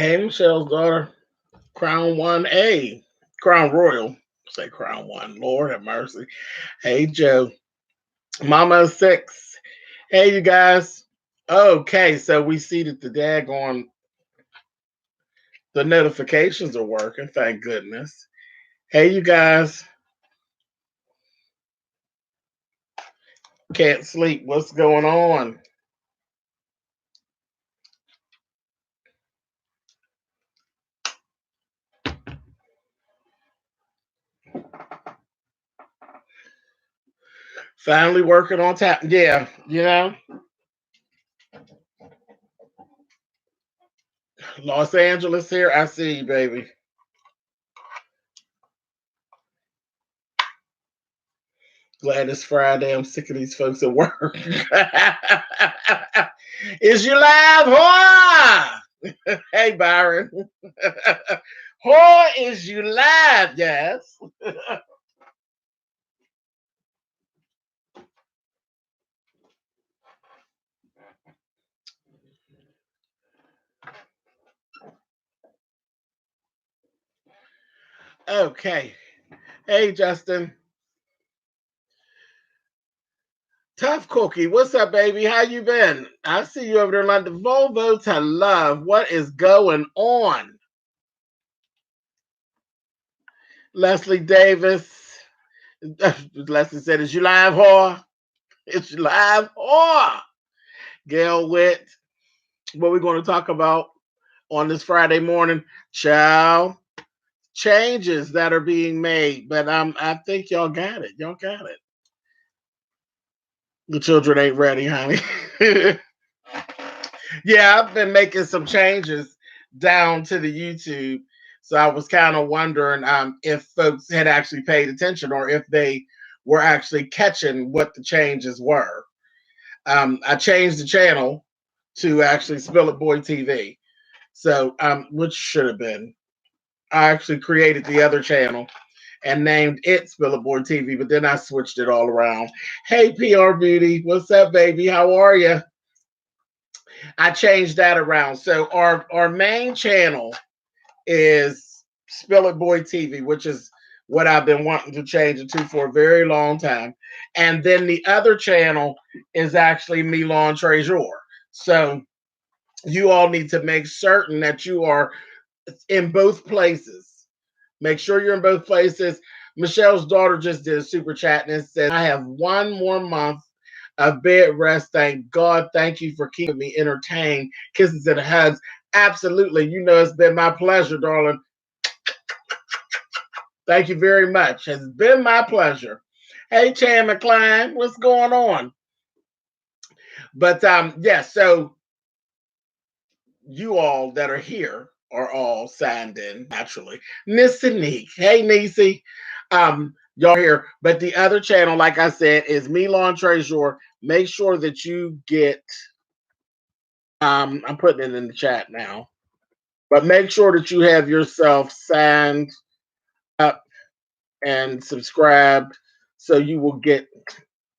Hey, Michelle's daughter, Crown 1A, Crown Royal. Say Crown 1. Lord have mercy. Hey, Joe. Mama 6. Hey, you guys. Okay, so we see that the notifications are working. Thank goodness. Hey, you guys. Can't sleep. What's going on? Finally working on tap. Yeah, Los Angeles here. I see you, baby. Glad it's Friday. I'm sick of these folks at work. Is you live? Hoa! Hey, Byron. Hoa, is you live? Yes. Okay. Hey, Justin. Tough Cookie. What's up, baby? How you been? I see you over there like the Volvo to love. What is going on? Leslie Davis. Leslie said, is you live, Hoa? It's you live, Hoa? Gail Witt. What we're going to talk about on this Friday morning, child, changes that are being made. But I think y'all got it. Y'all got it. The children ain't ready, honey. Yeah, I've been making some changes down to the YouTube. So I was kind of wondering if folks had actually paid attention or if they were actually catching what the changes were. I changed the channel to actually Spillitboy TV. So, which should have been. I actually created the other channel and named it Spillitboy TV, but then I switched it all around. Hey, PR Beauty, what's up, baby? How are you? I changed that around. So our main channel is Spillitboy TV, which is what I've been wanting to change it to for a very long time. And then the other channel is actually Milan Treasure. So you all need to make certain that you are in both places. Make sure you're in both places. Michelle's daughter just did a super chat and it said, I have one more month of bed rest. Thank God. Thank you for keeping me entertained. Kisses and hugs. Absolutely. You know, it's been my pleasure, darling. Thank you very much. It's been my pleasure. Hey, Chan McCline, what's going on? But yeah, so you all that are here are all signed in naturally. Nissanique. Hey, Nisi. Y'all here. But the other channel, like I said, is Milan Treasure. Make sure that you get I'm putting it in the chat now. But make sure that you have yourself signed up and subscribed so you will get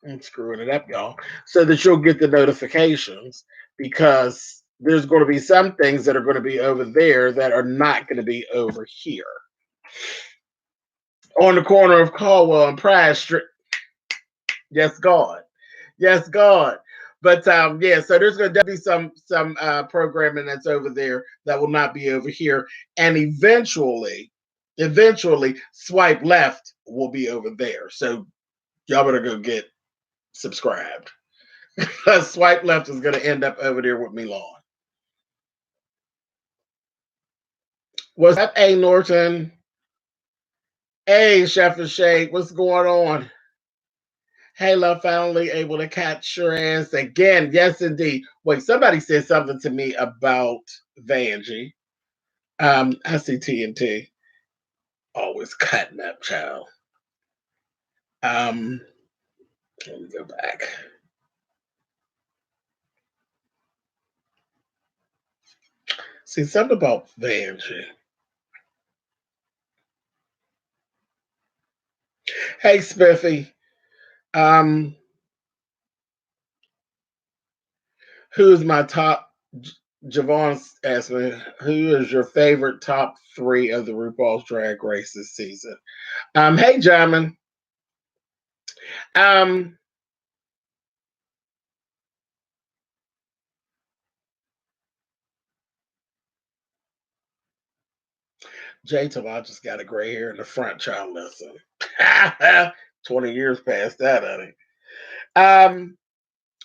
I'm screwing it up, y'all. So that you'll get the notifications because there's going to be some things that are going to be over there that are not going to be over here. On the corner of Colwell and Pride Street. Yes, God. Yes, God. But yeah, so there's going to be some programming that's over there that will not be over here, and eventually, swipe left will be over there. So y'all better go get subscribed. Swipe left is going to end up over there with Milan. What's up, A. Norton? Hey, Chef and Shade, what's going on? Hey, love, finally able to catch your ass again. Yes, indeed. Wait, somebody said something to me about Vanjie. I see TNT. Always cutting up, child. Let me go back. See, something about Vanjie. Hey, Spiffy. Who's my top Javon asked me, who is your favorite top three of the RuPaul's Drag Race this season? Hey, Jamin. Um, Jay Talon just got a gray hair in the front, child. Listen. 20 years past that, honey.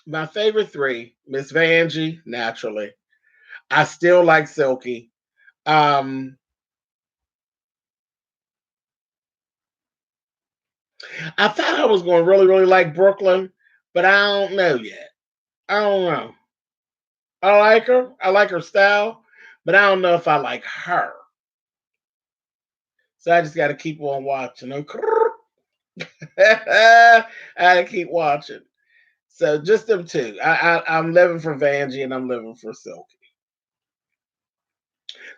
My favorite three, Miss Vanjie, naturally. I still like Silky. Um, I thought I was going to really, really like Brooklyn, but I don't know yet. I don't know. I like her. I like her style, but I don't know if I like her. So I just got to keep on watching. I got to keep watching. So just them two. I'm living for Vanjie and I'm living for Silky.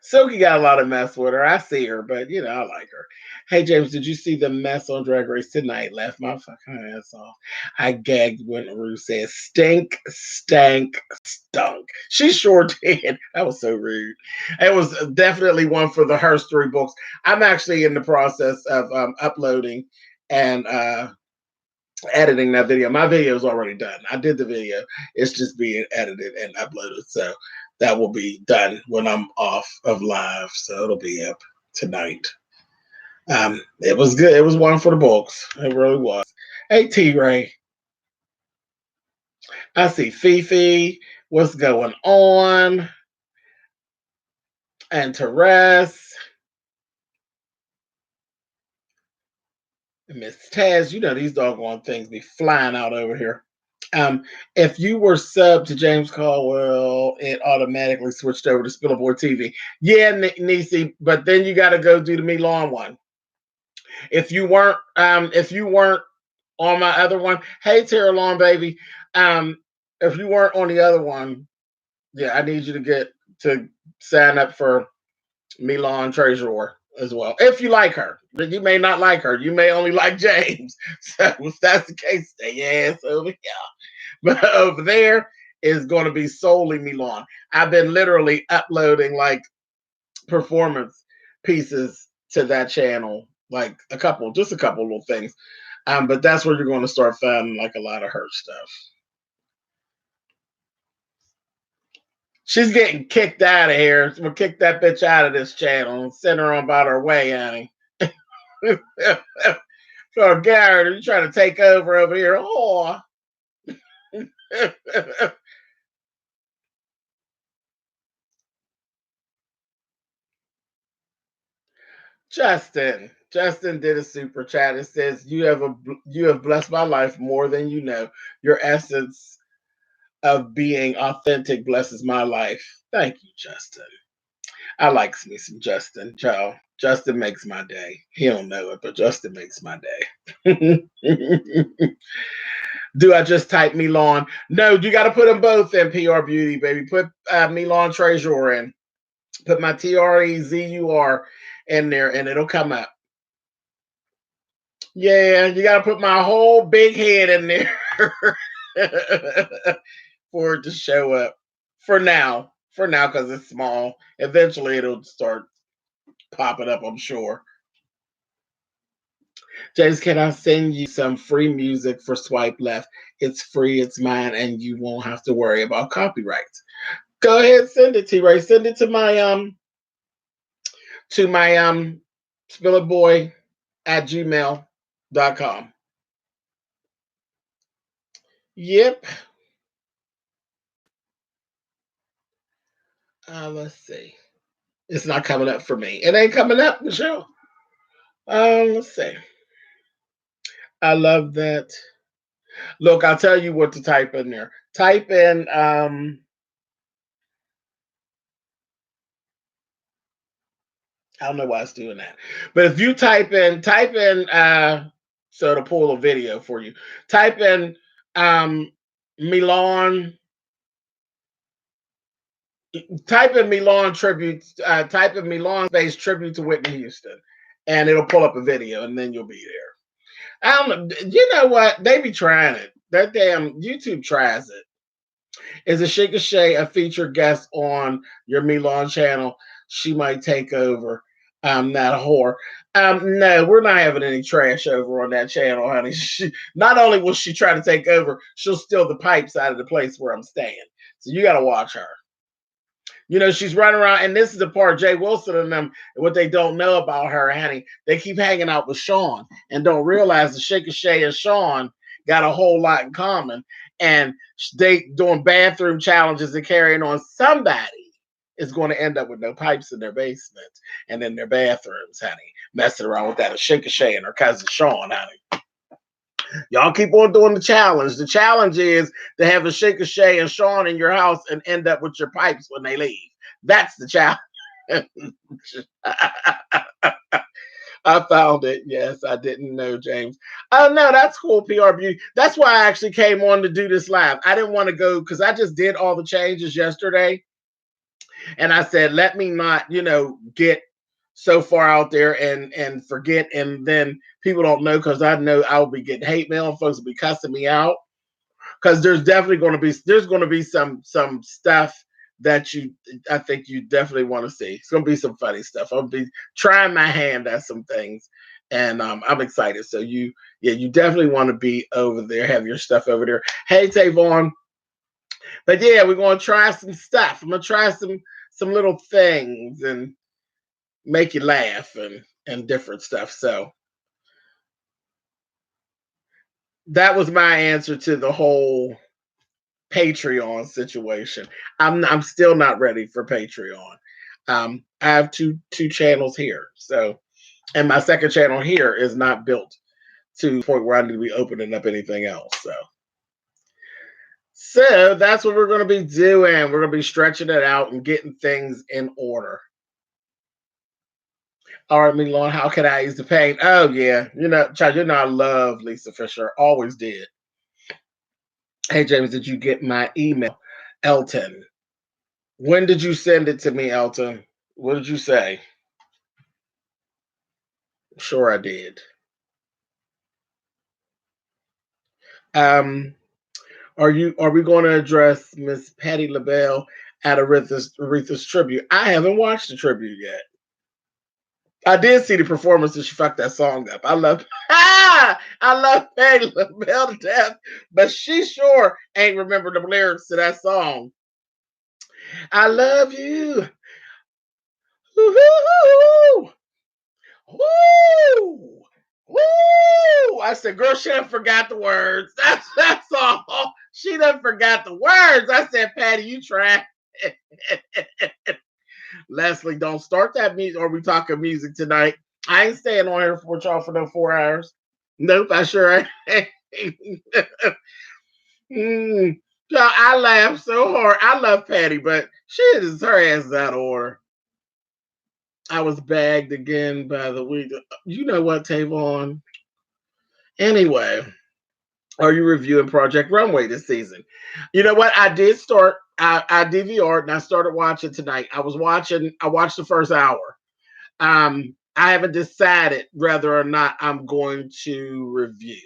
Silky got a lot of mess with her. I see her, but I like her. Hey James, did you see the mess on Drag Race tonight? Laughed my fucking ass off. I gagged when Rue said stink, stank, stunk. She sure did. That was so rude. It was definitely one for the Hearst three books. I'm actually in the process of uploading and editing that video. My video is already done. I did the video. It's just being edited and uploaded. So that will be done when I'm off of live. So it'll be up tonight. It was good. It was one for the books. It really was. Hey T Ray. I see Fifi. What's going on? And Therese. And Miss Taz. These doggone things be flying out over here. If you were sub to James Colwell, it automatically switched over to Spillitboy TV. Yeah, Nisi, but then you got to go do the Milan one. If you weren't on my other one, hey Tara Long baby, if you weren't on the other one, yeah, I need you to sign up for Milan Treasure as well. If you like her, but you may not like her. You may only like James. So if that's the case, stay your ass over here. But over there is going to be solely Milan. I've been literally uploading like performance pieces to that channel, like just a couple little things. But that's where you're going to start finding like a lot of her stuff. She's getting kicked out of here. We'll kick that bitch out of this channel and send her on about her way, honey. So Garrett, you trying to take over here? Oh. Justin did a super chat. It says, you have blessed my life more than you know. Your essence of being authentic blesses my life. Thank you, Justin. I like me some Justin. Joe. Justin makes my day. He don't know it, but Justin makes my day. Do I just type Milan? No, you got to put them both in PR Beauty, baby. Put Milan Treasure in. Put my TREZUR in there, and it'll come up. Yeah, you got to put my whole big head in there for it to show up. For now, because it's small. Eventually, it'll start popping up, I'm sure. James, can I send you some free music for Swipe Left? It's free, it's mine, and you won't have to worry about copyrights. Go ahead, send it to Ray. Send it to my Spillitboy at gmail.com. Yep. Let's see. It's not coming up for me. It ain't coming up, Michelle. Let's see. I love that. Look, I'll tell you what to type in there. Type in I don't know why it's doing that. But if you type in so it'll pull a video for you. Type in Milan. Type in Milan tribute. Type in Milan space tribute to Whitney Houston, and it'll pull up a video, and then you'll be there. I don't know. You know what? They be trying it. That damn YouTube tries it. Is Ashika Shea a featured guest on your Milan channel? She might take over. I'm not a whore. No, we're not having any trash over on that channel, honey. Not only will she try to take over, she'll steal the pipes out of the place where I'm staying. So you got to watch her. You know, she's running around, and this is the part Jay Wilson and them, what they don't know about her, honey. They keep hanging out with Sean and don't realize that Shaker Shay and Sean got a whole lot in common. And they doing bathroom challenges and carrying on. Somebody is going to end up with no pipes in their basement and in their bathrooms, honey, messing around with that Shaker Shay and her cousin Sean, honey. Y'all keep on doing the challenge. The challenge is to have a Shaker Shay and Sean in your house and end up with your pipes when they leave. That's the challenge. I found it. Yes, I didn't know, James. Oh, no, that's cool, PRB. That's why I actually came on to do this live. I didn't want to go because I just did all the changes yesterday. And I said, let me not, get so far out there and forget. And then people don't know because I know I'll be getting hate mail. Folks will be cussing me out. Because there's definitely going to be some stuff that I think you definitely want to see. It's going to be some funny stuff. I'll be trying my hand at some things, and I'm excited. So you definitely want to be over there, have your stuff over there. Hey, Tavon. But yeah, we're going to try some stuff. I'm going to try some little things and make you laugh and different stuff. So that was my answer to the whole Patreon situation. I'm still not ready for Patreon. I have two channels here, so, and my second channel here is not built to the point where I need to be opening up anything else. So that's what we're going to be doing. We're going to be stretching it out and getting things in order. All right, Milan, how can I ease the pain? Oh yeah, child, I love Lisa Fisher. Always did. Hey James, did you get my email? Elton. When did you send it to me, Elton? What did you say? Sure, I did. Are we going to address Miss Patti LaBelle at Aretha's tribute? I haven't watched the tribute yet. I did see the performance and she fucked that song up. I love Patti LaBelle to death, but she sure ain't remember the lyrics to that song. I love you. Woo-hoo-hoo. Woo! Woo! I said, girl, she done forgot the words. That's all. She done forgot the words. I said, Patty, you try. Leslie, don't start that music. Or we talking music tonight? I ain't staying on here for y'all for no 4 hours. Nope, I sure ain't. I laughed so hard. I love Patty, but she is her ass is out of order. I was bagged again by the week. You know what, Tavon? Anyway, are you reviewing Project Runway this season? You know what? I did start. I DVR'd and I started watching tonight. I watched the first hour. I haven't decided whether or not I'm going to review.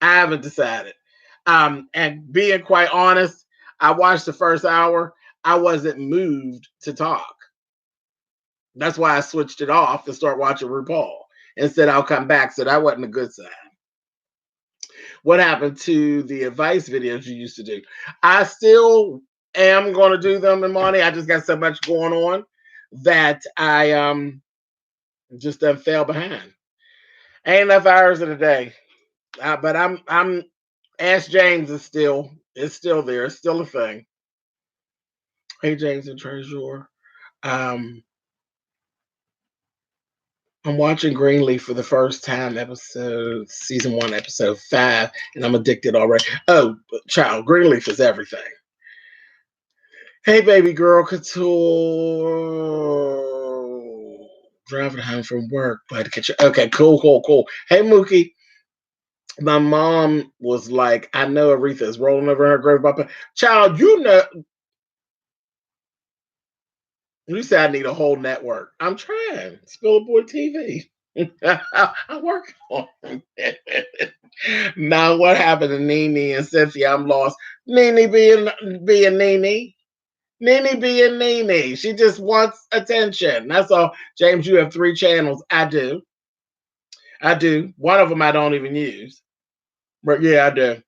I haven't decided. And being quite honest, I watched the first hour. I wasn't moved to talk. That's why I switched it off to start watching RuPaul and said I'll come back. So that wasn't a good sign. What happened to the advice videos you used to do? I still am going to do them, Imani. I just got so much going on that I just done fell behind. Ain't enough hours in a day. But I'm Ask James is still there. It's still a thing. Hey James and Treasure. I'm watching Greenleaf for the first time, season 1, episode 5, and I'm addicted already. Oh, child, Greenleaf is everything. Hey, baby girl, Couture. Driving home from work. Glad to catch you. Okay, cool. Hey, Mookie. My mom was like, I know Aretha is rolling over in her grave. Child, you said I need a whole network. I'm trying. Spillitboy TV. I work on it. Now, what happened to Nene and Cynthia? I'm lost. Nene being Nene. Nene being Nene. She just wants attention. That's all. James, you have 3 channels. I do. I do. One of them I don't even use. But yeah, I do.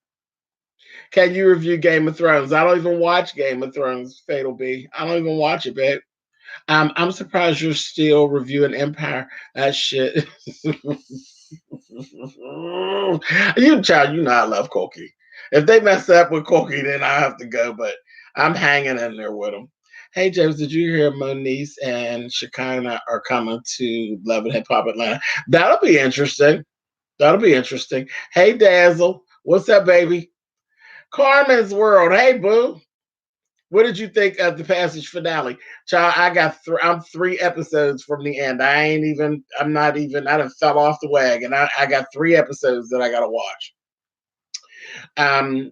Can you review Game of Thrones? I don't even watch Game of Thrones, Fatal B. I don't even watch it, babe. I'm surprised you're still reviewing Empire. That shit. You child, you know I love Corky. If they mess up with Corky, then I have to go. But I'm hanging in there with them. Hey James, did you hear Moniece and Shekinah are coming to Love and Hip Hop Atlanta? That'll be interesting. That'll be interesting. Hey Dazzle, what's up, baby? Carmen's World. Hey boo. What did you think of the Passage finale? Child, I'm 3 episodes from the end. I'm not even, I done fell off the wagon. I got 3 episodes that I gotta watch.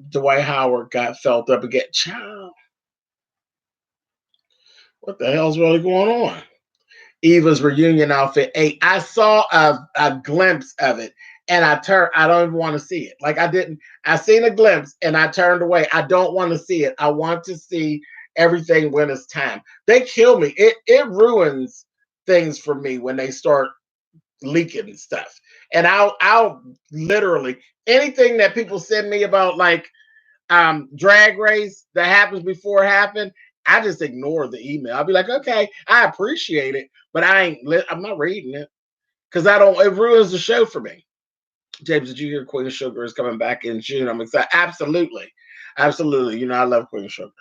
Dwight Howard got felt up again. Child, what the hell's really going on? Eva's reunion outfit 8. I saw a glimpse of it and I don't even want to see it. Like I seen a glimpse and I turned away. I don't want to see it. I want to see everything when it's time. They kill me. It ruins things for me when they start leaking stuff. And I'll literally anything that people send me about like drag race that happens before it happened, I just ignore the email. I'll be like, okay, I appreciate it, but I'm not reading it because I don't. It ruins the show for me. James, did you hear Queen of Sugar is coming back in June? I'm excited. Absolutely, absolutely. You know, I love Queen of Sugar.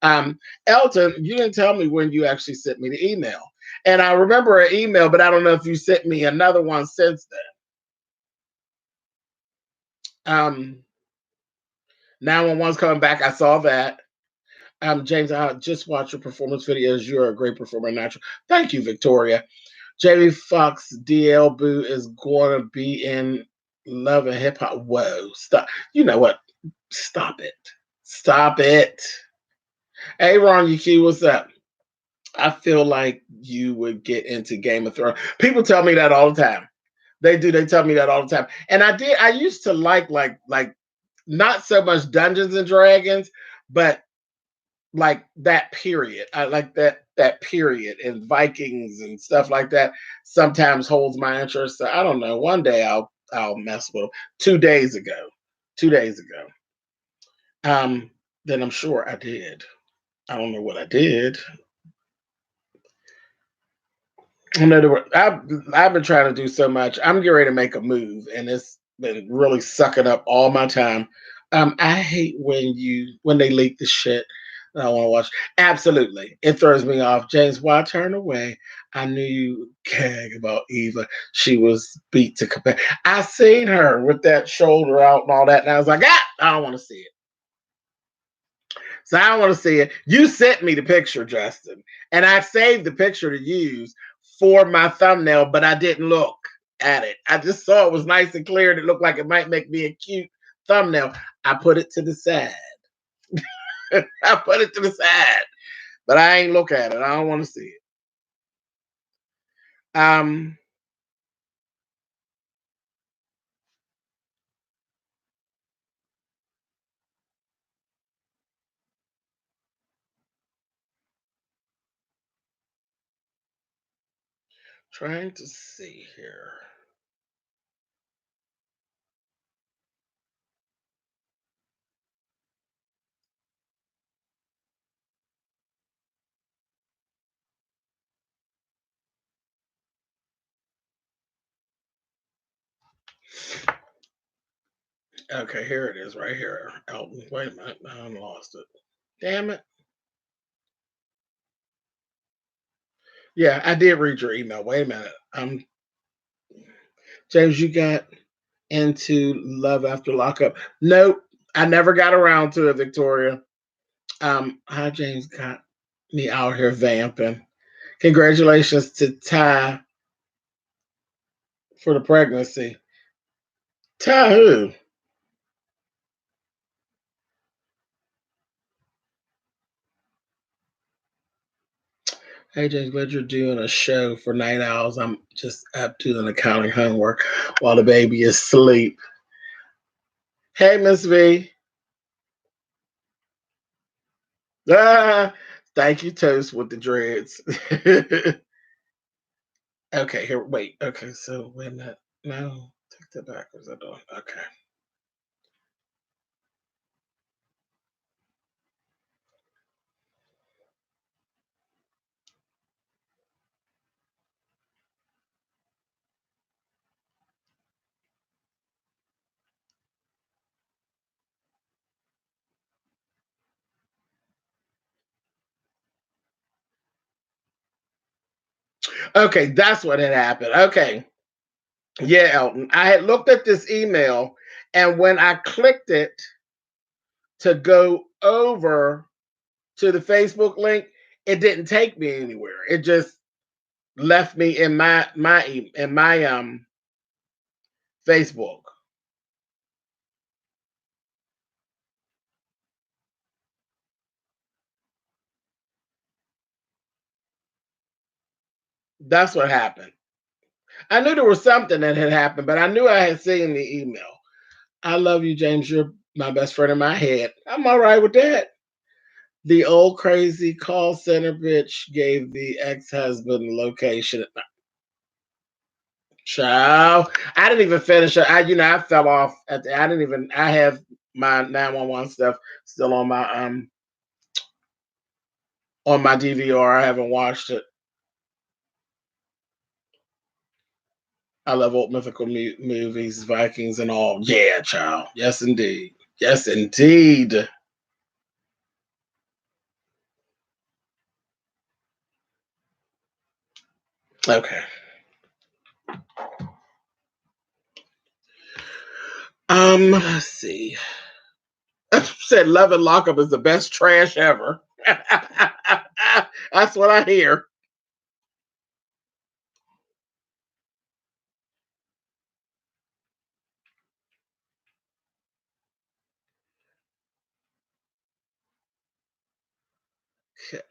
Um, Elton, you didn't tell me when you actually sent me the email, and I remember an email, but I don't know if you sent me another one since then. 911's coming back. I saw that. James, I just watched your performance videos. You're a great performer, natural. Thank you, Victoria. Jamie Foxx, DL Boo is going to be in Love and Hip Hop. Whoa, stop. You know what? Stop it. Stop it. Hey, Ron UQ, what's up? I feel like you would get into Game of Thrones. People tell me that all the time. They do. They tell me that all the time. And I did. I used to like not so much Dungeons and Dragons, but like that period. I like that period and Vikings and stuff like that sometimes holds my interest. So I don't know. One day I'll mess with them. 2 days ago. 2 days ago. Then I'm sure I did. I don't know what I did. In other words, I've been trying to do so much. I'm getting ready to make a move, and it's been really sucking up all my time. I hate when they leak the shit that I want to watch. Absolutely, it throws me off. James, why turn away? I knew you gag about Eva. She was beat to compare. I seen her with that shoulder out and all that, and I was like, I don't want to see it. So I don't want to see it. You sent me the picture, Justin, and I saved the picture to use for my thumbnail, but I didn't look at it. I just saw it was nice and clear. And it looked like it might make me a cute thumbnail. I put it to the side. I put it to the side, but I ain't look at it. I don't want to see it. Um, trying to see here. Okay, here it is, right here. Elton. Wait a minute, I lost it. Damn it. Yeah, I did read your email. Wait a minute. James, you got into Love After Lockup. Nope, I never got around to it, Victoria. Hi James got me out here vamping. Congratulations to Ty for the pregnancy. Ty who? Hey James, glad you're doing a show for night owls. I'm just up doing accounting homework while the baby is asleep. Hey Miss V. Ah, thank you, Toast with the dreads. Okay, here, wait. Okay, so wait a minute. No, take that backwards. I don't. Okay. Okay, that's what had happened. Okay. Yeah, Elton. I had looked at this email, and when I clicked it to go over to the Facebook link, it didn't take me anywhere. It just left me in my Facebook. That's what happened. I knew there was something that had happened, but I knew I had seen the email. I love you, James. You're my best friend in my head. I'm all right with that. The old crazy call center bitch gave the ex-husband the location. Child, I didn't even finish it. I fell off at the. I didn't even. I have my 911 stuff still on my DVR. I haven't watched it. I love old mythical movies, Vikings, and all. Yeah, child. Yes, indeed. Yes, indeed. Okay. Let's see. Said Love and Lockup is the best trash ever. That's what I hear.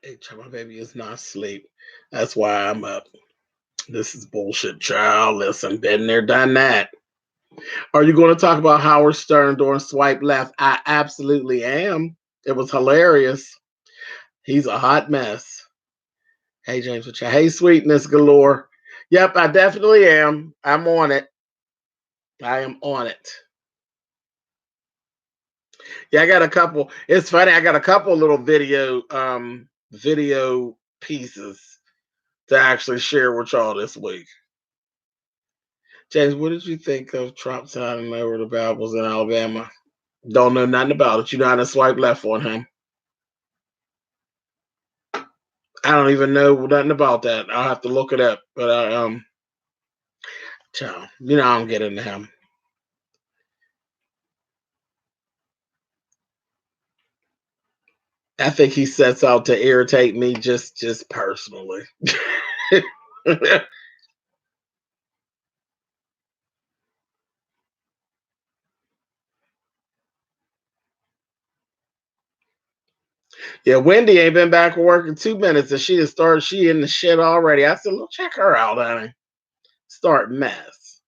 Hey, child, my baby is not asleep. That's why I'm up. This is bullshit, child. Listen, been there, done that. Are you going to talk about Howard Stern during Swipe Left? I absolutely am. It was hilarious. He's a hot mess. Hey, James, what's your hey, sweetness galore? Yep, I definitely am. I'm on it. I am on it. Yeah, I got a couple. It's funny. I got a couple little video pieces to actually share with y'all this week. James, what did you think of Trump signing over the Bibles in Alabama? Don't know nothing about it. You know how to swipe left on him. I don't even know nothing about that. I'll have to look it up. But child, I don't get into him. I think he sets out to irritate me just personally. Yeah, Wendy ain't been back to work in 2 minutes, and she has started. She in the shit already. I said, look, check her out, honey. Start mess.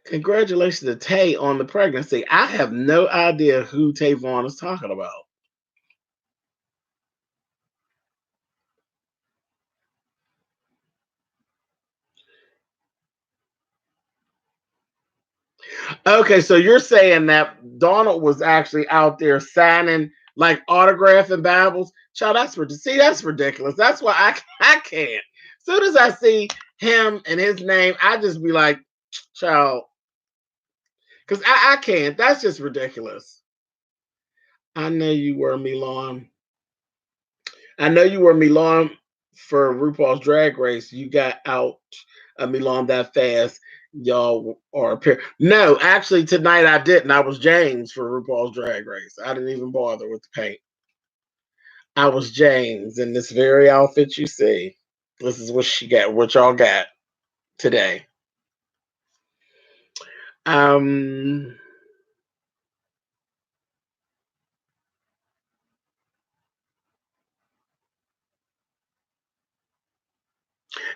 Congratulations to Tay on the pregnancy. I have no idea who Tavon is talking about. Okay, so you're saying that Donald was actually out there signing like autographing Bibles? Child, that's ridiculous. That's why I can't. As soon as I see him and his name, I just be like, child, because I can't. That's just ridiculous. I know you were Milan. I know you were Milan for RuPaul's Drag Race. You got out of Milan that fast. Y'all are a pair. No, actually, tonight I didn't. I was James for RuPaul's Drag Race. I didn't even bother with the paint. I was James in this very outfit you see. This is what she got, what y'all got today. Um,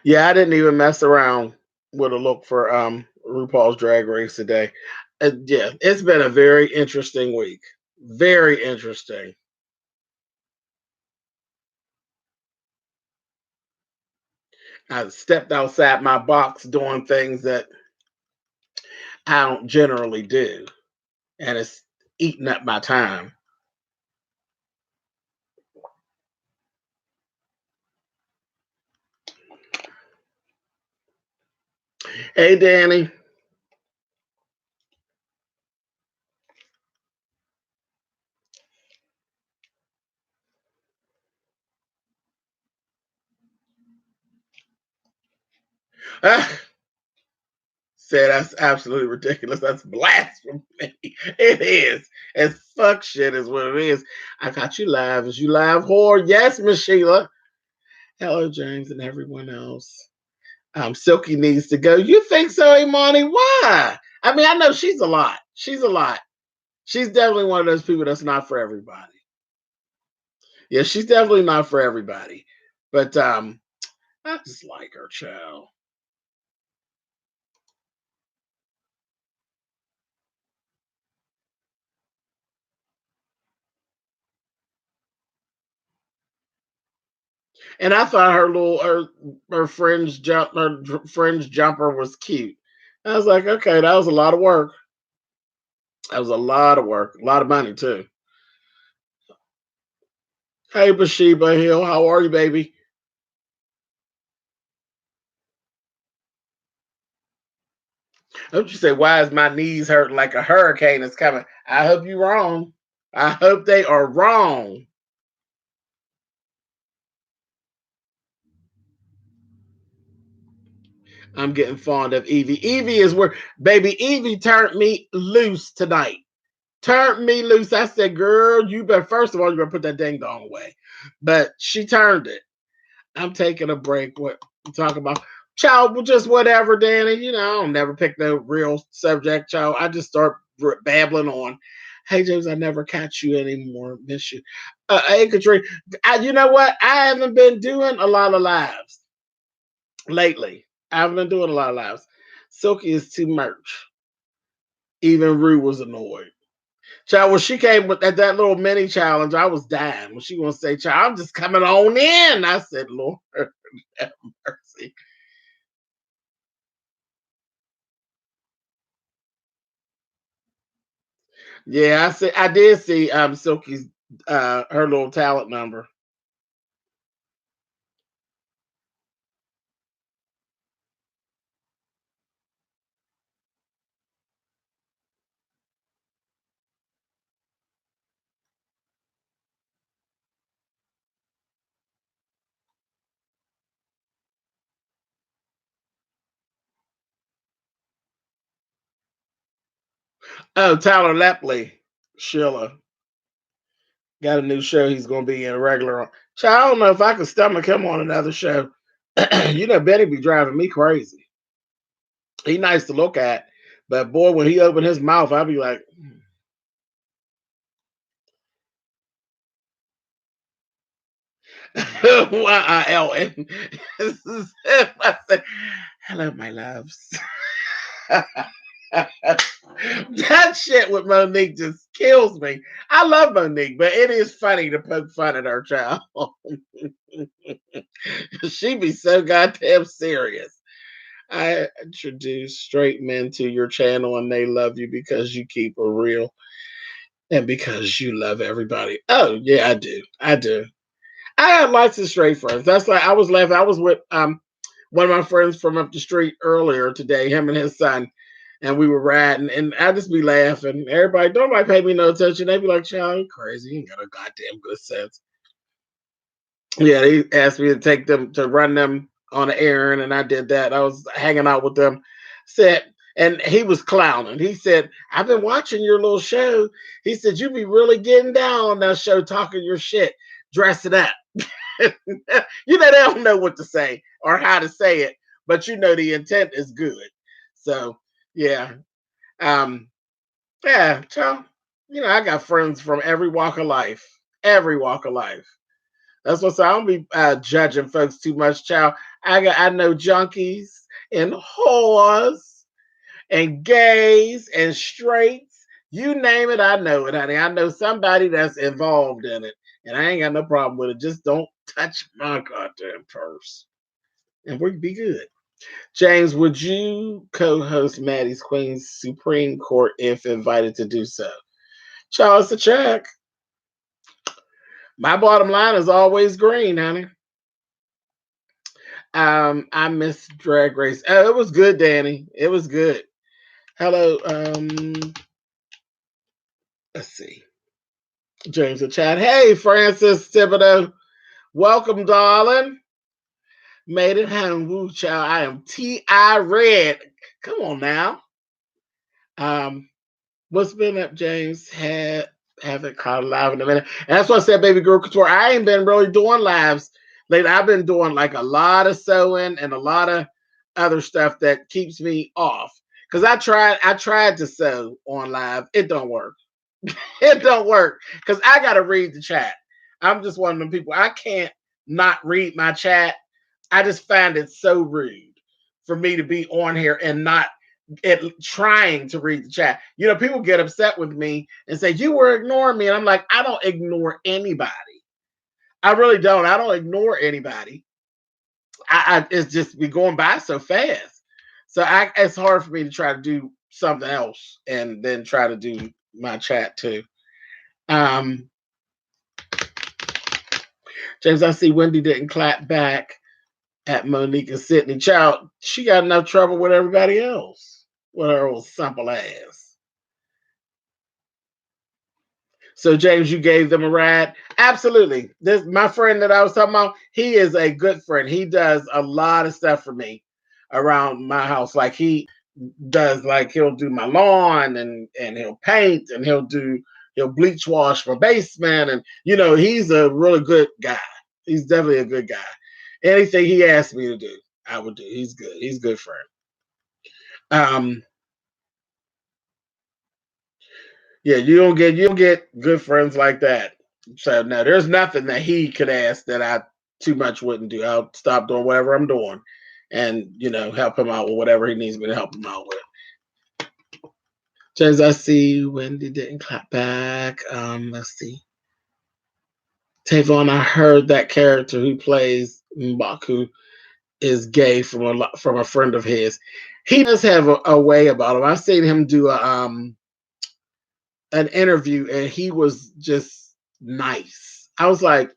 Yeah, I didn't even mess around with a look for RuPaul's Drag Race today. Yeah, it's been a very interesting week. Very interesting. I stepped outside my box doing things that I don't generally do, and it's eating up my time. Hey, Danny. Said that's absolutely ridiculous. That's blasphemy. It is. As fuck shit is what it is. I got you live. Is you live, whore? Yes, Miss Sheila. Hello, James, and everyone else. Silky needs to go. You think so, Imani? Why? I mean, I know she's a lot. She's a lot. She's definitely one of those people that's not for everybody. Yeah, she's definitely not for everybody. But I just like her, child. And I thought her fringe jumper was cute. I was like, okay, that was a lot of work. That was a lot of work, a lot of money too. Hey, Bathsheba Hill, how are you, baby? Don't you say, why is my knees hurting like a hurricane is coming? I hope you're wrong. I hope they are wrong. I'm getting fond of Evie. Evie is where, baby, Evie turned me loose tonight. Turned me loose. I said, girl, you better, first of all, you better put that ding dong away. But she turned it. I'm taking a break. What talk about? Child, just whatever, Danny. You know, I don't never pick no real subject, child. I just start babbling on. Hey, James, I never catch you anymore. Miss you. Hey, Katrina, you know what? I haven't been doing a lot of lives lately. I haven't been doing a lot of lives. Silky is too much. Even Rue was annoyed. Child, when she came with that little mini challenge, I was dying. When she gonna say, child, I'm just coming on in. I said, Lord, have mercy. Yeah, I did see Silky's her little talent number. Oh, Tyler Lepley, Sheila, got a new show he's gonna be in regular on. Child, I don't know if I could stomach him on another show. You know, Betty be driving me crazy. He nice to look at, but boy, when he opened his mouth, I'd be like, YILN. I said, hello, my loves. That shit with Monique just kills me. I love Monique, but it is funny to poke fun at her child. She be so goddamn serious. I introduce straight men to your channel and they love you because you keep it real and because you love everybody. Oh, yeah, I do. I do. I have lots of straight friends. That's like I was laughing. I was with one of my friends from up the street earlier today, him and his son, and we were riding, and I just be laughing. Everybody don't like pay me no attention. They be like, "Child, you crazy? You ain't got a goddamn good sense." Yeah, they asked me to take them to run them on an errand, and I did that. I was hanging out with them. Said, and he was clowning. He said, "I've been watching your little show." He said, "You be really getting down on that show, talking your shit, dressing up." You know, they don't know what to say or how to say it, but you know the intent is good. So yeah. Um, yeah, so you know, I got friends from every walk of life. Every walk of life. That's what I don't be judging folks too much, child. I know junkies and whores and gays and straights. You name it, I know it, honey. I know somebody that's involved in it, and I ain't got no problem with it. Just don't touch my goddamn purse, and we'd be good. James, would you co-host Maddie's Queen's Supreme Court if invited to do so? Charles the check. My bottom line is always green, honey. I miss Drag Race. Oh, it was good, Danny. It was good. Hello. Let's see. James the chat. Hey, Francis Thibodeau. Welcome, darling. Made it home. Woo, child. I am T.I. Red. Come on now. What's been up, James? Haven't caught a live in a minute. And that's what I said, baby girl couture. I ain't been really doing lives lately. I've been doing like a lot of sewing and a lot of other stuff that keeps me off. Because I tried to sew on live. It don't work. It don't work. Because I gotta read the chat. I'm just one of them people. I can't not read my chat. I just find it so rude for me to be on here and not trying to read the chat. You know, people get upset with me and say, you were ignoring me. And I'm like, I don't ignore anybody. I really don't. I don't ignore anybody. It's just be going by so fast. So it's hard for me to try to do something else and then try to do my chat too. James, I see Wendy didn't clap back at Monique and Sydney. Child, she got enough trouble with everybody else with her old simple ass. So, James, you gave them a ride? Absolutely. This my friend that I was talking about, he is a good friend. He does a lot of stuff for me around my house. Like he does, like he'll do my lawn and he'll paint and he'll bleach wash my basement. And you know, he's a really good guy. He's definitely a good guy. Anything he asked me to do, I would do. He's good. He's a good friend. Yeah, you don't get good friends like that. So no, there's nothing that he could ask that I too much wouldn't do. I'll stop doing whatever I'm doing, and help him out with whatever he needs me to help him out with. James, I see Wendy didn't clap back. Let's see. Tavon, I heard that character who plays Mbaku is gay from a friend of his. He does have a way about him. I've seen him do an interview and he was just nice. I was like,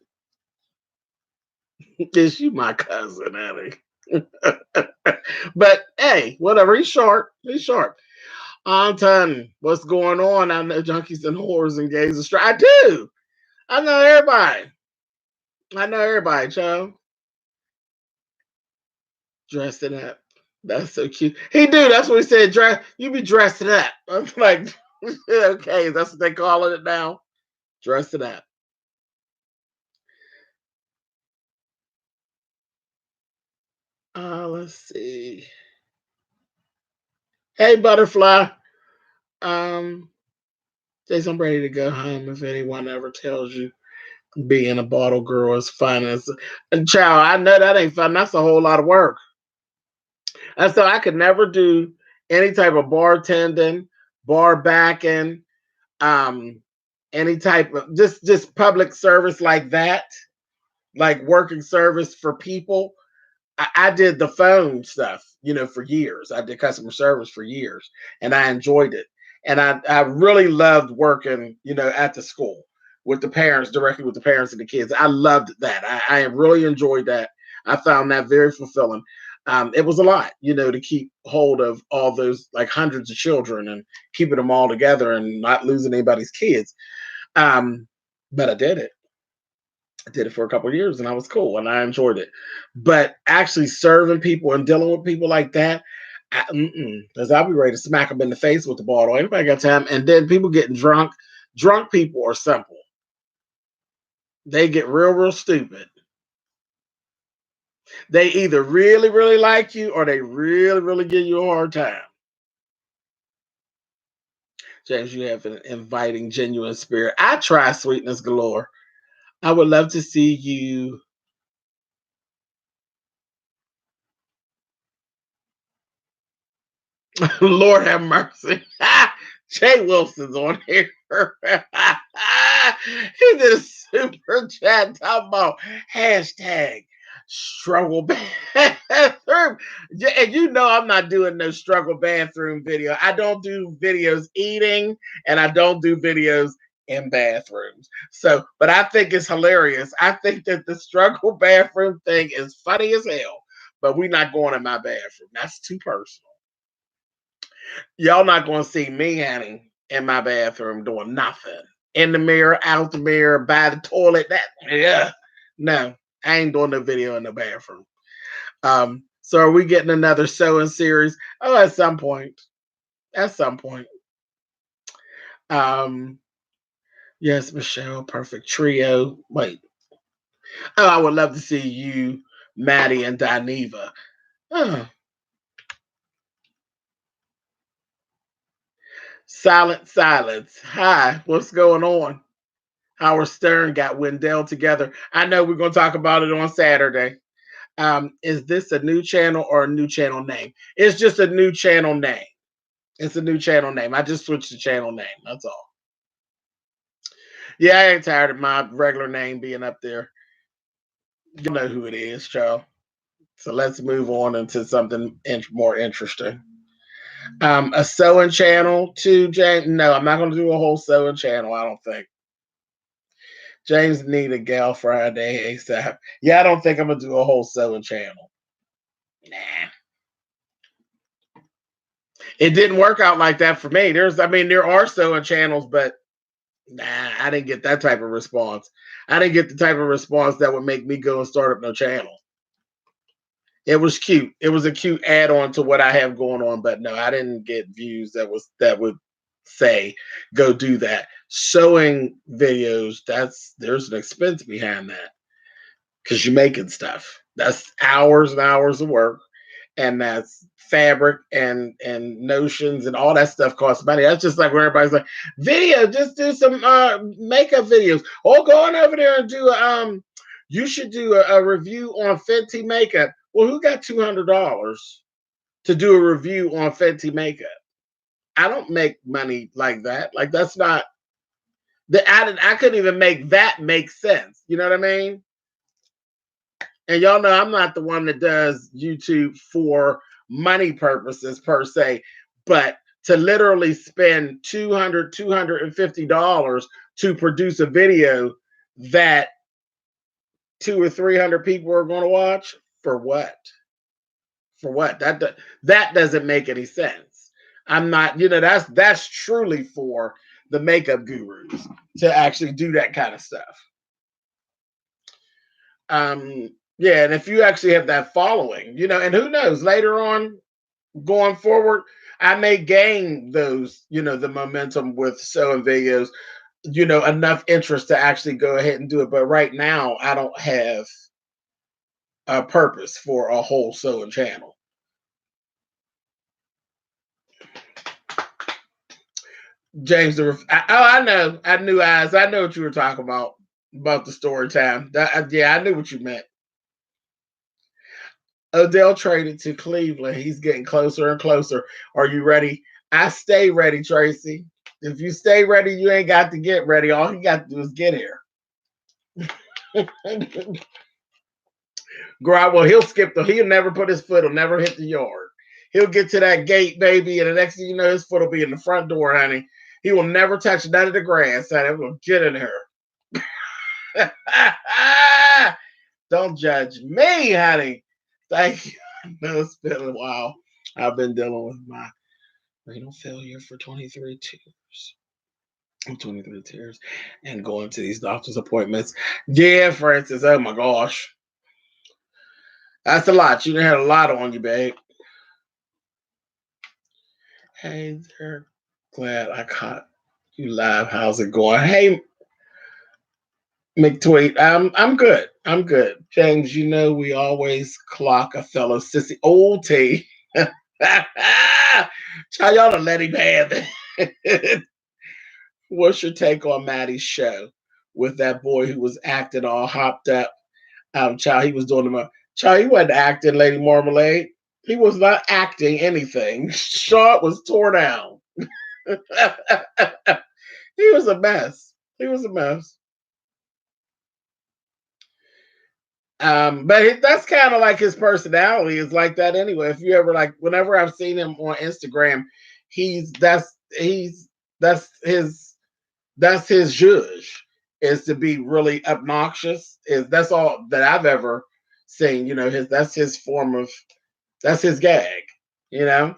is you my cousin, Annie? But hey, whatever. He's short. He's short. Anton, what's going on? I know junkies and whores and gays and straight. I do. I know everybody. I know everybody, child. Dressing up. That's so cute. He do. That's what he said. Dress. You be dressing up. I'm like, okay, that's what they calling it now. Dressing up. Let's see. Hey, butterfly. Jason, I'm ready to go home. If anyone ever tells you being a bottle girl is fun, and child, I know that ain't fun. That's a whole lot of work. And so I could never do any type of bartending, bar backing, um, any type of just public service like that, like working service for people. I did the phone stuff, for years. I did customer service for years, and I enjoyed it. And I really loved working, at the school with the parents, directly with the parents and the kids. I loved that. I really enjoyed that. I found that very fulfilling. It was a lot, to keep hold of all those like hundreds of children and keeping them all together and not losing anybody's kids. But I did it. I did it for a couple of years and I was cool and I enjoyed it. But actually serving people and dealing with people like that, because I'll be ready to smack them in the face with the bottle. Anybody got time? And then people getting drunk. Drunk people are simple. They get real, real stupid. They either really, really like you or they really, really give you a hard time. James, you have an inviting, genuine spirit. I try sweetness galore. I would love to see you Lord have mercy. Jay Wilson's on here. He did a super chat talking about hashtag struggle bathroom. And you know I'm not doing no struggle bathroom video. I don't do videos eating and I don't do videos in bathrooms. So, but I think it's hilarious. I think that the struggle bathroom thing is funny as hell, but we're not going in my bathroom. That's too personal. Y'all not gonna see me, honey, in my bathroom doing nothing. In the mirror, out the mirror, by the toilet. That yeah. No, I ain't doing no video in the bathroom. So are we getting another sewing series? Oh, at some point. At some point. Um, yes, Michelle, perfect trio. Wait. Oh, I would love to see you, Maddie, and Dineva. Oh, silent silence. Hi, what's going on? Howard Stern got Wendell together. I know we're going to talk about it on Saturday. Is this a new channel or a new channel name? It's just a new channel name. It's a new channel name. I just switched the channel name. That's all. Yeah, I ain't tired of my regular name being up there. You know who it is, Charles. So let's move on into something more interesting. A sewing channel too, James. No, I'm not going to do a whole sewing channel. I don't think. James need a gal Friday ASAP. Yeah, I don't think I'm gonna do a whole sewing channel. Nah. It didn't work out like that for me. There are sewing channels, but nah, I didn't get that type of response. I didn't get the type of response that would make me go and start up no channel. It was cute. It was a cute add-on to what I have going on, but no, I didn't get views that would say go do that. Sewing videos, there's an expense behind that because you're making stuff. That's hours and hours of work, and that's fabric and notions and all that stuff costs money. That's just like when everybody's like, video, just do some makeup videos. Or go on over there and do you should do a review on Fenty makeup. Well, who got $200 to do a review on Fenty makeup? I don't make money like that. Like that's not the I couldn't even make that make sense. You know what I mean? And y'all know I'm not the one that does YouTube for money purposes per se, but to literally spend $250 to produce a video that 200 or 300 people are going to watch for what? For what? That doesn't make any sense. I'm not, that's truly for the makeup gurus to actually do that kind of stuff. Yeah, and if you actually have that following, and who knows, later on going forward, I may gain those, the momentum with sewing videos, enough interest to actually go ahead and do it. But right now, I don't have a purpose for a whole sewing channel. James, I know, I knew eyes. I know what you were talking about the story time. Yeah, I knew what you meant. Odell traded to Cleveland. He's getting closer and closer. Are you ready? I stay ready, Tracy. If you stay ready, you ain't got to get ready. All you got to do is get here. Well, he'll never put his foot, he'll never hit the yard. He'll get to that gate, baby, and the next thing you know, his foot will be in the front door, honey. He will never touch none of the grass, honey. We'll get in here. Don't judge me, honey. Thank you. No, it's been a while. I've been dealing with my renal failure for 23 tears. 23 tears and going to these doctor's appointments. Yeah, Francis. Oh my gosh. That's a lot. You done had a lot on you, babe. Hey there. Glad I caught you live. How's it going? Hey, McTweet. I'm good. I'm good. James, we always clock a fellow sissy. Old T. Try y'all to let him have it. What's your take on Maddie's show with that boy who was acting all hopped up? Child, he was doing the child, he wasn't acting, Lady Marmalade. He was not acting anything. Shaw was tore down. He was a mess. He was a mess. But that's kind of like his personality is like that anyway. If you ever like, whenever I've seen him on Instagram, he's that's his that's his zhuzh is to be really obnoxious. Is that's all that I've ever seen. You know, his that's his form of that's his gag. You know,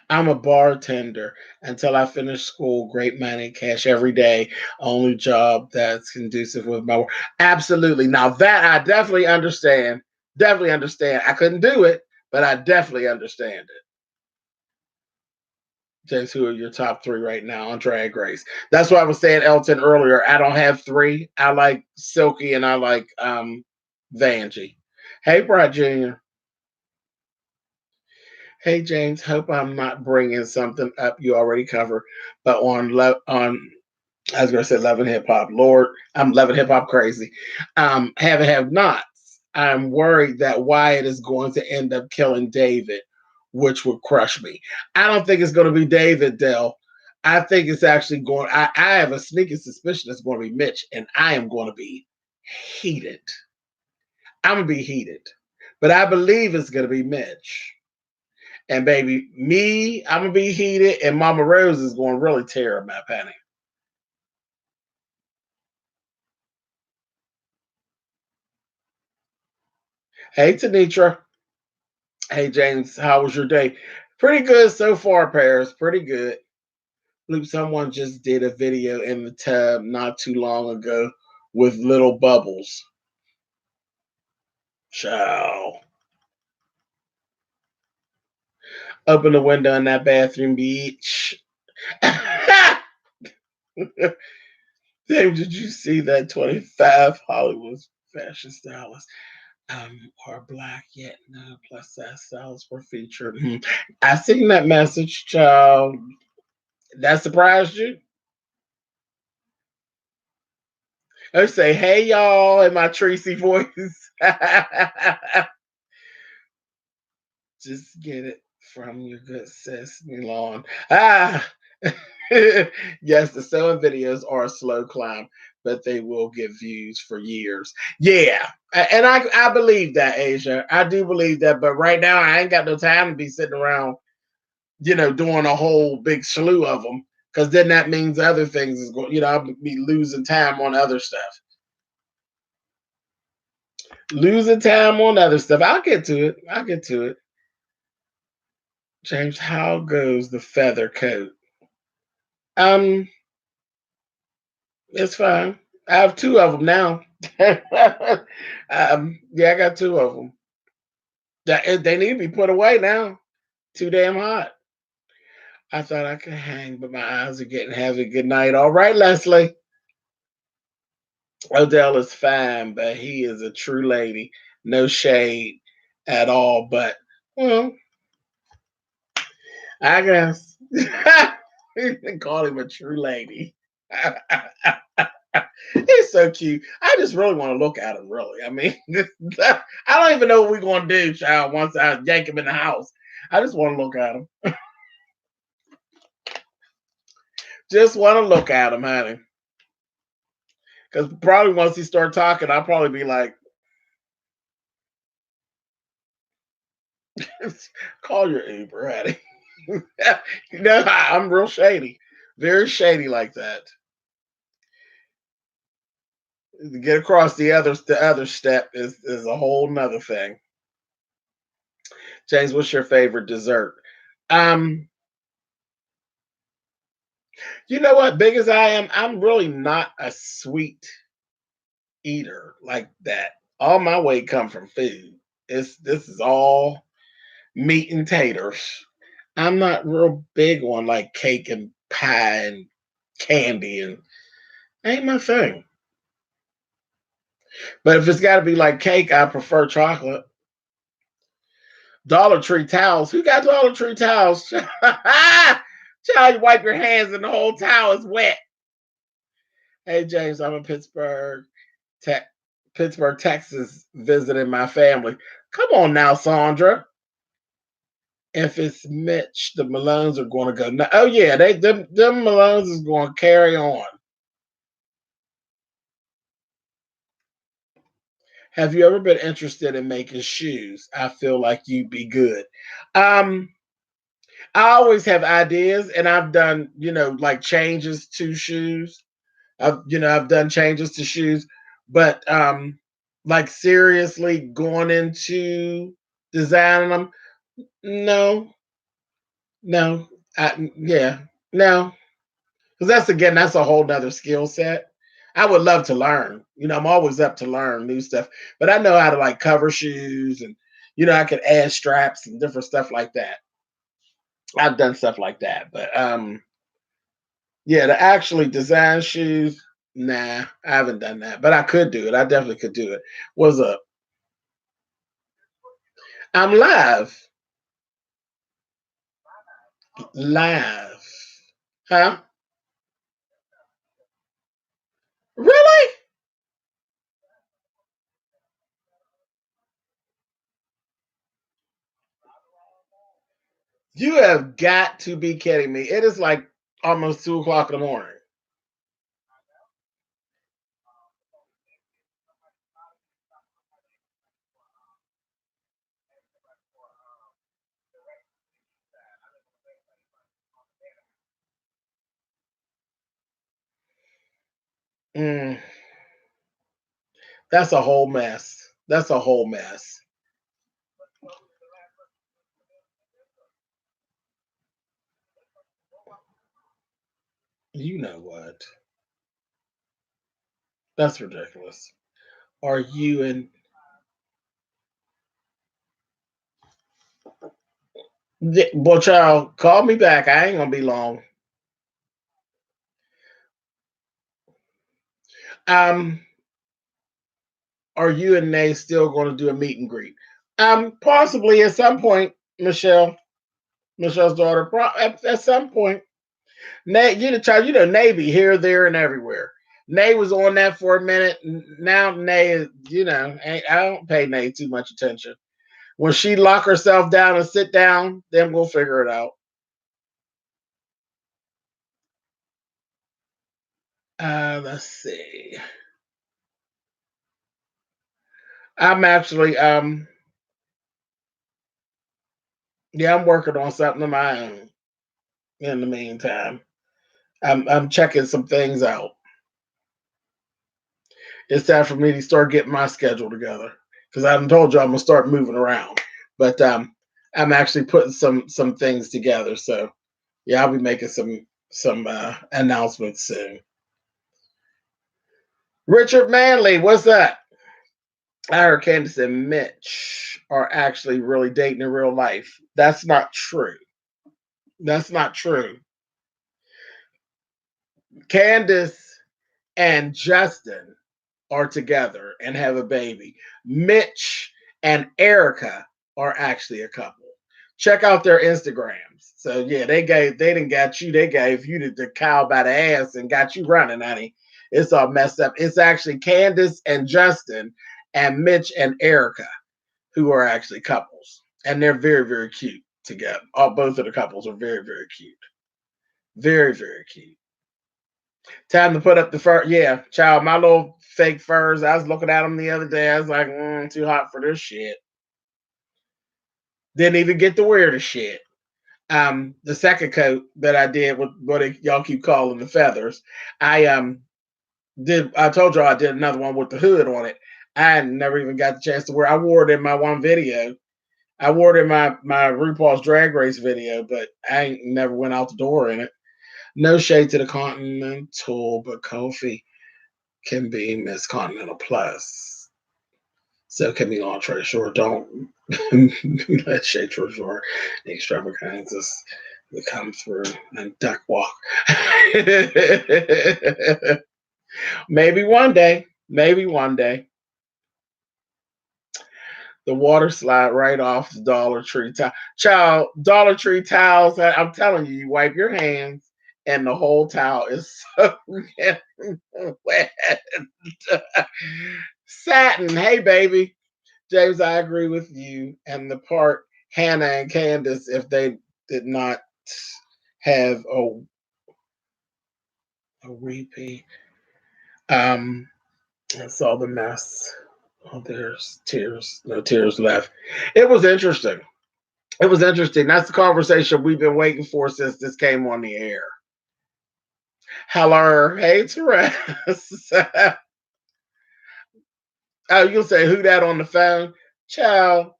I'm a bartender until I finish school. Great money, cash every day. Only job that's conducive with my work. Absolutely. Now that I definitely understand. Definitely understand. I couldn't do it, but I definitely understand it. James, who are your top three right now on Drag Race? That's what I was saying, Elton, earlier. I don't have three. I like Silky and I like Vanjie. Hey, Brad Jr. Hey, James. Hope I'm not bringing something up you already covered, but on I was going to say Love and Hip Hop. Lord, I'm Love and Hip Hop crazy. Have nots. I'm worried that Wyatt is going to end up killing David, which would crush me. I don't think it's going to be David, Dell. I think it's actually going. I have a sneaking suspicion it's going to be Mitch, and I am going to be heated. I'm going to be heated, but I believe it's going to be Mitch. And baby, me, I'm gonna be heated, and Mama Rose is going to really tear up my panty. Hey, Tanitra. Hey, James. How was your day? Pretty good so far, Paris. Pretty good. Look, someone just did a video in the tub not too long ago with little bubbles. Ciao. Open the window in that bathroom, beach. Dave, did you see that 25 Hollywood fashion stylists are black yet no plus size stylists were featured? I seen that message, child. That surprised you? I say, hey y'all, in my Tracy voice. Just get it from your good sis, Milan. Ah, yes, the sewing videos are a slow climb, but they will get views for years. Yeah, and I believe that, Asia. I do believe that, but right now I ain't got no time to be sitting around, doing a whole big slew of them. Because then that means other things is going. I'll be losing time on other stuff. Losing time on other stuff. I'll get to it. I'll get to it. James, how goes the feather coat? Um, it's fine. I have two of them now. Yeah, I got two of them. They need to be put away now. Too damn hot. I thought I could hang, but my eyes are getting heavy. Good night. All right, Leslie. Odell is fine, but he is a true lady. No shade at all. But, well, I guess. Call him a true lady. He's so cute. I just really want to look at him, really. I mean, I don't even know what we're going to do, child, once I yank him in the house. I just want to look at him. Just want to look at him, honey. Because probably once he start talking, I'll probably be like, call your Uber, honey. I'm real shady. Very shady like that. To get across the other step is a whole nother thing. James, what's your favorite dessert? Um, you know what? Big as I am, I'm really not a sweet eater like that. All my weight come from food. This is all meat and taters. I'm not real big on like cake and pie and candy and ain't my thing. But if it's got to be like cake, I prefer chocolate. Dollar Tree towels. Who got Dollar Tree towels? Child, you wipe your hands and the whole towel is wet. Hey James, I'm in Pittsburgh, Pittsburgh, Texas, visiting my family. Come on now, Sandra. If it's Mitch, the Malones are going to go. Now, oh yeah, them Malones is going to carry on. Have you ever been interested in making shoes? I feel like you'd be good. Um, I always have ideas, and I've done, like changes to shoes. I've done changes to shoes, but like seriously going into designing them, no, no, yeah, no, because that's a whole nother skill set. I would love to learn. I'm always up to learn new stuff, but I know how to like cover shoes, and I could add straps and different stuff like that. I've done stuff like that, but yeah, to actually design shoes, nah, I haven't done that. But I could do it. I definitely could do it. What's up? I'm live. Live. Huh? Really? You have got to be kidding me. It is like almost 2 o'clock in the morning. Mm, that's a whole mess. That's a whole mess. You know what? That's ridiculous. Are you in? Boy, child, call me back. I ain't gonna be long. Um, are you and Nay still going to do a meet and greet? Possibly at some point, Michelle's daughter. At some point, Nay, child, Navy here, there, and everywhere. Nay was on that for a minute. Now Nay is, I don't pay Nay too much attention. When she lock herself down and sit down, then we'll figure it out. Let's see. I'm actually, yeah, I'm working on something of my own. In the meantime, I'm checking some things out. It's time for me to start getting my schedule together because I haven't told you I'm gonna start moving around. But I'm actually putting some things together. So yeah, I'll be making some announcements soon. Richard Manley, what's that? I heard Candace and Mitch are actually really dating in real life. That's not true. That's not true. Candace and Justin are together and have a baby. Mitch and Erica are actually a couple. Check out their Instagrams. So yeah, they didn't got you. They gave you the cow by the ass and got you running, honey. It's all messed up. It's actually Candace and Justin and Mitch and Erica who are actually couples, and they're very very cute together. All both of the couples are very very cute, very very cute. Time to put up the fur. Yeah, child, my little fake furs. I was looking at them the other day. I was like, too hot for this shit. Didn't even get to wear the shit. The second coat that I did with what y'all keep calling the feathers, I did. I told y'all I did another one with the hood on it. I never even got the chance to wear. I wore it in my one video. I wore it in my RuPaul's Drag Race video, but I ain't never went out the door in it. No shade to the Continental, but Kofi can be Miss Continental Plus. So can be Entree Short. Don't let Shade for Short extravaganzas that come through and duck walk. Maybe one day. Maybe one day. The water slide right off the Dollar Tree towel. Child, Dollar Tree towels. I'm telling you, you wipe your hands and the whole towel is soaking wet. Satin, hey baby. James, I agree with you. And the part Hannah and Candace, if they did not have a repeat, I saw the mess. Oh, there's tears, no tears left. It was interesting. It was interesting. That's the conversation we've been waiting for since this came on the air. Hello, hey Therese. Oh, you'll say who that on the phone? Child.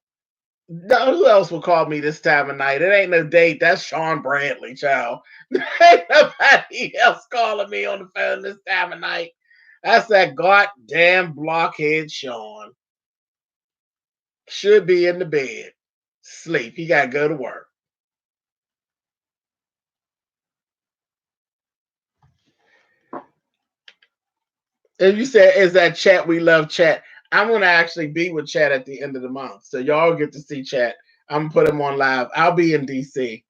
No, who else will call me this time of night? It ain't no date. That's Sean Bradley, child. Ain't nobody else calling me on the phone this time of night. That's that goddamn blockhead Sean. Should be in the bed. Sleep. He gotta go to work. And you said, is that chat? We love chat. I'm gonna actually be with chat at the end of the month. So y'all get to see chat. I'm gonna put him on live. I'll be in DC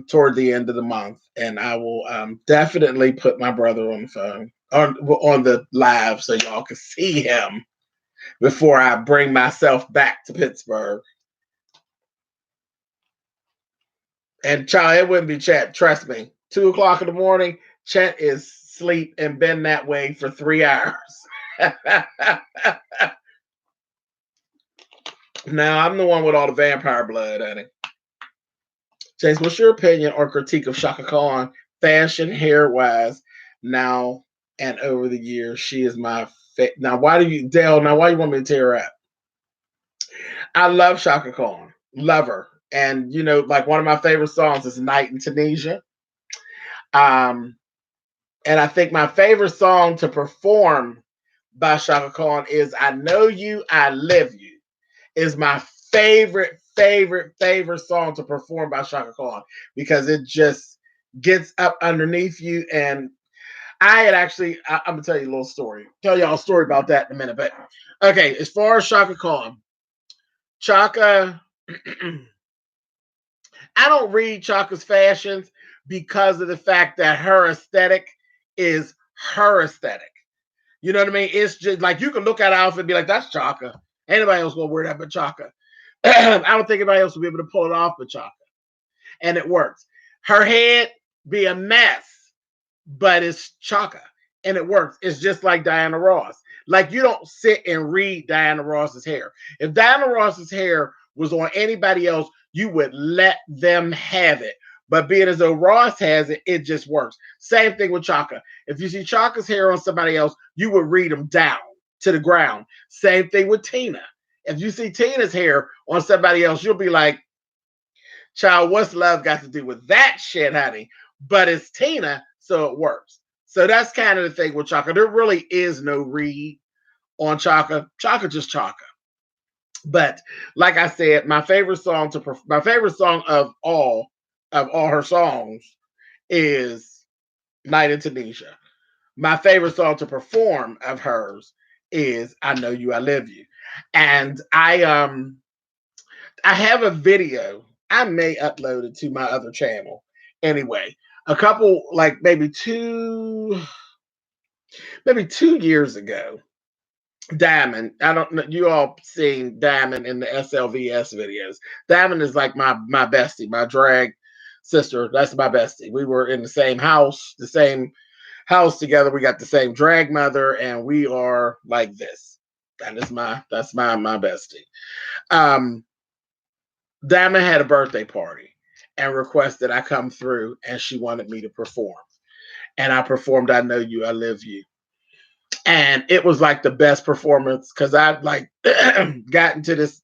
toward the end of the month, and I will definitely put my brother on the phone on the live so y'all can see him before I bring myself back to Pittsburgh. And child, it wouldn't be chat. Trust me. 2 o'clock in the morning, chat is sleep and been that way for 3 hours. Now I'm the one with all the vampire blood, honey. James, what's your opinion or critique of Shaka Khan, fashion, hair wise, now and over the years? She is my now. Why do you, Dale? Now, why you want me to tear her up? I love Shaka Khan, love her, and you know, like one of my favorite songs is "Night in Tunisia." Um, and I think my favorite song to perform by Shaka Khan is "I Know You, I Live You." Is my favorite song to perform by Shaka Khan because it just gets up underneath you. And I had actually, I'm gonna tell you a little story. Tell y'all a story about that in a minute. But okay, as far as Shaka Khan, Chaka, I don't read Chaka's fashions because of the fact that her aesthetic is her aesthetic. You know what I mean? It's just like you can look at an outfit and be like, that's Chaka. Anybody else gonna wear that but Chaka? I don't think anybody else will be able to pull it off but Chaka. And it works. Her head be a mess, but it's Chaka. And it works. It's just like Diana Ross. Like you don't sit and read Diana Ross's hair. If Diana Ross's hair was on anybody else, you would let them have it. But being as though Ross has it, it just works. Same thing with Chaka. If you see Chaka's hair on somebody else, you would read them down to the ground. Same thing with Tina. If you see Tina's hair on somebody else, you'll be like, child, what's love got to do with that shit, honey? But it's Tina, so it works. So that's kind of the thing with Chaka. There really is no read on Chaka. Chaka just Chaka. But like I said, my favorite song of all her songs is Night in Tunisia. My favorite song to perform of hers is I Know You, I Live You. And I have a video. I may upload it to my other channel. Anyway, a couple like maybe 2 years ago, Diamond. I don't know. You all seen Diamond in the SLVS videos. Diamond is like my bestie, my drag sister. That's my bestie. We were in the same house together. We got the same drag mother, and we are like this. That's my bestie. Um, Diamond had a birthday party and requested I come through, and she wanted me to perform. And I performed I Know You, I Live You. And it was like the best performance because I like got into this.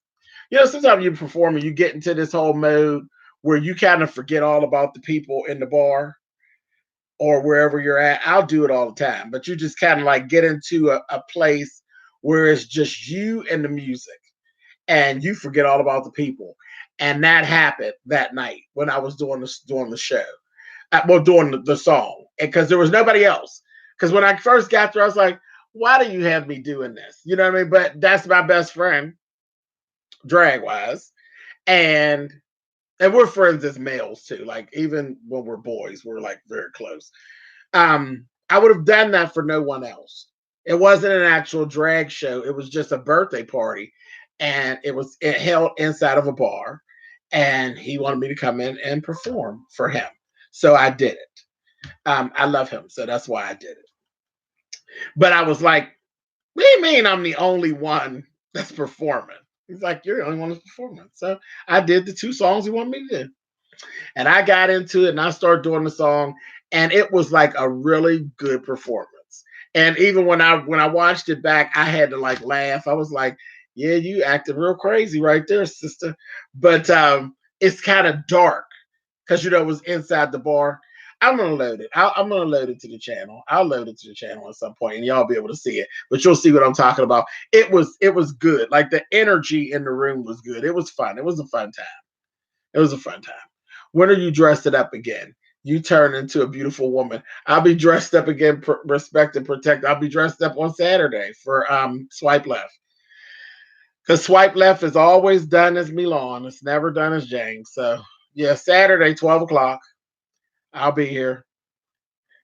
You know, sometimes you perform and you get into this whole mode where you kind of forget all about the people in the bar or wherever you're at. I'll do it all the time, but you just kind of like get into a place where it's just you and the music and you forget all about the people. And that happened that night when I was doing the show, doing the song, because there was nobody else. Because when I first got there, I was like, "Why do you have me doing this?" You know what I mean? But that's my best friend, drag wise, and And we're friends as males too. Like even when we're boys, we're like very close. I would have done that for no one else. It wasn't an actual drag show. It was just a birthday party, and it held inside of a bar, and he wanted me to come in and perform for him. So I did it. I love him, so that's why I did it. But I was like, "What do you mean I'm the only one that's performing?" He's like, "You're the only one that's performing." So I did the two songs he wanted me to do. And I got into it and I started doing the song, and it was like a really good performance. And even when I watched it back, I had to like laugh. I was like, "Yeah, you acted real crazy right there, sister." But it's kind of dark because it was inside the bar. I'm gonna load it. I'm gonna load it to the channel. I'll load it to the channel at some point, and y'all be able to see it. But you'll see what I'm talking about. It was good. Like the energy in the room was good. It was fun. It was a fun time. It was a fun time. When are you dressed it up again? You turn into a beautiful woman. I'll be dressed up again, respect and protect. I'll be dressed up on Saturday for Swipe Left. Because Swipe Left is always done as Milan. It's never done as James. So yeah, Saturday, 12 o'clock. I'll be here.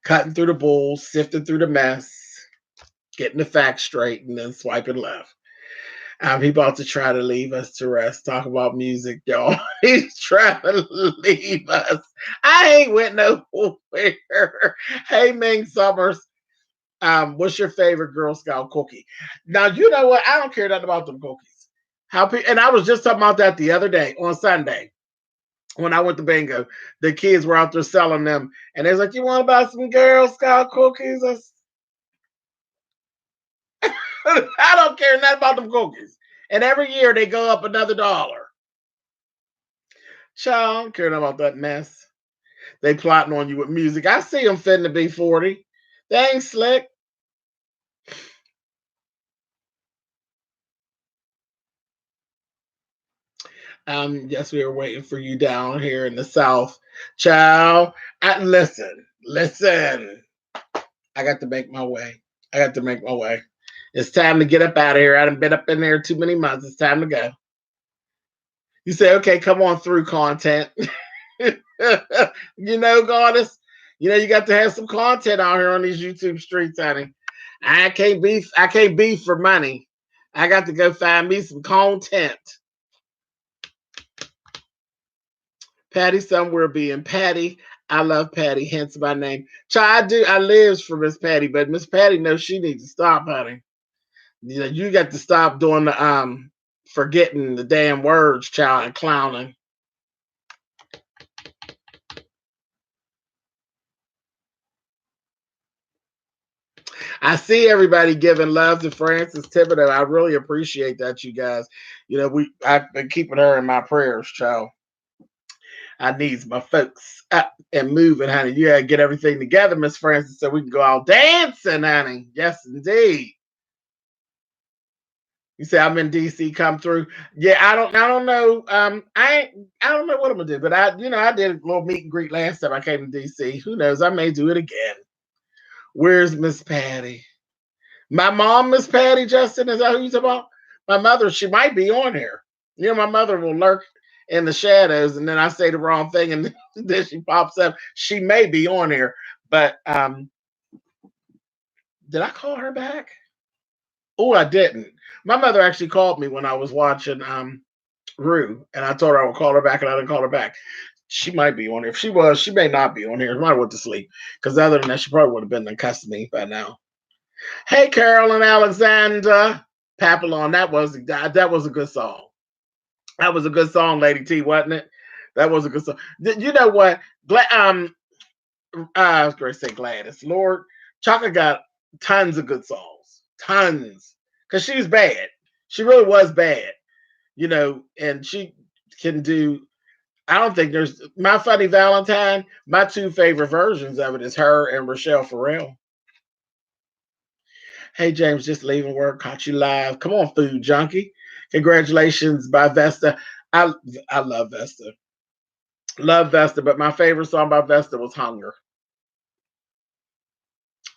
Cutting through the bulls, sifting through the mess, getting the facts straight, and then swiping left. He about to try to leave us to rest. Talk about music, y'all. He's trying to leave us. I ain't went nowhere. Hey, Ming Summers. What's your favorite Girl Scout cookie? Now, you know what? I don't care nothing about them cookies. And I was just talking about that the other day on Sunday when I went to bingo. The kids were out there selling them, and they was like, "You want to buy some Girl Scout cookies?" I don't care nothing about them cookies. And every year they go up another dollar. Child, I don't care nothing about that mess. They plotting on you with music. I see them finna be 40. They ain't slick. Yes, we were waiting for you down here in the South. Child, listen. I got to make my way. I got to make my way. It's time to get up out of here. I done been up in there too many months. It's time to go. You say, okay, come on through content. Goddess, you got to have some content out here on these YouTube streets, honey. I can't beef for money. I got to go find me some content. Patty somewhere being Patty. I love Patty, hence my name. Child, I lives for Miss Patty, but Miss Patty knows she needs to stop, honey. You got to stop doing the forgetting the damn words, child, and clowning. I see everybody giving love to Frances Thibodeau. I really appreciate that, you guys. I've been keeping her in my prayers, child. I needs my folks up and moving, honey. You gotta get everything together, Miss Frances, so we can go out dancing, honey. Yes, indeed. You say I'm in DC, come through. Yeah, I don't know. I don't know what I'm gonna do, but I did a little meet and greet last time I came to DC. Who knows? I may do it again. Where's Miss Patty? My mom, Miss Patty, Justin, is that who you talking about? My mother, she might be on here. My mother will lurk in the shadows, and then I say the wrong thing, and then she pops up. She may be on here, but did I call her back? Oh, I didn't. My mother actually called me when I was watching Rue, and I told her I would call her back, and I didn't call her back. She might be on here. If she was, she may not be on here. She might have went to sleep, because other than that, she probably would have been in custody by now. Hey, Carol and Alexander. Papillon, that was a good song. That was a good song, Lady T, wasn't it? That was a good song. You know what? I was going to say Gladys. Lord, Chaka got tons of good songs. Tons. Because she was bad. She really was bad. And she can do. I don't think there's My Funny Valentine. My two favorite versions of it is her and Rochelle Farrell. Hey, James, just leaving work. Caught you live. Come on, Food Junkie. Congratulations by Vesta. I love Vesta. Love Vesta, but my favorite song by Vesta was Hunger.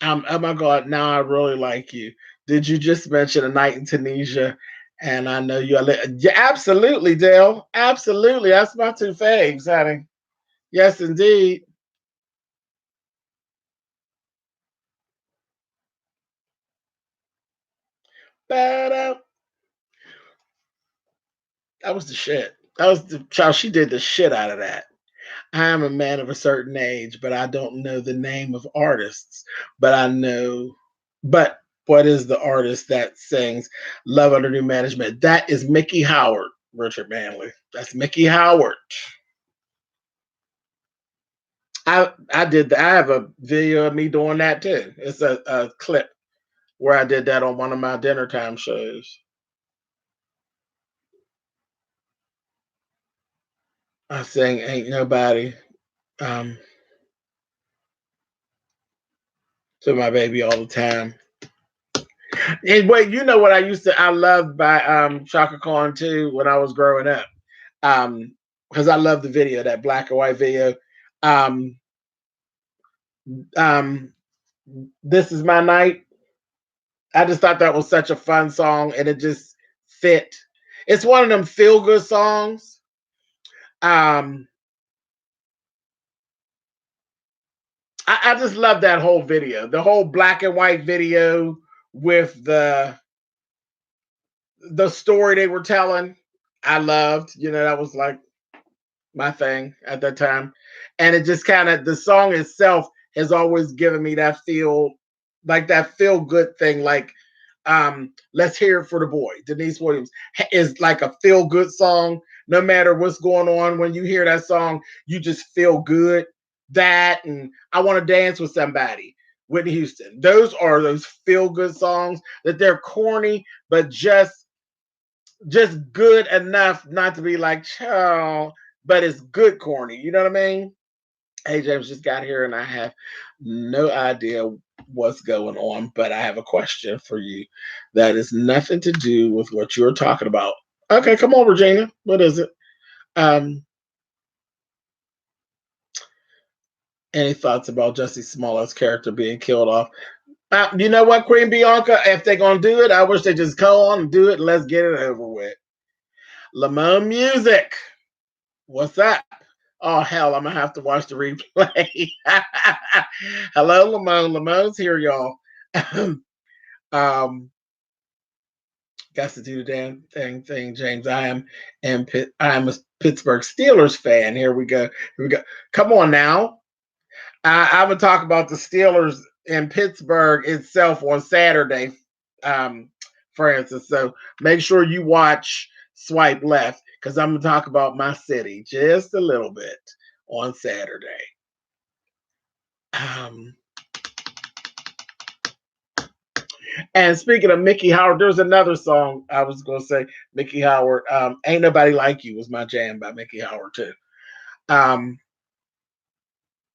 Oh my God, now I really like you. Did you just mention A Night in Tunisia And I know you are. Yeah, absolutely, Dale. Absolutely. That's my two faves, honey. Yes, indeed. But that was the shit. That was the child. She did the shit out of that. I am a man of a certain age, but I don't know the name of artists. But I know, but what is the artist that sings Love Under New Management? That is Mickey Howard, Richard Manley. That's Mickey Howard. I did. I have a video of me doing that too. It's a clip where I did that on one of my dinner time shows. I sang "Ain't Nobody" um, to my baby all the time. And wait, you know what I used to I loved by Chaka Khan too when I was growing up. Because I love the video, that black and white video. Um, um, This Is My Night. I just thought that was such a fun song and it just fit. It's one of them feel good songs. Um, I just love that whole video, the whole black and white video with the story they were telling. I loved, that was like my thing at that time. And it just kind of, the song itself has always given me that feel, like that feel good thing. Like, Let's Hear It for the Boy. Denise Williams is like a feel good song. No matter what's going on, when you hear that song, you just feel good. That and I Want to Dance with Somebody, Whitney Houston. Those are those feel good songs that they're corny, but just good enough not to be like, oh, but it's good corny. You know what I mean? Hey, James just got here and I have no idea what's going on, but I have a question for you that is nothing to do with what you're talking about. Okay, come on, Regina. What is it? Um, any thoughts about Jesse Smollett's character being killed off? You know what, Queen Bianca? If they're gonna do it, I wish they just go on and do it and let's get it over with. Lamone Music. What's up? Oh hell, I'm gonna have to watch the replay. Hello, Lamone. Lamone's here, y'all. um, got to do the damn thing, James. I am a Pittsburgh Steelers fan. Here we go. Here we go. Come on now. I'm gonna talk about the Steelers in Pittsburgh itself on Saturday, Francis. So make sure you watch Swipe Left because I'm gonna talk about my city just a little bit on Saturday. Um, and speaking of Mickey Howard, there's another song I was gonna say. Mickey Howard, "Ain't Nobody Like You" was my jam by Mickey Howard too. Um,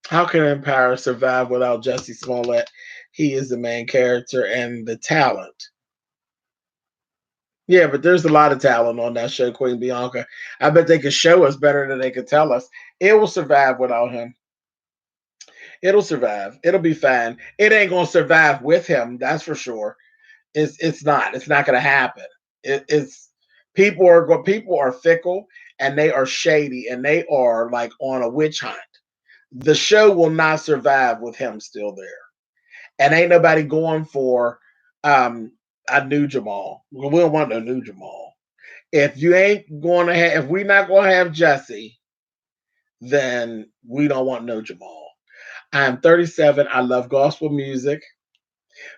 how can Empire survive without Jesse Smollett? He is the main character and the talent. Yeah, but there's a lot of talent on that show, Queen Bianca. I bet they could show us better than they could tell us. It will survive without him. It'll survive. It'll be fine. It ain't gonna survive with him, that's for sure. It's not. It's not gonna happen. It's people are fickle and they are shady and they are like on a witch hunt. The show will not survive with him still there. And ain't nobody going for um a new Jamal. We don't want no new Jamal. If you ain't going to have, if we're not going to have Jesse, then we don't want no Jamal. I'm 37. I love gospel music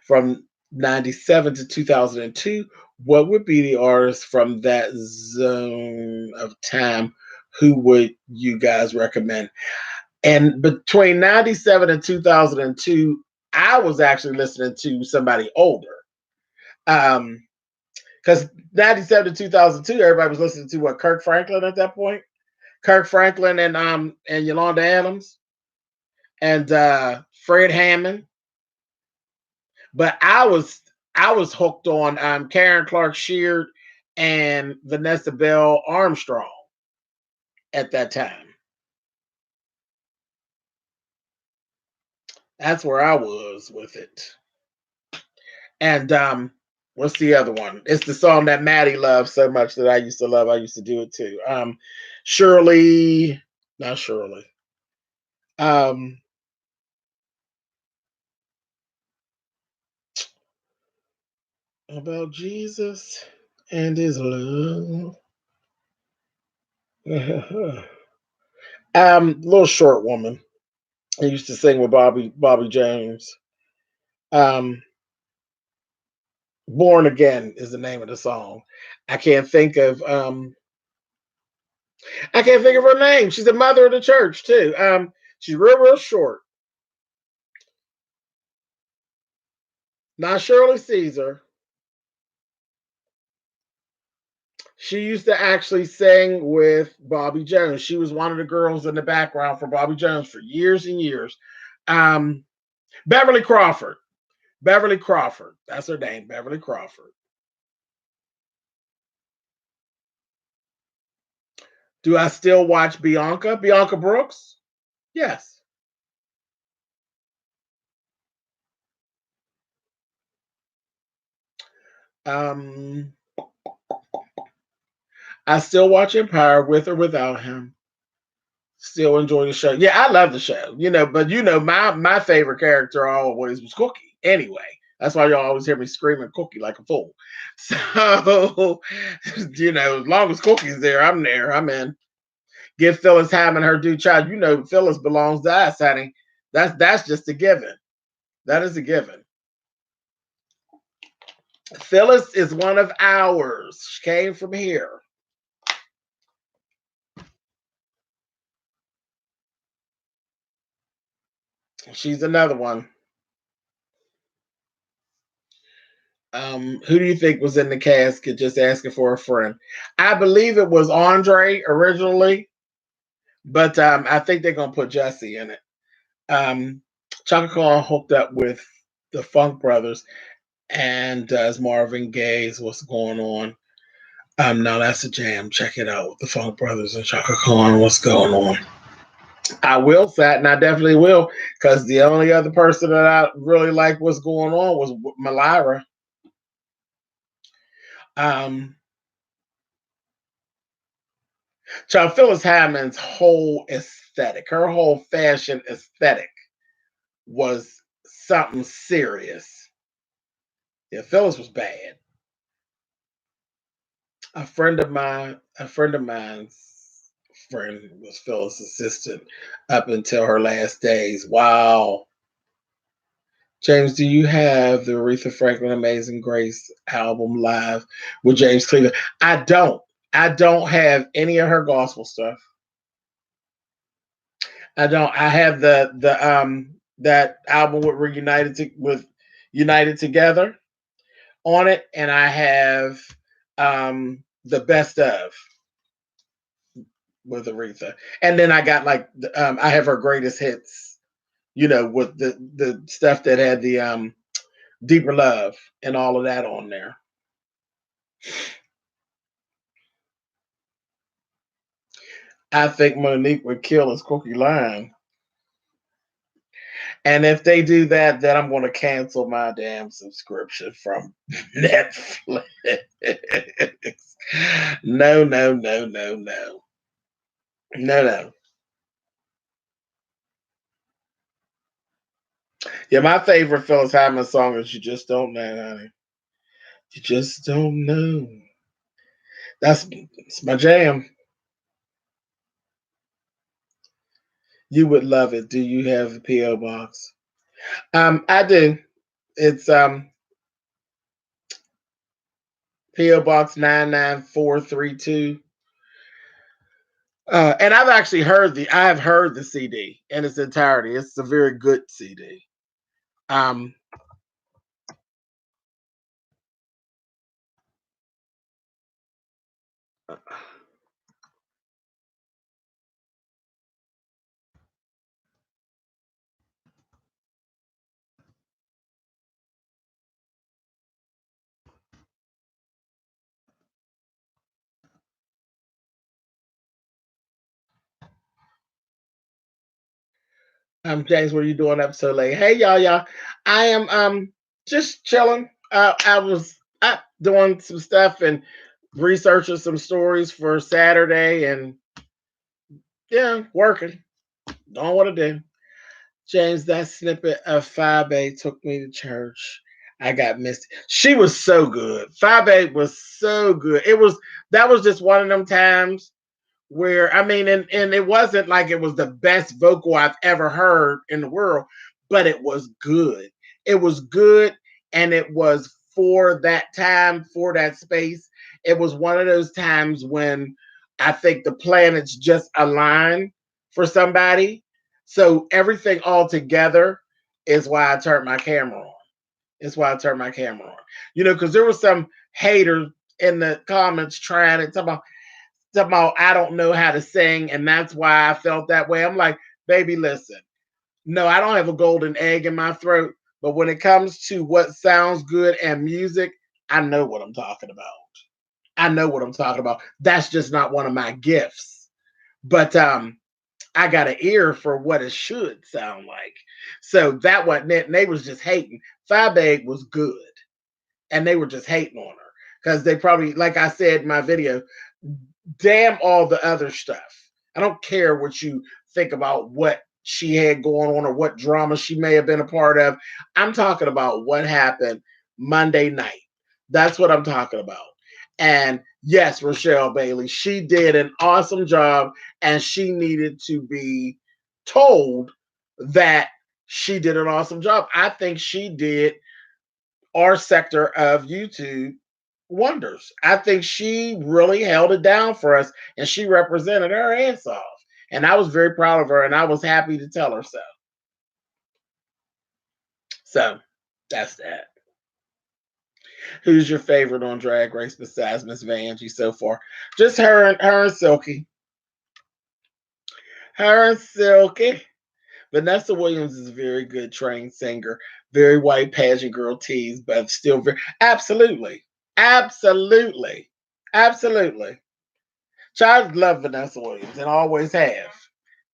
from 97 to 2002. What would be the artist from that zone of time? Who would you guys recommend? And between 97 and 2002, I was actually listening to somebody older. Because 97 to 2002, everybody was listening to what, Kirk Franklin at that point? Kirk Franklin and Yolanda Adams and Fred Hammond. But I was hooked on Karen Clark Sheard and Vanessa Bell Armstrong at that time. That's where I was with it. And What's the other one? It's the song that Maddie loves so much that I used to love. I used to do it too. Shirley, not Shirley. Um, about Jesus and his love. Little short woman. I used to sing with Bobby Jones. Um, Born Again is the name of the song. I can't think of I can't think of her name. She's a mother of the church too. She's real short. Not Shirley Caesar. She used to actually sing with Bobby Jones. She was one of the girls in the background for Bobby Jones for years and years. Um, Beverly Crawford. Beverly Crawford. That's her name, Beverly Crawford. Do I still watch Bianca? Bianca Brooks? Yes. Um, I still watch Empire with or without him. Still enjoy the show. Yeah, I love the show. But my favorite character always was Cookie. Anyway, that's why y'all always hear me screaming Cookie like a fool. So, as long as Cookie's there, I'm there. I'm in. Give Phyllis Hammond her due child. Phyllis belongs to us, honey. That's just a given. That is a given. Phyllis is one of ours. She came from here. She's another one. Who do you think was in the casket just asking for a friend? I believe it was Andre originally, but I think they're gonna put Jesse in it. Um, Chaka Khan hooked up with the Funk Brothers and does Marvin Gaye's "What's Going On." No, that's a jam. Check it out. The Funk Brothers and Chaka Khan. What's going on? I will that, and I definitely will, because the only other person that I really like what's going on was Malira. Um, Child Phyllis Hammond's whole aesthetic, her whole fashion aesthetic was something serious. Yeah, Phyllis was bad. A friend of mine's friend was Phyllis' assistant up until her last days. Wow. James, do you have the Aretha Franklin Amazing Grace album live with James Cleveland? I don't. I don't have any of her gospel stuff. I don't. I have the that album with with United Together on it, and I have the best of with Aretha, and then I got like I have her greatest hits, with the stuff that had the deeper love and all of that on there. I think Monique would kill his Cookie line. And if they do that, then I'm going to cancel my damn subscription from Netflix. No, no, no, no, no. No, no. Yeah, my favorite Phyllis Hyman song is You Just Don't Know, honey. You just don't know. It's my jam. You would love it. Do you have a P.O. box? I do. It's P.O. Box 99432. And I have heard the CD in its entirety. It's a very good CD. Um, James, what are you doing up so late? Hey, y'all. I am just chilling. doing some stuff and researching some stories for Saturday, and yeah, working. Don't want to do. James, that snippet of 5A took me to church. I got missed. She was so good. 5A was so good. That was just one of them times where I mean, and it wasn't like it was the best vocal I've ever heard in the world, but it was good. It was good, and it was for that time, for that space. It was one of those times when I think the planets just align for somebody. So everything all together is why I turned my camera on. It's why I turned my camera on. Because there was some hater in the comments trying to talk about I don't know how to sing, and that's why I felt that way. I'm like, baby, listen. No, I don't have a golden egg in my throat, but when it comes to what sounds good and music, I know what I'm talking about. I know what I'm talking about. That's just not one of my gifts. But I got an ear for what it should sound like. So that wasn't it. And they was just hating. Five Egg was good. And they were just hating on her. Because they probably, like I said in my video, damn all the other stuff. I don't care what you think about what she had going on or what drama she may have been a part of. I'm talking about what happened Monday night. That's what I'm talking about. And yes, Rochelle Bailey, she did an awesome job, and she needed to be told that she did an awesome job. I think she did our sector of YouTube wonders. I think she really held it down for us, and she represented her ass off. And I was very proud of her, and I was happy to tell her so. So that's that. Who's your favorite on Drag Race besides Miss Vanjie so far? Just her and Silky. Her and Silky. Vanessa Williams is a very good trained singer, very white pageant girl tease, but still very absolutely. Absolutely. Absolutely. Child love Vanessa Williams and always have.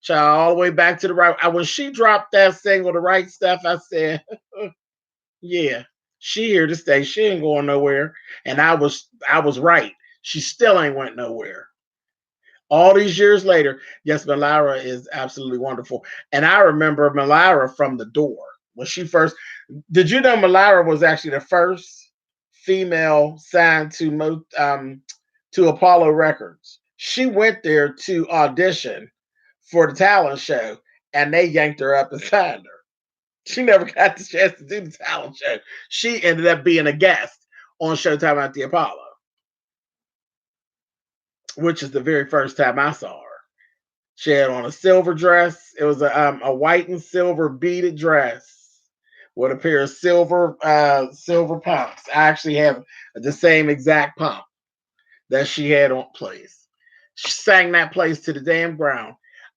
Child all the way back to the right. When she dropped that single, The Right Stuff, I said, yeah, she here to stay. She ain't going nowhere. And I was right. She still ain't went nowhere. All these years later, yes, Melara is absolutely wonderful. And I remember Melara from The Door. When she first, did you know Melara was actually the first female signed to Apollo Records? She went there to audition for the talent show, and they yanked her up and signed her. She never got the chance to do the talent show. She ended up being a guest on Showtime at the Apollo, which is the very first time I saw her. She had on a silver dress. It was a white and silver beaded dress with a pair of silver pumps. I actually have the same exact pump that she had on place. She sang that place to the damn ground.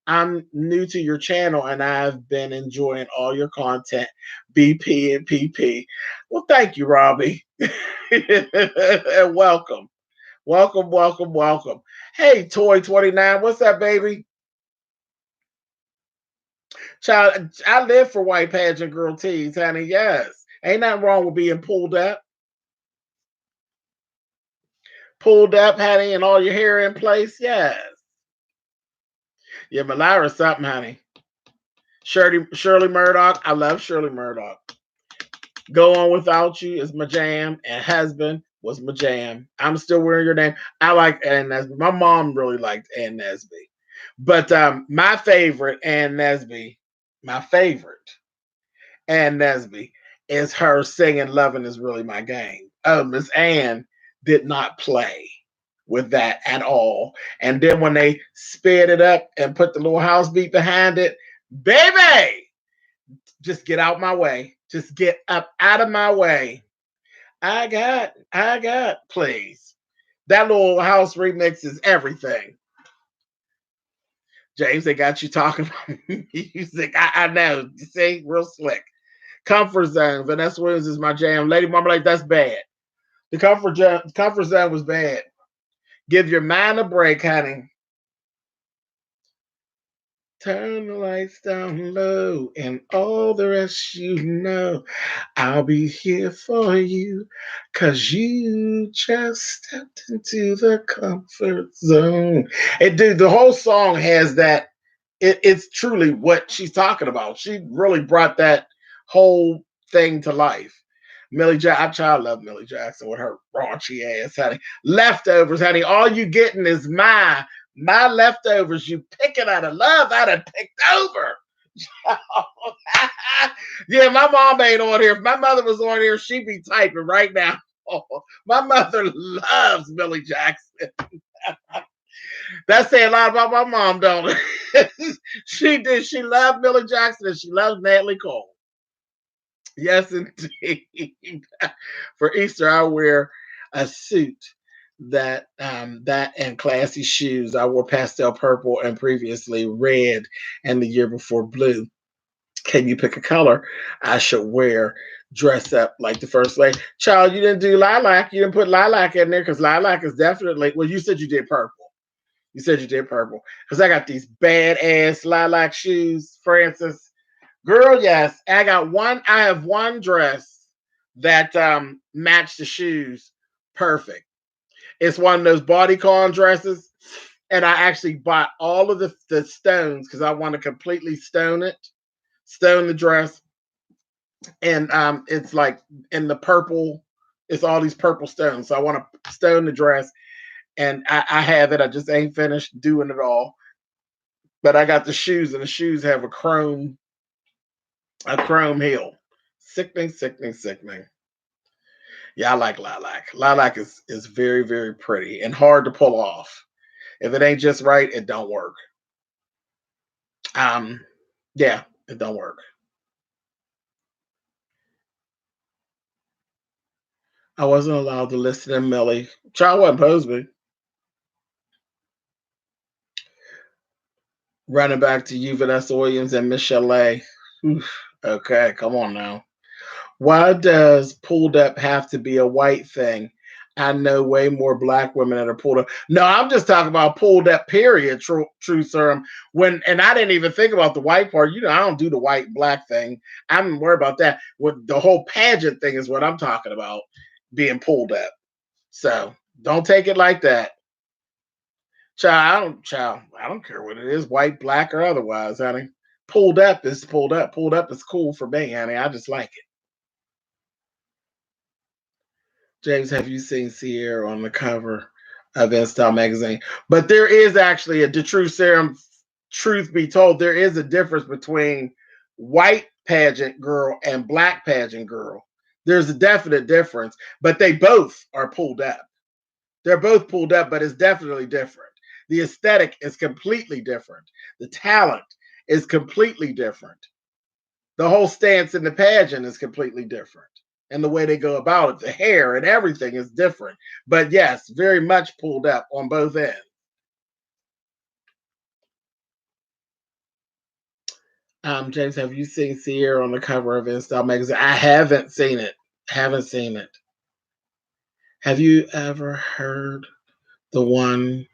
I'm new to your channel and I've been enjoying all your content, BP and PP. Well, thank you, Robbie. And welcome. Welcome, welcome, welcome. Hey, Toy 29, what's up, baby? Child, I live for white pageant girl tees, honey. Yes. Ain't nothing wrong with being pulled up. Pulled up, honey, and all your hair in place. Yes. Yeah, Malira's something, honey. Shirley Murdoch. I love Shirley Murdoch. Go On Without You is my jam, and Husband was my jam. I'm still wearing your name. I like Ann Nesby. My mom really liked Ann Nesby. But my favorite Ann Nesby, my favorite Ann Nesby, is her singing Loving Is Really My Game. Oh, Miss Ann did not play with that at all. And then when they sped it up and put the little house beat behind it, baby, just get out my way. Just get up out of my way. Please. That little house remix is everything. James, they got you talking about music. I know. You see, real slick. Comfort Zone. Vanessa Williams is my jam. Lady Marmalade, that's bad. The comfort zone was bad. Give your mind a break, honey. turn the lights down low, and all the rest you know. I'll be here for you, 'cause you just stepped into the comfort zone. And dude, the whole song has that. It's truly what she's talking about. She really brought that whole thing to life. Millie Jackson, I love Millie Jackson with her raunchy ass, honey. Leftovers, honey. All you getting is my leftovers. You picking out of love I done picked over. Yeah, my mom ain't on here. If my mother was on here, she'd be typing right now. My mother loves Millie Jackson. That's saying a lot about my mom, don't it? She did. She loved Millie Jackson and she loves Natalie Cole. Yes, indeed. For Easter, I wear a suit that and classy shoes. I wore pastel purple and previously red, and the year before blue. Can you pick a color I should wear? Dress up like the first lady. Child, you didn't do lilac. You didn't put lilac in there because lilac is definitely. Well, you said you did purple. You said you did purple because I got these badass lilac shoes, Francis. Girl, yes. I got one. I have one dress that matched the shoes perfect. It's one of those bodycon dresses. And I actually bought all of the stones because I want to completely stone it, stone the dress. And it's like in the purple, it's all these purple stones. So I want to stone the dress. And I have it. I just ain't finished doing it all. But I got the shoes, and the shoes have a chrome heel. Sickening, sickening, sickening. Yeah, I like lilac. Lilac is very, very pretty and hard to pull off. If it ain't just right, it don't work. Um, yeah, it don't work. I wasn't allowed to listen to Millie. Child wasn't supposed to be. Running back to you, Vanessa Williams and Michelle A. Okay, come on now. Why does pulled up have to be a white thing? I know way more black women that are pulled up. No, I'm just talking about pulled up, period. True, sir. When and I didn't even think about the white part. You know, I don't do the white black thing. I'm worried about that. What the whole pageant thing is what I'm talking about being pulled up. So don't take it like that. Child, I don't care what it is, white, black, or otherwise, honey. Pulled up is pulled up. Pulled up is cool for me, honey. I just like it. James, have you seen Sierra on the cover of InStyle magazine? But there is actually the true serum. Truth be told, there is a difference between white pageant girl and black pageant girl. There's a definite difference, but they both are pulled up. They're both pulled up, but it's definitely different. The aesthetic is completely different. The talent is completely different. The whole stance in the pageant is completely different. And the way they go about it, the hair and everything is different. But yes, very much pulled up on both ends. James, have you seen Sierra on the cover of InStyle magazine? I haven't seen it. Haven't seen it. Have you ever heard the one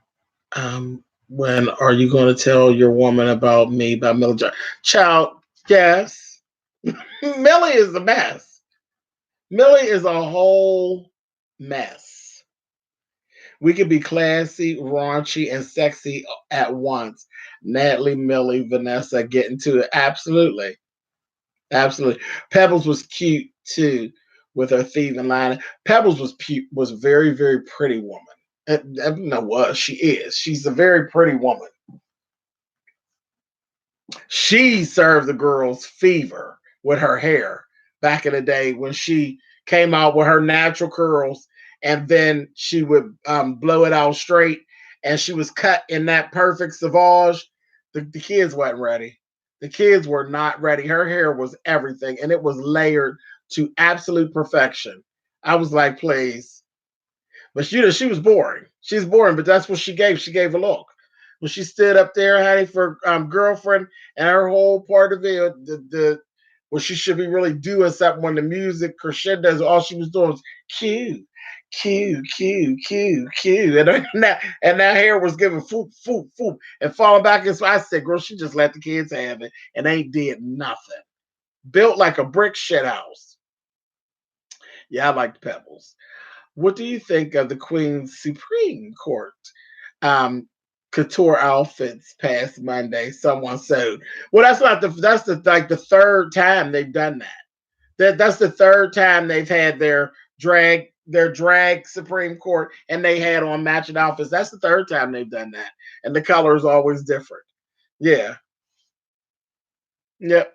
when are you going to tell your woman about me by Millie Jackson? Child, yes. Millie is a mess. Millie is a whole mess. We could be classy, raunchy, and sexy at once. Natalie, Millie, Vanessa get into it. Absolutely. Absolutely. Pebbles was cute too with her thieving line. Pebbles was a very, very pretty woman. No, what she is. She's a very pretty woman. She served the girls fever with her hair back in the day when she came out with her natural curls and then she would blow it out straight and she was cut in that perfect sauvage. The kids wasn't ready. The kids were not ready. Her hair was everything and it was layered to absolute perfection. I was like, please. But she was boring. She's boring, but that's what she gave. She gave a look. When she stood up there, honey, for girlfriend and her whole part of it, Well, she should be really doing something when the music crescendos. All she was doing was cue, cue, cue, cue, cue, and that hair was giving foop, foop, foop, and falling back. And so I said, "Girl, she just let the kids have it and ain't did nothing. Built like a brick shit house." Yeah, I like the Pebbles. What do you think of the Queen's Supreme Court um, couture outfits past Monday? Someone sewed. Well, that's not the that's the like the third time they've done that. That's the third time they've had their drag Supreme Court and they had on matching outfits. That's the third time they've done that, and the color is always different. Yeah, yep.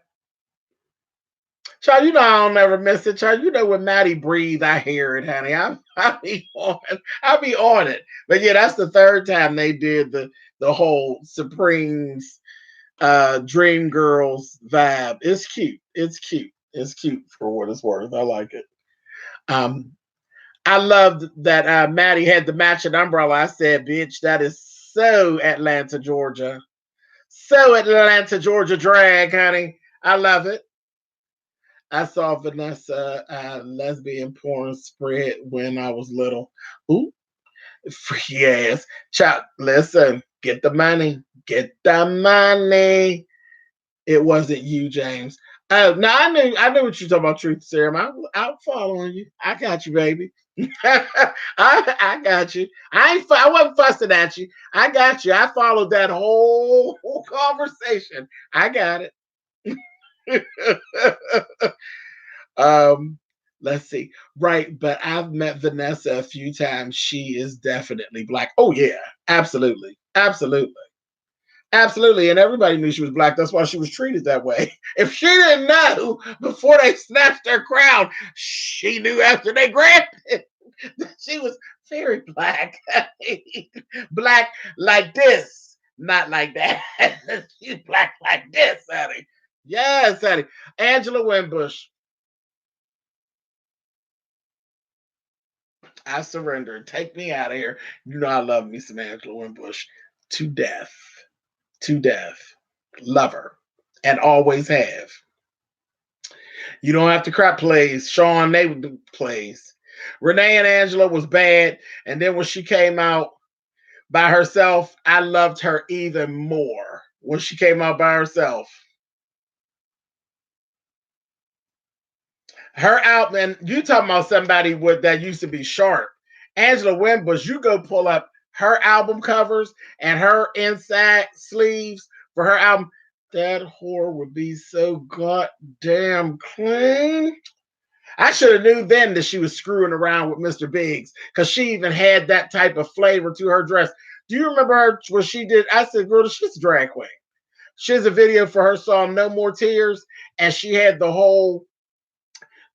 Child, you know I don't never miss it. Child, you know when Maddie breathe, I hear it, honey. I be on, I be on it. But yeah, that's the third time they did the whole Supremes Dream Girls vibe. It's cute. It's cute. It's cute for what it's worth. I like it. Um, I loved that Maddie had the matching umbrella. I said, bitch, that is so Atlanta, Georgia. So Atlanta, Georgia drag, honey. I love it. I saw Vanessa lesbian porn spread when I was little. Ooh, yes. Child, listen, get the money. Get the money. It wasn't you, James. Oh, no, I knew what you're talking about, Truth Serum. I'm following you. I got you, baby. I got you. I wasn't fussing at you. I got you. I followed that whole conversation. I got it. Um, let's see. Right, but I've met Vanessa a few times. She is definitely black. Oh yeah, absolutely. Absolutely. Absolutely. And everybody knew she was black. That's why she was treated that way. If she didn't know before they snatched her crown, she knew after they grabbed it that she was very black. Black like this, not like that. She's black like this, honey. Yes, honey. Angela Wimbush. I surrender. Take me out of here. You know I love me some Angela Wimbush to death. To death. Love her. And always have. You don't have to crap plays. Sean, they would do plays. Renee and Angela was bad. And then when she came out by herself, I loved her even more when she came out by herself. Her album, and you talking about somebody with that used to be sharp. Angela Wimbush, you go pull up her album covers and her inside sleeves for her album. That whore would be so goddamn clean. I should have knew then that she was screwing around with Mr. Biggs because she even had that type of flavor to her dress. Do you remember her when she did? I said, girl, she's a drag queen. She has a video for her song No More Tears, and she had the whole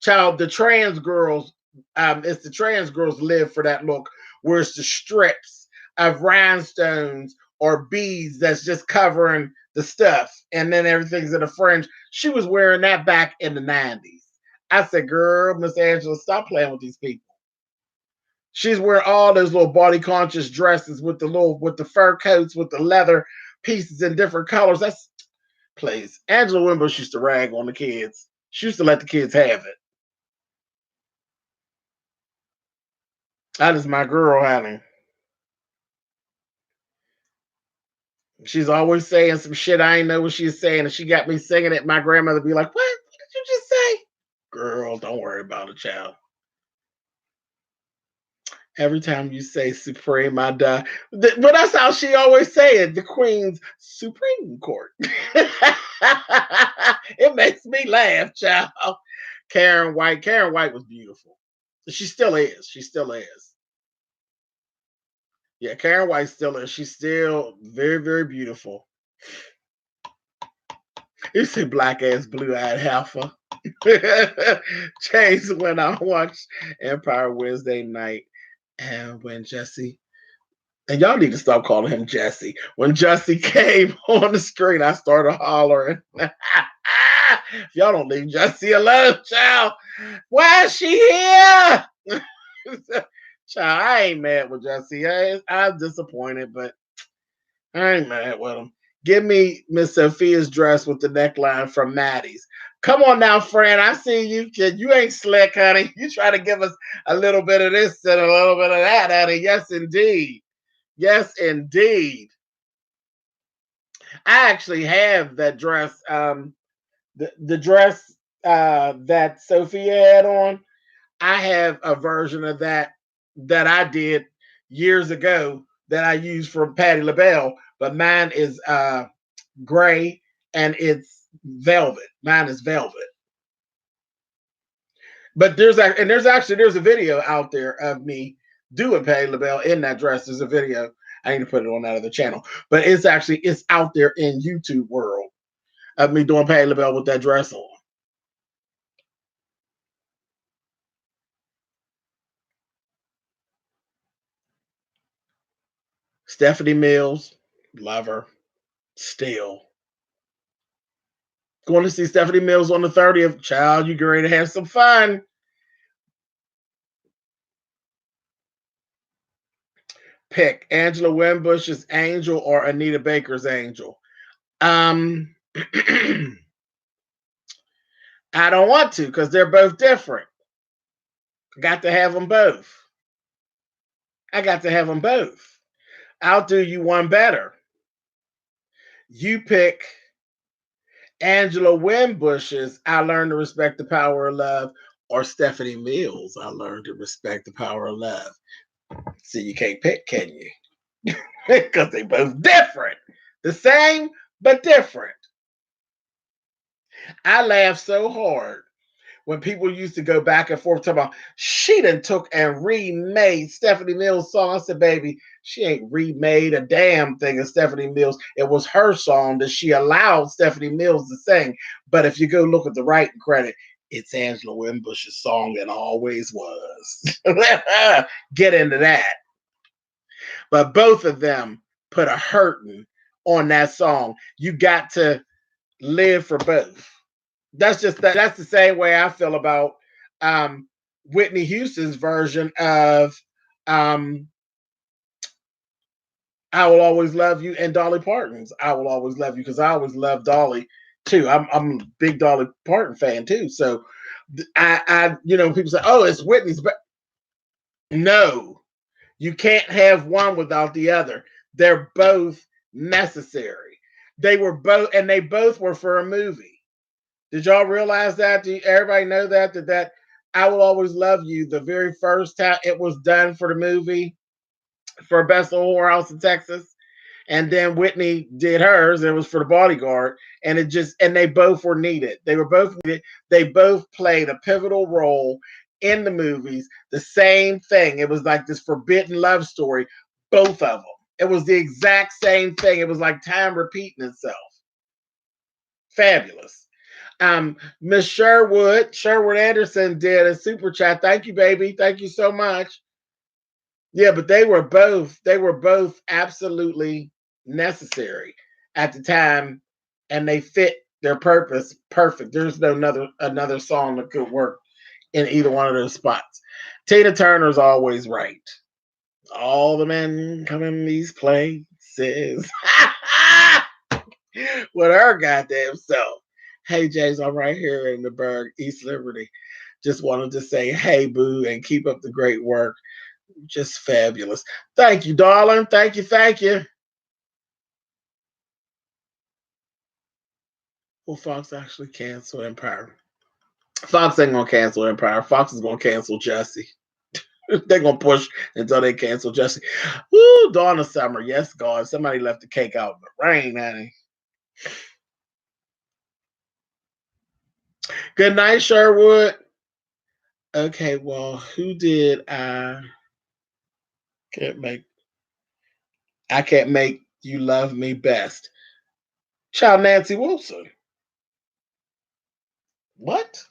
child, the trans girls, it's the trans girls live for that look where it's the strips of rhinestones or beads that's just covering the stuff, and then everything's in a fringe. She was wearing that back in the 90s. I said, girl, Miss Angela, stop playing with these people. She's wearing all those little body conscious dresses with the fur coats, with the leather pieces in different colors. That's please. Angela Wimbush used to rag on the kids. She used to let the kids have it. That is my girl, honey. She's always saying some shit I ain't know what she's saying, and she got me singing it. My grandmother be like, What did you just say?" Girl, don't worry about it, child. Every time you say Supreme, I die. But that's how she always say it. The Queen's Supreme Court. It makes me laugh, child. Karen White. Karen White was beautiful. She still is. She still is. Yeah, Karen White still is. She's still very, very beautiful. You say black ass blue eyed heifer. Changed when I watched Empire Wednesday night, and when Jesse, and y'all need to stop calling him Jesse. When Jesse came on the screen, I started hollering. If y'all don't leave Jesse alone, child, why is she here? Child, I ain't mad with Jesse. I'm disappointed, but I ain't mad with him. Give me Miss Sophia's dress with the neckline from Maddie's. Come on now, friend. I see you. Kid. You ain't slick, honey. You try to give us a little bit of this and a little bit of that, honey. Yes, indeed. Yes, indeed. I actually have that dress. The dress that Sophia had on. I have a version of that that I did years ago that I used from Patti LaBelle, but mine is gray and it's velvet. Mine is velvet. But there's a video out there of me doing Patti LaBelle in that dress. There's a video. I need to put it on that other channel, but it's out there in YouTube world of me doing Patti LaBelle with that dress on. Stephanie Mills, love her still. Going to see Stephanie Mills on the 30th. Child, you get ready to have some fun. Pick Angela Winbush's Angel or Anita Baker's Angel. I don't want to because they're both different. Got to have them both. I got to have them both. I'll do you one better. You pick Angela Winbush's I Learned to Respect the Power of Love or Stephanie Mills' I Learned to Respect the Power of Love. See, you can't pick, can you? Because they both different. The same, but different. I laugh so hard when people used to go back and forth talking about she done took and remade Stephanie Mills' song. I said, baby, she ain't remade a damn thing of Stephanie Mills. It was her song that she allowed Stephanie Mills to sing. But if you go look at the writing credit, it's Angela Winbush's song and always was. Get into that. But both of them put a hurting on that song. You got to live for both. That's the same way I feel about Whitney Houston's version of um, "I Will Always Love You" and Dolly Parton's "I Will Always Love You" because I always loved Dolly too. I'm a big Dolly Parton fan too. So people say, "Oh, it's Whitney's," but no, you can't have one without the other. They're both necessary. They both were for a movie. Did y'all realize that? Do everybody know that I Will Always Love You, the very first time it was done for the movie for Best of Whorehouse in Texas, and then Whitney did hers. It was for The Bodyguard, and they both were needed. They were both needed. They both played a pivotal role in the movies. The same thing. It was like this forbidden love story. Both of them. It was the exact same thing. It was like time repeating itself. Fabulous. Miss Sherwood Anderson did a super chat. Thank you, baby. Thank you so much. Yeah, but they were both absolutely necessary at the time, and they fit their purpose perfect. There's no another song that could work in either one of those spots. Tina Turner's always right. All the men come in these places with her goddamn self. Hey, James, I'm right here in the Berg, East Liberty. Just wanted to say, hey, boo, and keep up the great work. Just fabulous. Thank you, darling. Thank you. Thank you. Will Fox actually cancel Empire? Fox ain't gonna cancel Empire. Fox is gonna cancel Jesse. They're gonna push until they cancel Jesse. Woo, dawn of summer. Yes, God. Somebody left the cake out in the rain, honey. Good night, Sherwood. Okay, well, who did can't make I can't make you love me best? Child Nancy Wilson. What?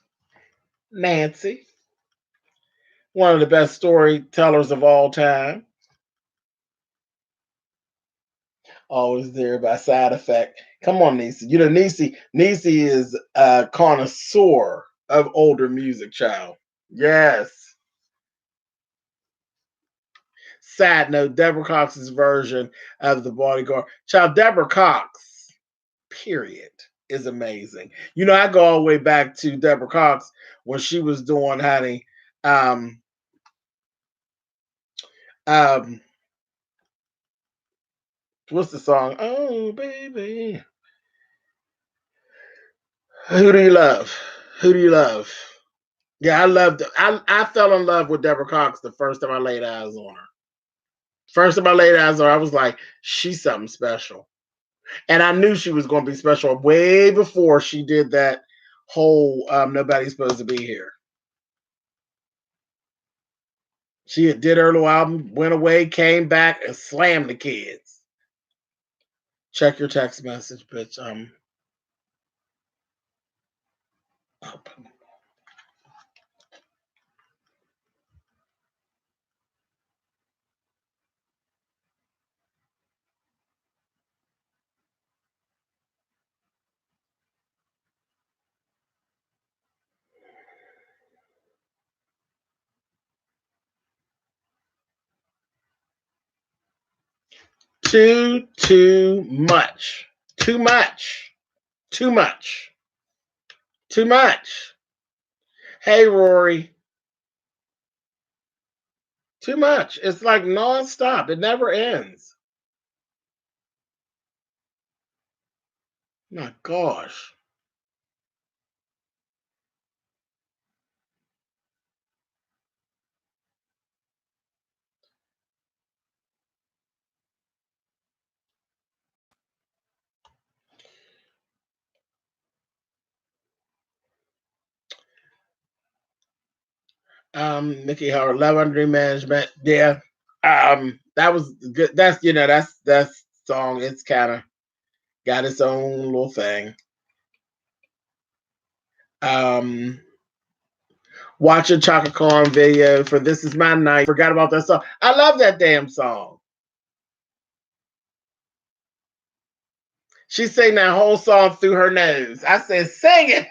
Nancy. One of the best storytellers of all time. Always there by side effect. Come on, Niecy. You know, Niecy is a connoisseur of older music, child. Yes. Sad note, Deborah Cox's version of The Bodyguard. Child, Deborah Cox, period. is amazing. You know, I go all the way back to Deborah Cox when she was doing, honey, um, um, what's the song? Oh, baby, who do you love? Who do you love? Yeah, I loved. I fell in love with Deborah Cox the first time I laid eyes on her. First time I laid eyes on her, I was like, she's something special. And I knew she was going to be special way before she did that whole Nobody's Supposed to Be Here. She had did her little album, went away, came back, and slammed the kids. Check your text message, bitch. Oh, 'Too much. Too much. Too much. Too much. Hey, Rory. Too much. It's like nonstop. It never ends. My gosh. Mickey Howard, Love Under Management. Yeah. That was good. That's that's song. It's kind of got its own little thing. Um, watch a Chaka Khan video for This Is My Night. Forgot about that song. I love that damn song. She sang that whole song through her nose. I said, sing it,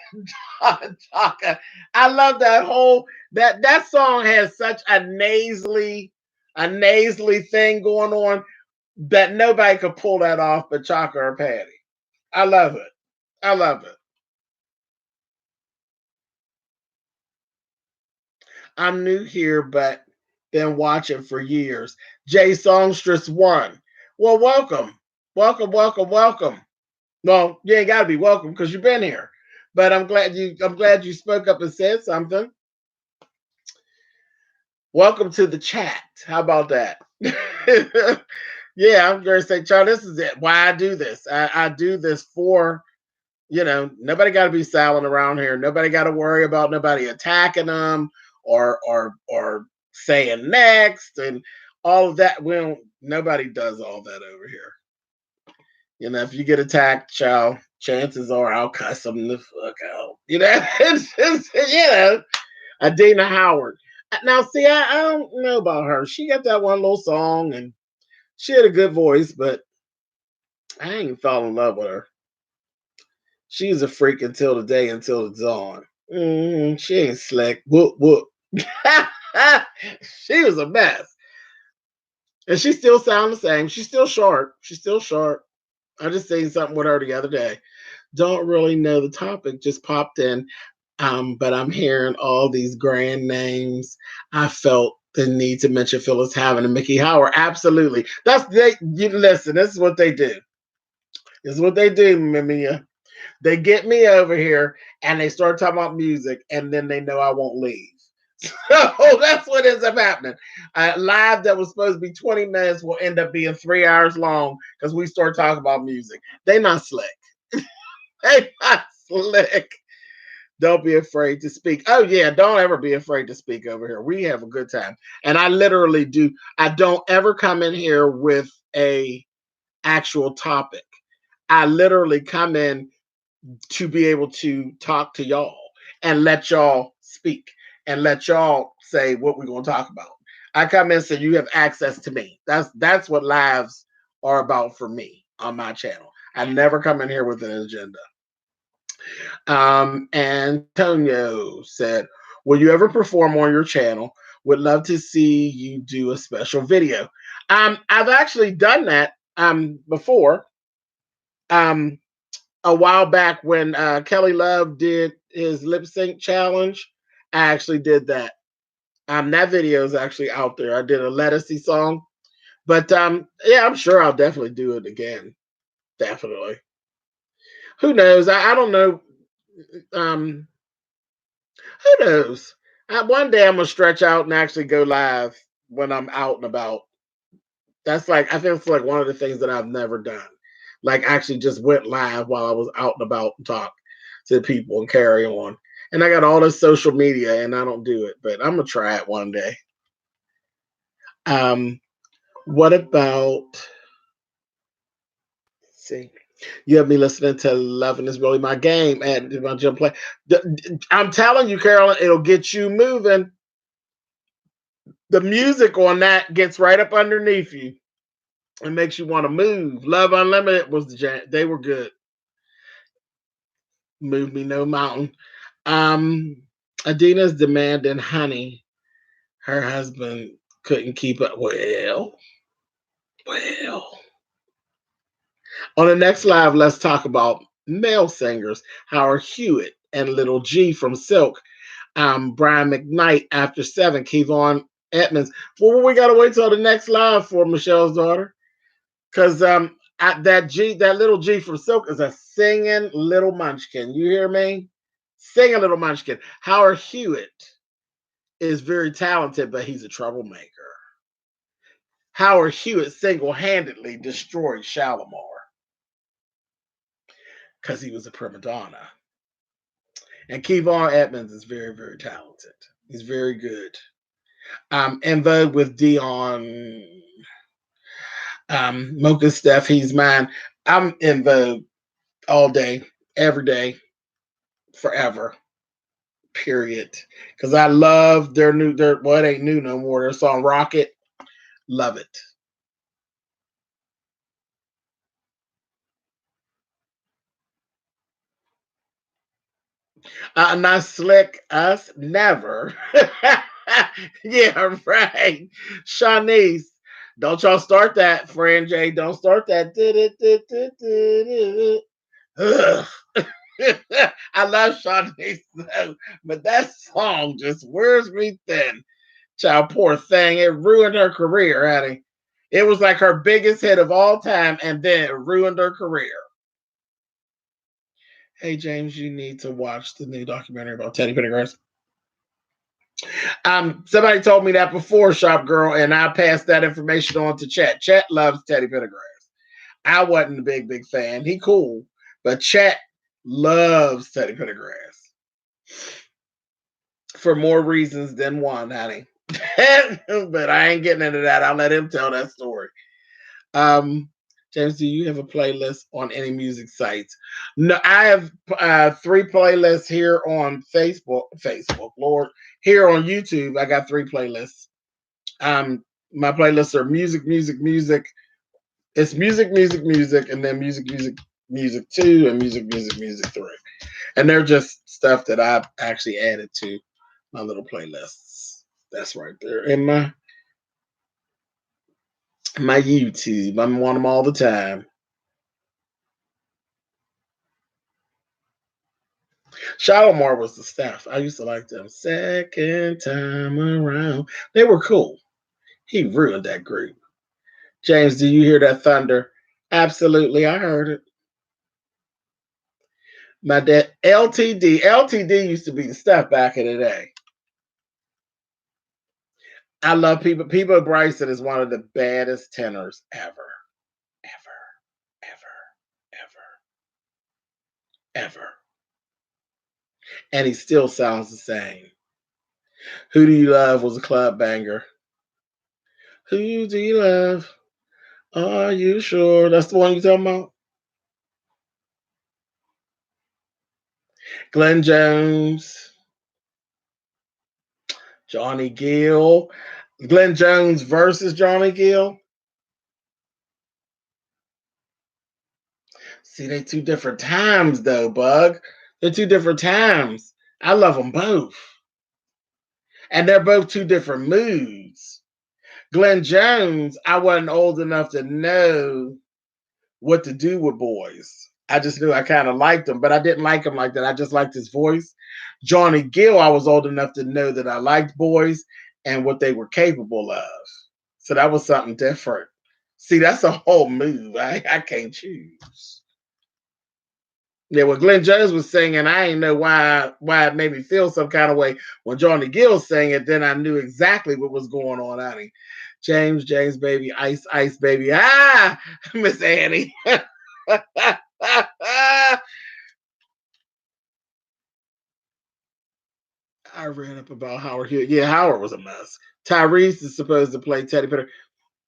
Chaka. I love that whole that song has such a nasally thing going on that nobody could pull that off but Chaka or Patty. I love it. I love it. I'm new here, but been watching for years. Jay Songstress won. Well, welcome. Welcome, welcome, welcome. Well, you ain't gotta be welcome because you've been here. But I'm glad you spoke up and said something. Welcome to the chat. How about that? Yeah, I'm gonna say, Charlie, this is it. Why I do this. I do this for, nobody got to be silent around here. Nobody got to worry about nobody attacking them or saying next and all of that. Well, nobody does all that over here. If you get attacked, child, chances are I'll cuss them the fuck out. It's just, Adina Howard. Now, see, I don't know about her. She got that one little song and she had a good voice, but I ain't fall in love with her. She's a freak until the day until it's on. She ain't slick. Whoop whoop. She was a mess, and she still sounds the same. She's still short. She's still short. I just seen something with her the other day. Don't really know the topic. Just popped in, but I'm hearing all these grand names. I felt the need to mention Phyllis Haven and Mickey Howard. Absolutely. That's they. You listen. This is what they do. This is what they do, Mimia. They get me over here and they start talking about music, and then they know I won't leave. So that's what ends up happening. Live that was supposed to be 20 minutes will end up being 3 hours long because we start talking about music. They not slick. They not slick. Don't be afraid to speak. Oh yeah, don't ever be afraid to speak over here. We have a good time. And I literally do. I don't ever come in here with a actual topic. I literally come in to be able to talk to y'all and let y'all speak and let y'all say what we're going to talk about. I come in so you have access to me. That's what lives are about for me on my channel. I never come in here with an agenda. Antonio said, will you ever perform on your channel? Would love to see you do a special video. I've actually done that before. a while back when Kelly Love did his lip sync challenge. I actually did that. That video is actually out there. I did a Lettucey song, but yeah, I'm sure I'll definitely do it again. Definitely. Who knows? I don't know. Um, who knows? One day I'm gonna stretch out and actually go live when I'm out and about. That's like I think it's like one of the things that I've never done. Like actually just went live while I was out and about and talk to people and carry on. And I got all this social media and I don't do it, but I'm gonna try it one day. Um, what about let's see? You have me listening to "Loving Is Really My Game" and my jump play. I'm telling you, Carolyn, it'll get you moving. The music on that gets right up underneath you and makes you want to move. Love Unlimited was the jam. They were good. Move Me No Mountain. Um, Adina's demanding honey. Her husband couldn't keep up. Well. On the next live, let's talk about male singers. Howard Hewitt and Little G from Silk. Brian McKnight after 7. Kevon Edmonds. Well, we gotta wait till the next live for Michelle's daughter. Cause that little G from Silk is a singing little munchkin. You hear me? Sing a little munchkin. Howard Hewitt is very talented, but he's a troublemaker. Howard Hewitt single-handedly destroyed Shalimar because he was a prima donna. And Kevon Edmonds is very, very talented. He's very good. In Vogue with Dion, Mocha Steph, he's mine. I'm in Vogue all day, every day, forever. Period. Because I love their well, it ain't new no more. Their song Rocket. Love it. Not slick us, never. Yeah, right. Shanice, don't y'all start that, Fran J. Don't start that. Ugh. I love Shanice though, but that song just wears me thin. Child, poor thing. It ruined her career, honey. It was like her biggest hit of all time, and then it ruined her career. Hey, James, you need to watch the new documentary about Teddy Pendergrass. Somebody told me that before, Shop Girl, and I passed that information on to Chet. Chet loves Teddy Pendergrass. I wasn't a big fan. He cool, but Chet loves Teddy Pendergrass for more reasons than one, honey. But I ain't getting into that. I'll let him tell that story. James, do you have a playlist on any music sites? No, I have 3 playlists here on Facebook, Lord. Here on YouTube, I got 3 playlists. My playlists are music. It's music, and then music 2, and music 3. And they're just stuff that I've actually added to my little playlists. That's right there in my YouTube. I'm on them all the time. Shalimar was the staff. I used to like them. Second time around. They were cool. He ruined that group. James, do you hear that thunder? Absolutely, I heard it. My dad, LTD. LTD used to be the stuff back in the day. I love people. People Bryson is one of the baddest tenors ever. Ever, ever, ever, ever. And he still sounds the same. Who Do You Love was a club banger. Who do you love? Are you sure? That's the one you talking about? Glenn Jones, Johnny Gill. Glenn Jones versus Johnny Gill. See, they 2 different times though, Bug. They're 2 different times. I love them both. And they're both 2 different moods. Glenn Jones, I wasn't old enough to know what to do with boys. I just knew I kind of liked him, but I didn't like him like that. I just liked his voice. Johnny Gill, I was old enough to know that I liked boys and what they were capable of. So that was something different. See, that's a whole move. I can't choose. Yeah, what Glenn Jones was singing, I didn't know why it made me feel some kind of way. When Johnny Gill sang it, then I knew exactly what was going on. Annie, James, baby, Ice, baby. Ah, Miss Annie. I read up about Howard Hughes. Yeah, Howard was a mess. Tyrese is supposed to play Teddy Bear.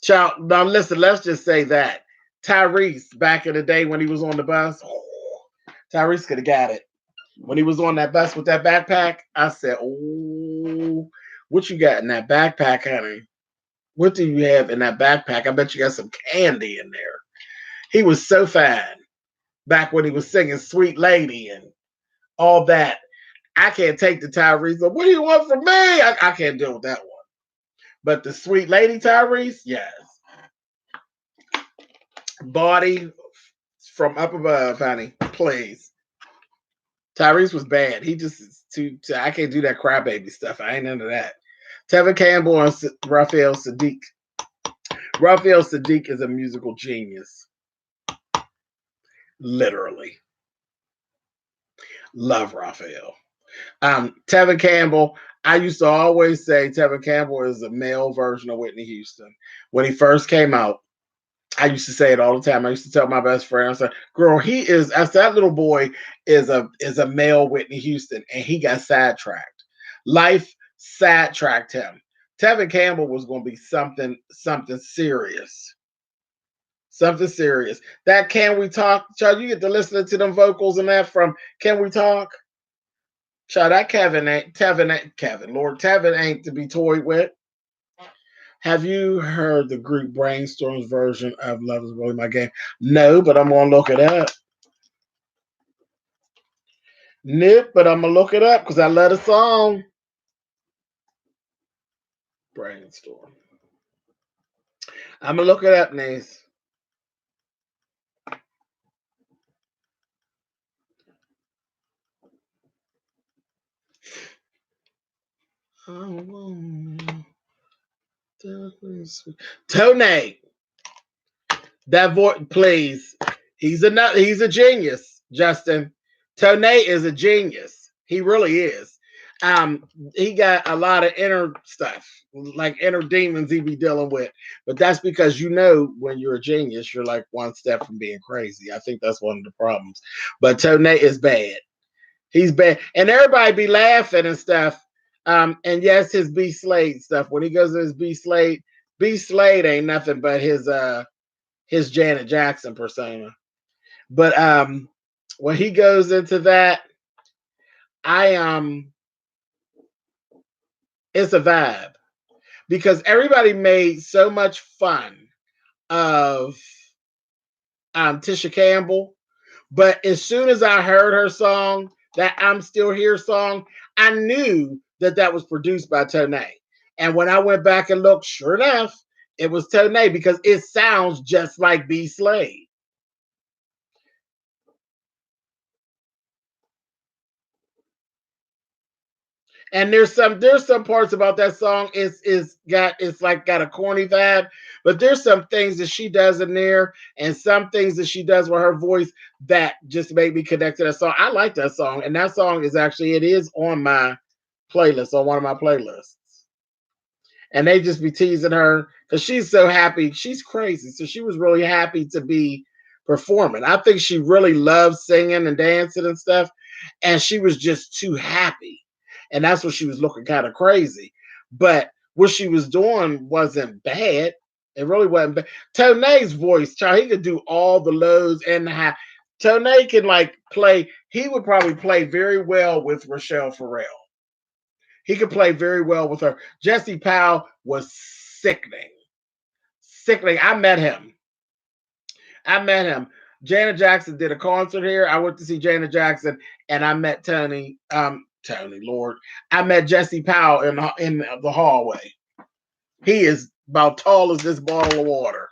Child, now listen, let's just say that. Tyrese, back in the day when he was on the bus, Tyrese could have got it. When he was on that bus with that backpack, I said, oh, what you got in that backpack, honey? What do you have in that backpack? I bet you got some candy in there. He was so fine back when he was singing Sweet Lady and all that. I can't take the Tyrese. What do you want from me? I can't deal with that one. But the Sweet Lady Tyrese, yes. Body from up above, honey. Please. Tyrese was bad. He just is too. I can't do that crybaby stuff. I ain't into that. Tevin Campbell and Raphael Sadiq. Raphael Sadiq is a musical genius. Literally. Love Raphael. Tevin Campbell, I used to always say Tevin Campbell is a male version of Whitney Houston. When he first came out, I used to say it all the time. I used to tell my best friend, I said, girl, he is, as that little boy is a male Whitney Houston, and he got sidetracked. Life sidetracked him. Tevin Campbell was going to be something serious. Something serious. That Can We Talk, child, you get to listen to them vocals and that from Can We Talk? Child, that Kevin, Lord, Tevin ain't to be toyed with. Have you heard the group Brainstorm's version of Love Is Really My Game? No, but I'm going to look it up. Nope, but I'm going to look it up because I love the song. Brainstorm. I'm going to look it up, Nace. Tone. That voice, please. He's a genius, Justin. Tone is a genius. He really is. He got a lot of inner stuff, like inner demons he be dealing with. But that's because when you're a genius, you're like one step from being crazy. I think that's one of the problems. But Tone is bad. He's bad. And everybody be laughing and stuff. And yes, his B Slade stuff. When he goes to his B Slade ain't nothing but his Janet Jackson persona. But when he goes into that, it's a vibe because everybody made so much fun of Tisha Campbell, but as soon as I heard her song, that I'm Still Here song, I knew that was produced by Tone. And when I went back and looked, sure enough, it was Tone because it sounds just like B Slade. And there's some parts about that song got a corny vibe, but there's some things that she does in there and some things that she does with her voice that just made me connect to that song. I like that song, and that song is on my playlist, on one of my playlists. And they just be teasing her because she's so happy. She's crazy, so she was really happy to be performing. I think she really loves singing and dancing and stuff, and she was just too happy. And that's what she was looking kind of crazy. But what she was doing wasn't bad. It really wasn't bad. Tone's voice, child, he could do all the lows and the high. Tone can play. He would probably play very well with Rochelle Farrell. He could play very well with her. Jesse Powell was sickening. Sickening. I met him. Janet Jackson did a concert here. I went to see Janet Jackson, and I met Tony, Lord. I met Jesse Powell in the hallway. He is about tall as this bottle of water.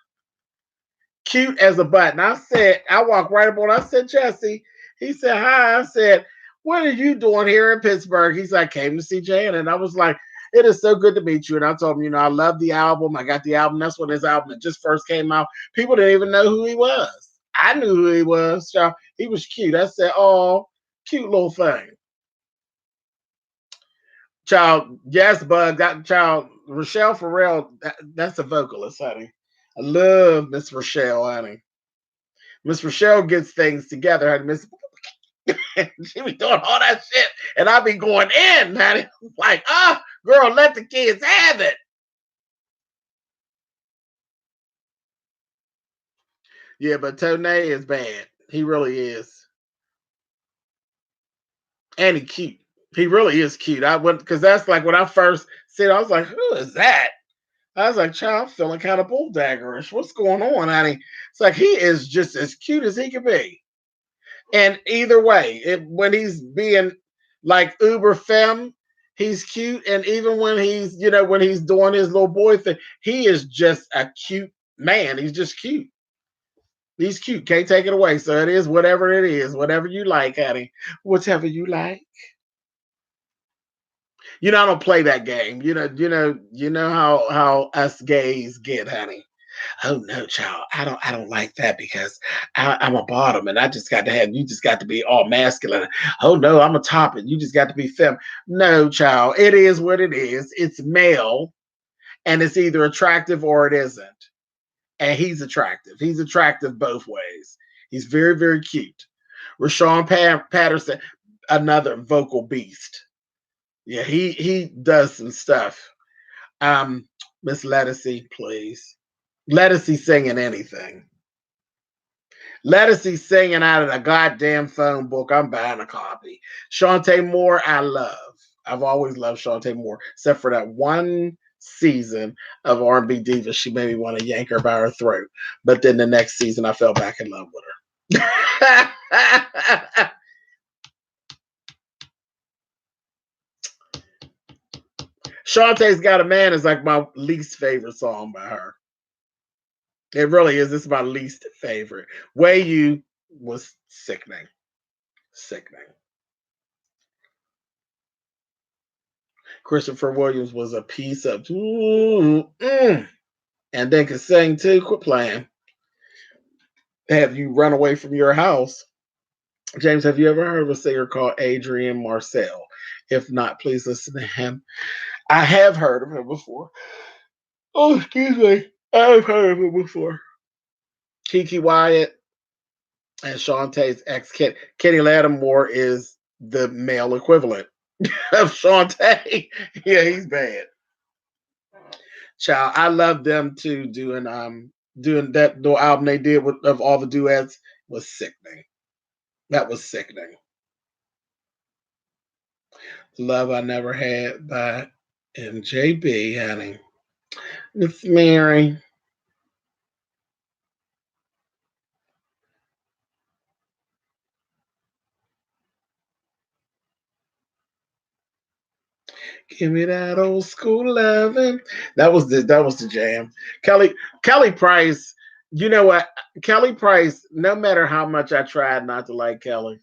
cute as a button. I said, I walked right up on. I said, Jesse. He said, hi. I said, what are you doing here in Pittsburgh? He's like, came to see Jan, and I was like, it is so good to meet you. And I told him, I love the album. I got the album. That's when his album that just first came out. People didn't even know who he was. I knew who he was. So he was cute. I said, oh, cute little thing. Child, yes, Bug. That child, Rochelle Farrell, that's a vocalist, honey. I love Miss Rochelle, honey. Miss Rochelle gets things together, honey. Miss she be doing all that shit, and I be going in, honey. Like, girl, let the kids have it. Yeah, but Tone is bad. He really is. And he cute. He really is cute. I went because that's like when I first said, I was like, who is that? I was like, child, I'm feeling kind of bulldaggerish. What's going on, honey? It's like he is just as cute as he can be. And either way, when he's being like uber femme, he's cute. And even when he's, when he's doing his little boy thing, he is just a cute man. He's just cute. He's cute. Can't take it away. So it is whatever it is, whatever you like, honey. Whatever you like. I don't play that game. You know how us gays get, honey. Oh no, child. I don't like that because I'm a bottom and I just got to have you just got to be all masculine. Oh no, I'm a top and you just got to be fem. No, child. It is what it is. It's male and it's either attractive or it isn't. And he's attractive. He's attractive both ways. He's very, very cute. Rashawn Patterson, another vocal beast. Yeah, he does some stuff. Miss Lettucey, please. Lettucey singing anything. Lettucey singing out of the goddamn phone book. I'm buying a copy. Shantae Moore, I love. I've always loved Shantae Moore, except for that one season of R&B Diva. She made me want to yank her by her throat. But then the next season, I fell back in love with her. Shantae's Got a Man is like my least favorite song by her. It really is. This is my least favorite. Way You was sickening. Sickening. Christopher Williams was a piece of and then could sing too. Quit playing. Have you run away from your house? James, have you ever heard of a singer called Adrian Marcel? If not, please listen to him. I have heard of him before. Oh, excuse me. I've heard of him before. Kiki Wyatt and Shantae's ex Kenny Lattimore is the male equivalent of Shantae. Yeah, he's bad. Child, I love them too doing that little album they did with of all the duets was sickening. That was sickening. Love I Never Had by MJB, honey. Miss Mary. Give me that old school loving. That was the jam. Kelly Price. You know what? Kelly Price. No matter how much I tried not to like Kelly,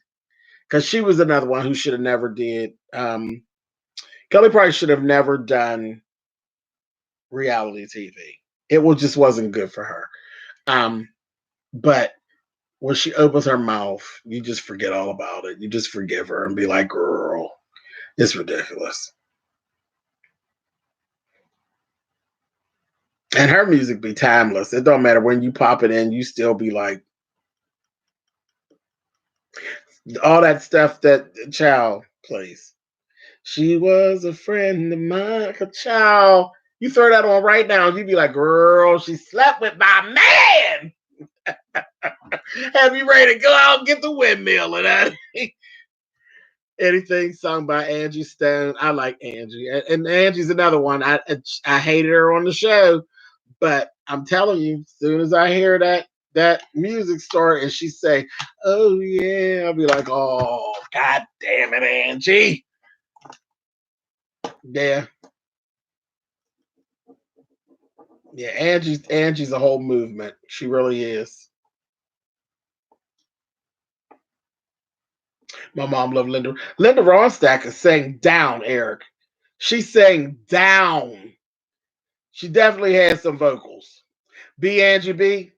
because she was another one who should have never did. Kelly Price should have never done reality TV. It just wasn't good for her. But when she opens her mouth, you just forget all about it. You just forgive her and be like, "Girl, it's ridiculous." And her music be timeless. It don't matter when you pop it in, you still be like all that stuff that child plays. She was a friend of mine. Child, you throw that on right now, you be like, girl, she slept with my man. Have you ready to go out and get the windmill and that? Anything sung by Angie Stone. I like Angie. And Angie's another one. I hated her on the show. But I'm telling you, as soon as I hear that music start and she say, "Oh yeah," I'll be like, "Oh God damn it, Angie!" Yeah, Yeah, Angie's a whole movement. She really is. My mom loved Linda. Linda Ronstadt is saying down, Eric. She's saying down. She definitely had some vocals. B Angie B.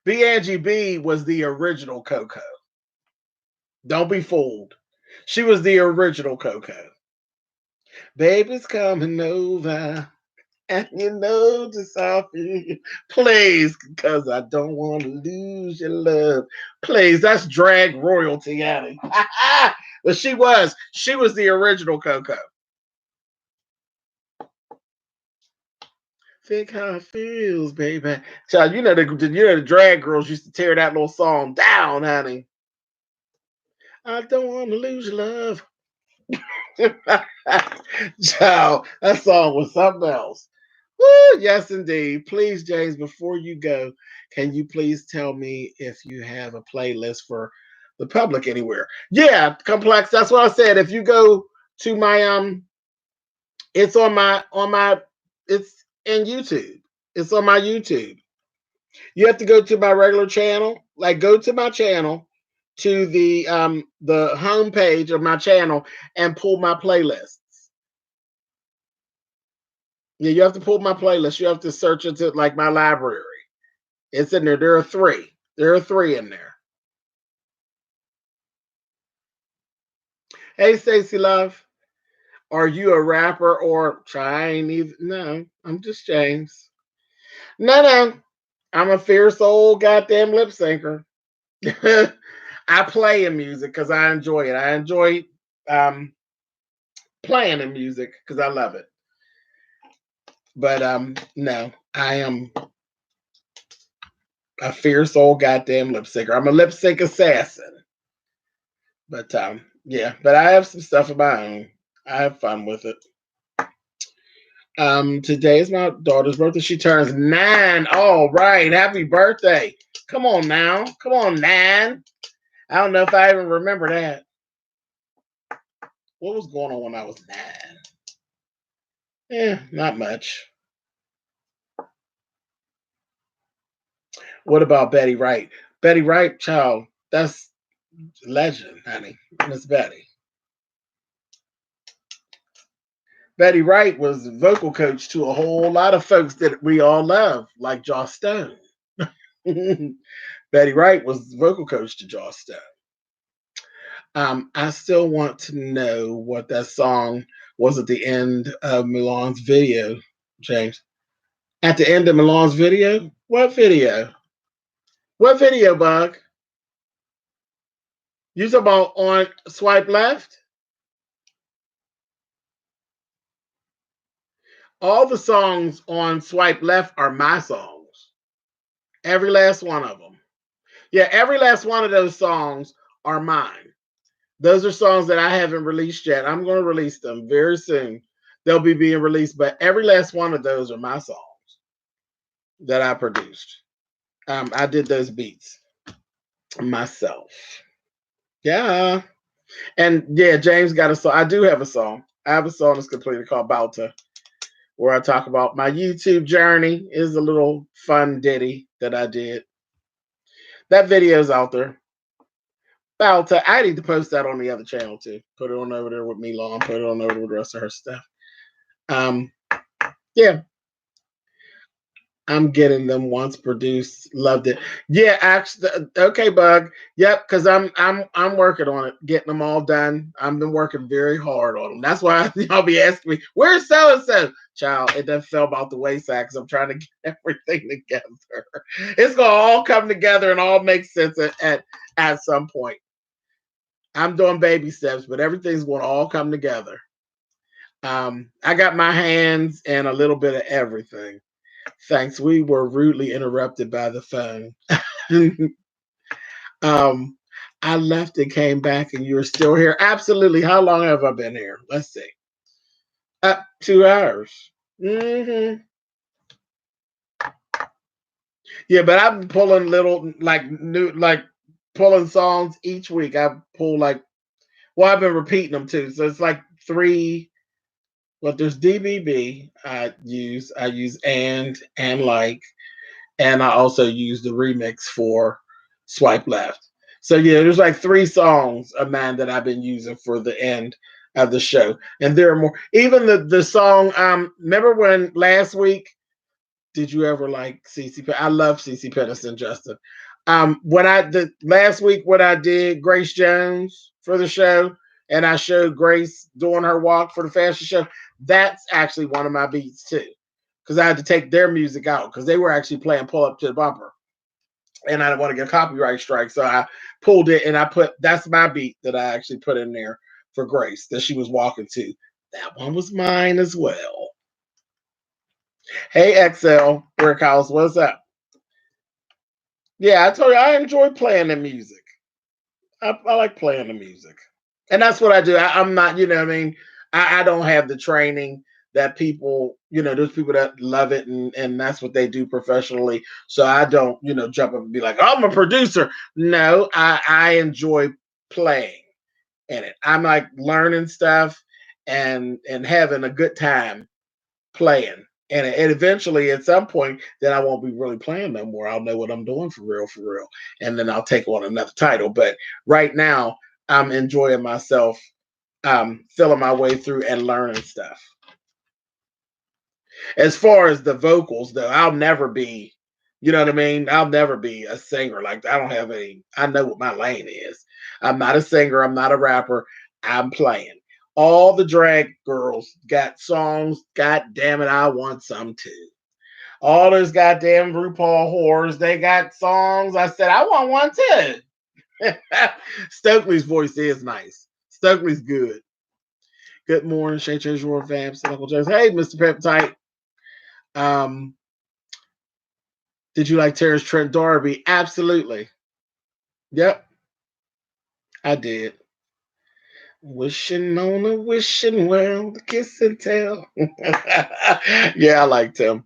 B Angie B was the original Coco. Don't be fooled. She was the original Coco. Baby's coming over. And you know just how please, because I don't want to lose your love. Please, that's drag royalty, Annie. But she was the original Coco. Think how it feels, baby. Child, the drag girls used to tear that little song down, honey. I don't want to lose your love. Child, that song was something else. Woo, yes, indeed. Please, James, before you go, can you please tell me if you have a playlist for the public anywhere? Yeah, complex. That's what I said. If you go to my it's on my it's in YouTube. It's on my YouTube. You have to go to my regular channel. Like go to my channel to the home page of my channel and pull my playlists. Yeah, you have to pull my playlist. You have to search into like my library. It's in there. There are three. There are three in there. Hey, Stacy Love, are you a rapper or Chinese? No, I'm just James. No, no, I'm a fierce old goddamn lip syncer. I play in music because I enjoy it. I enjoy um, playing in music because I love it. But no, I am a fierce old goddamn lip syncer. I'm a lip sync assassin. But yeah, but I have some stuff of my own. I have fun with it. Today is my daughter's birthday. She turns 9. All right, happy birthday! Come on now, come on, 9. I don't know if I even remember that. What was going on when I was 9? Not much. What about Betty Wright? Betty Wright, child, that's legend, honey. Miss Betty. Betty Wright was vocal coach to a whole lot of folks that we all love, like Joss Stone. Betty Wright was vocal coach to Joss Stone. I still want to know what that song was at the end of Milan's video, James. At the end of Milan's video? What video? What video, Bug? You talking about on Swipe Left? All the songs on Swipe Left are my songs. Every last one of them. Yeah, every last one of those songs are mine. Those are songs that I haven't released yet. I'm going to release them very soon. They'll be being released, but every last one of those are my songs that I produced. I did those beats myself. Yeah. And yeah, James got a song. I do have a song. I have a song that's completely called Balta, where I talk about my YouTube journey. Is a little fun ditty that I did. That video's out there. Balta. I need to post that on the other channel too. Put it on over there with Milan. Put it on over with the rest of her stuff. Yeah, I'm getting them once produced. Loved it. Yeah, actually, okay, Bug. Yep, because I'm working on it, getting them all done. I've been working very hard on them. That's why y'all be asking me, where's so and so? Child, it done fell about the wayside because I'm trying to get everything together. It's gonna all come together and all make sense at some point. I'm doing baby steps, but everything's going to all come together. I got my hands and a little bit of everything. Thanks. We were rudely interrupted by the phone. um, I left and came back, and you're still here. Absolutely. How long have I been here? Let's see. 2 hours. Hmm. Yeah, but I'm pulling little like pulling songs each week. I pull like well, I've been repeating them too, so it's like three Well, there's DBB I use and like, and I also use the remix for Swipe Left. So yeah, there's like three songs of mine that I've been using for the end of the show, and there are more. Even the song. Remember when last week? Did you ever like CC? I love CC Peniston, Justin. When I the last week when I did Grace Jones for the show, and I showed Grace doing her walk for the fashion show, that's actually one of my beats too, because I had to take their music out because they were actually playing "Pull Up to the Bumper," and I didn't want to get a copyright strike, so I pulled it and I put that's my beat that I actually put in there for Grace that she was walking to. That one was mine as well. Hey XL Brickhouse, what's up? Yeah, I told you I enjoy playing the music. I like playing the music, and that's what I do. I'm not, what I mean, I don't have the training that people, there's people that love it and that's what they do professionally. So I don't, jump up and be like, I'm a producer. No, I enjoy playing in it. I'm like learning stuff and having a good time playing. And eventually, at some point, then I won't be really playing no more. I'll know what I'm doing for real, and then I'll take on another title. But right now, I'm enjoying myself, feeling my way through and learning stuff. As far as the vocals, though, I'll never be, you know what I mean? I'll never be a singer. Like I don't have any. I know what my lane is. I'm not a singer. I'm not a rapper. I'm playing. All the drag girls got songs. God damn it, I want some too. All those goddamn RuPaul whores, they got songs. I said, I want one too. Stokely's voice is nice. Stokely's good. Good morning, Shay Chase Roar Fabs, Uncle Joe's. Hey, Mr. Peptite. Um, did you like Terrence Trent D'Arby? Absolutely. Yep, I did. Wishing on a wishing well, kiss and tell. Yeah, I liked him.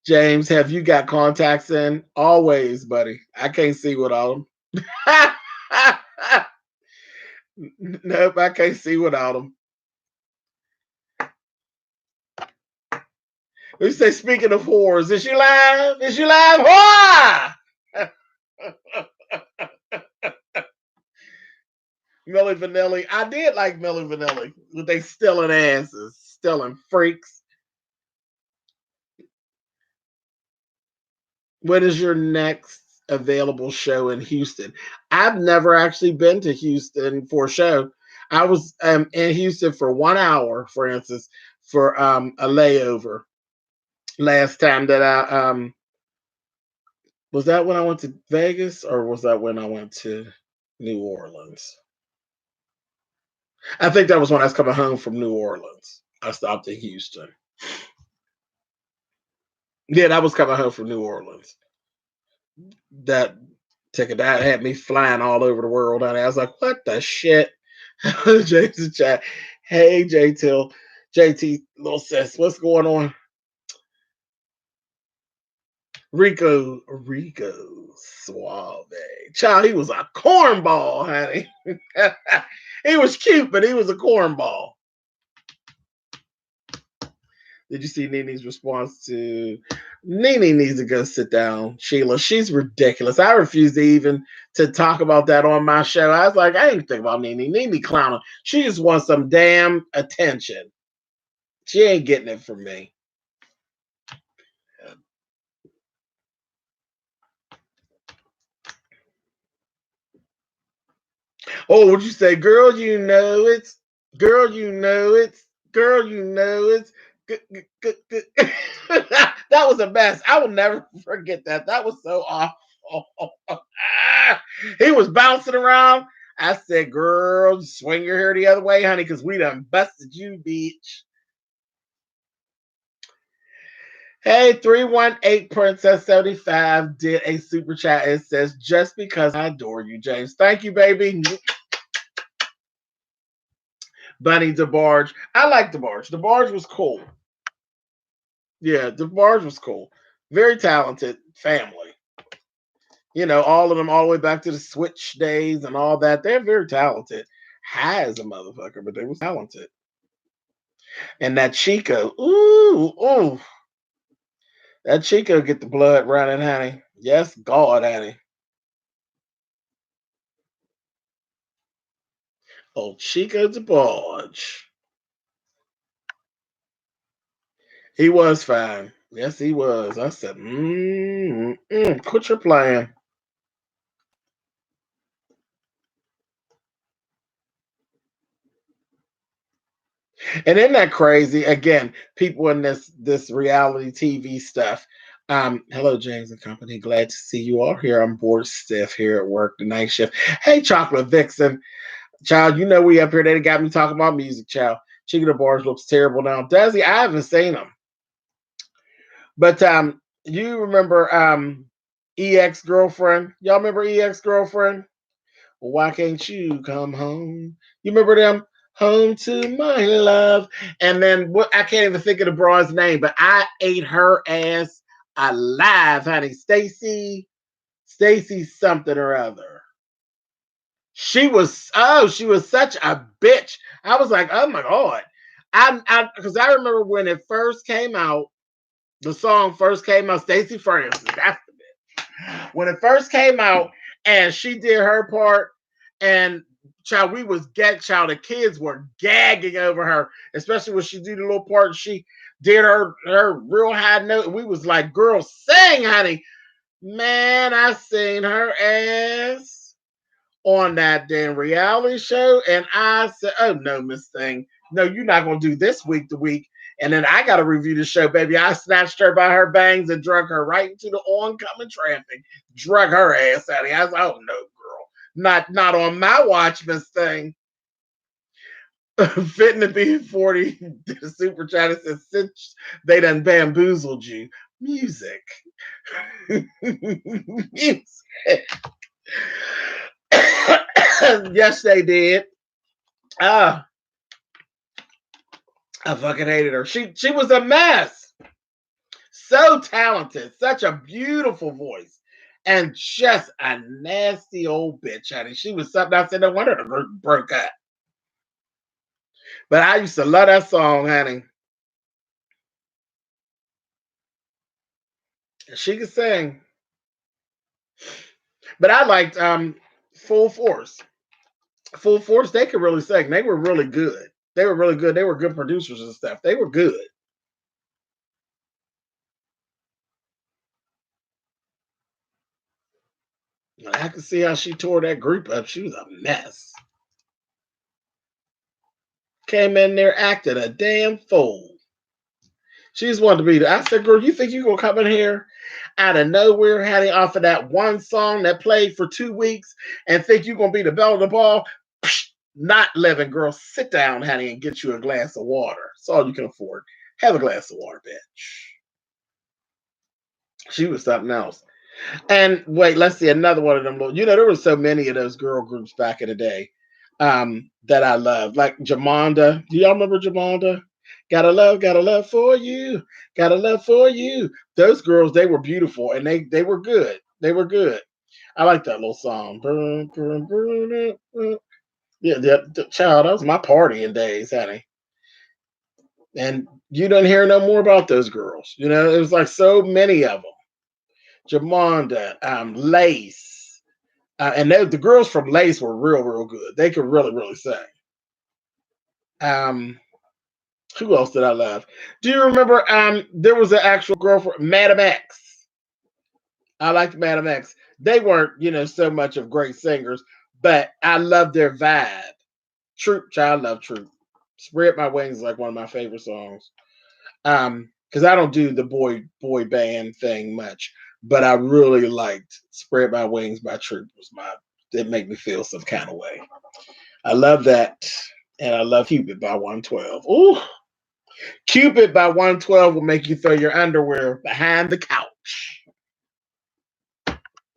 James, have you got contacts in? Always, buddy. I can't see without them. Nope, I can't see without them. We say, speaking of whores, is she live? Is she live? Whore! Millie Vanilli. I did like Millie Vanilli, but they stealing asses, stealing freaks. When is your next available show in Houston? I've never actually been to Houston for a show. I was in Houston for 1 hour, for instance, for a layover last time that I was that when I went to Vegas or was that when I went to New Orleans? I think that was when I was coming home from New Orleans. I stopped in Houston. Yeah, that was coming home from New Orleans. That ticket that had me flying all over the world. And I was like, what the shit? Jason chat. Hey, J Till. JT, little sis, what's going on? Rico Suave. Child, he was a cornball, honey. He was cute, but he was a cornball. Did you see Nene's response to Nene needs to go sit down, Sheila? She's ridiculous. I refuse to even to talk about that on my show. I was like, I ain't think about Nene. Nene clowning. She just wants some damn attention. She ain't getting it from me. Oh, what'd you say? Girl, you know it's girl, you know it's girl, you know it's that was a mess. I will never forget that. That was so awful. He was bouncing around. I said, girl, swing your hair the other way, honey, because we done busted you, bitch. Hey, 318 Princess 75 did a super chat. It says, just because I adore you, James. Thank you, baby. Bunny DeBarge. I like DeBarge. DeBarge was cool. Yeah, DeBarge was cool. Very talented family. All of them all the way back to the Switch days and all that. They're very talented. High as a motherfucker, but they was talented. And that Chico, ooh, that Chico get the blood running, honey. Yes, God, honey. Oh, Chico DeBarge. He was fine. Yes, he was. I said, quit your playing. And isn't that crazy? Again, people in this reality TV stuff. Hello, James and Company. Glad to see you all here. I'm bored stiff here at work, the night shift. Hey, Chocolate Vixen. Child, you know we up here. They got me talking about music, child. Chicken the Bars looks terrible now. Does he? I haven't seen him. But you remember EX Girlfriend? Y'all remember EX Girlfriend? Why can't you come home? You remember them? Home to my love. And then what I can't even think of the broad's name, but I ate her ass alive, honey. Stacy something or other. She was such a bitch. I was like, oh my God. I because I remember when it first came out, the song first came out, Stacey Francis. That's the bitch. When it first came out and she did her part, and child, we was child, the kids were gagging over her, especially when she did the little part. She did her real high note. We was like, girl, sing, honey. Man, I seen her ass on that damn reality show. And I said, oh no, Miss Thing. No, you're not gonna do this week to week. And then I gotta review the show, baby. I snatched her by her bangs and drug her right into the oncoming traffic. Drug her ass out of here. I was like, oh no, girl. Not on my watch, Miss Thing. Fitting to be 40, the super chat says, since they done bamboozled you. Music. Music. Yes, they did. Ah, I fucking hated her. She was a mess. So talented, such a beautiful voice, and just a nasty old bitch, honey. She was something. I said, no wonder the group broke up. But I used to love that song, honey. She could sing. But I liked Full Force. Full Force, they could really sing. They were really good. They were really good. They were good producers and stuff. They were good. I could see how she tore that group up. She was a mess. Came in there acting a damn fool. She just wanted to be there. I said, girl, you think you gonna come in here out of nowhere, having off of that one song that played for 2 weeks and think you're gonna be the belle of the ball? Psh, not living, girl. Sit down, honey, and get you a glass of water. That's all you can afford. Have a glass of water, bitch. She was something else. And wait, let's see another one of them. You know, there were so many of those girl groups back in the day that I loved, like Jamonda. Do y'all remember Jamonda? Got a love for you, got a love for you. Those girls, they were beautiful and they were good. They were good. I like that little song. Yeah, the child, that was my partying days, honey. And you don't hear no more about those girls. You know, it was like so many of them. Jamonda, Lace, and the girls from Lace were real good. They could really sing. Um, who else did I love? Do you remember? There was an actual girl from Madam X. I liked Madam X. They weren't, so much of great singers, but I loved their vibe. Troop, child, love Troop. Spread My Wings is like one of my favorite songs. Because I don't do the boy band thing much, but I really liked Spread My Wings by Troop. It made me feel some kind of way. I love that. And I love Cupid by 112. Ooh, Cupid by 112 will make you throw your underwear behind the couch.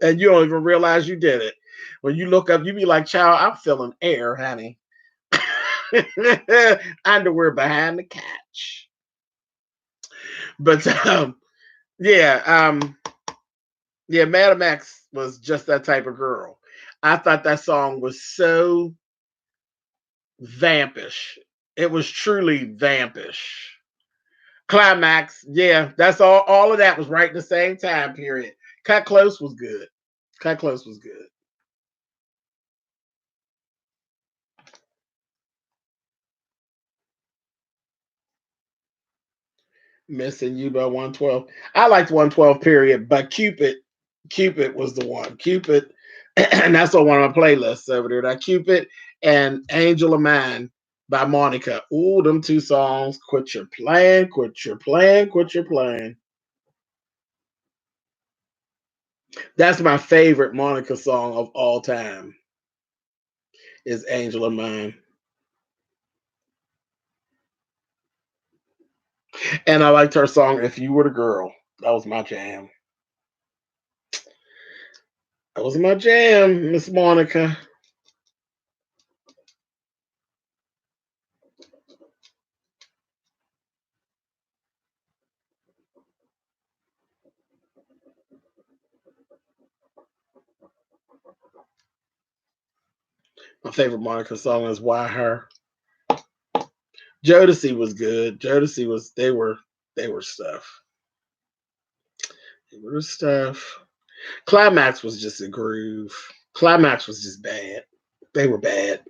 And you don't even realize you did it. When you look up, you be like, child, I'm feeling air, honey. Underwear behind the couch. But yeah, Madam X was just that type of girl. I thought that song was so vampish. It was truly vampish. Climax, yeah, that's all. All of that was right in the same time period. Cut Close was good. Cut Close was good. Missing You by 112. I liked 112 period, but Cupid was the one. Cupid, and that's on one of my playlists over there. That Cupid and Angel of Mine by Monica. Ooh, them two songs. Quit your playing, quit your playing, quit your playing. That's my favorite Monica song of all time. Is Angel of Mine. And I liked her song If You Were the Girl. That was my jam. That was my jam, Miss Monica. My favorite Monica song is Why Her. Jodeci was good. Jodeci was they were stuff. They were stuff. Climax was just a groove. Climax was just bad. They were bad.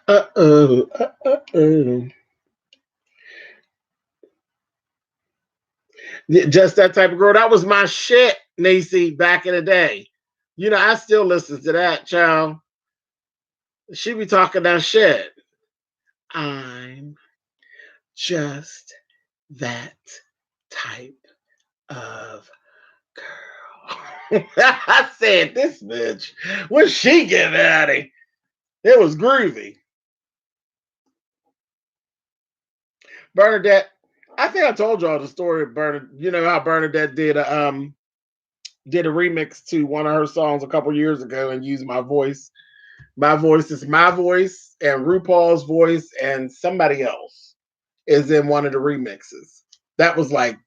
Uh-oh. Uh-oh. Just that type of girl. That was my shit, Nacey, back in the day. You know, I still listen to that, child. She be talking that shit. I'm just that type of girl. I said, this bitch, what's she getting at it? It was groovy. Bernadette, I think I told y'all the story of Bernadette. You know how Bernadette did a remix to one of her songs a couple years ago and used my voice. My voice is my voice, and RuPaul's voice, and somebody else is in one of the remixes. That was like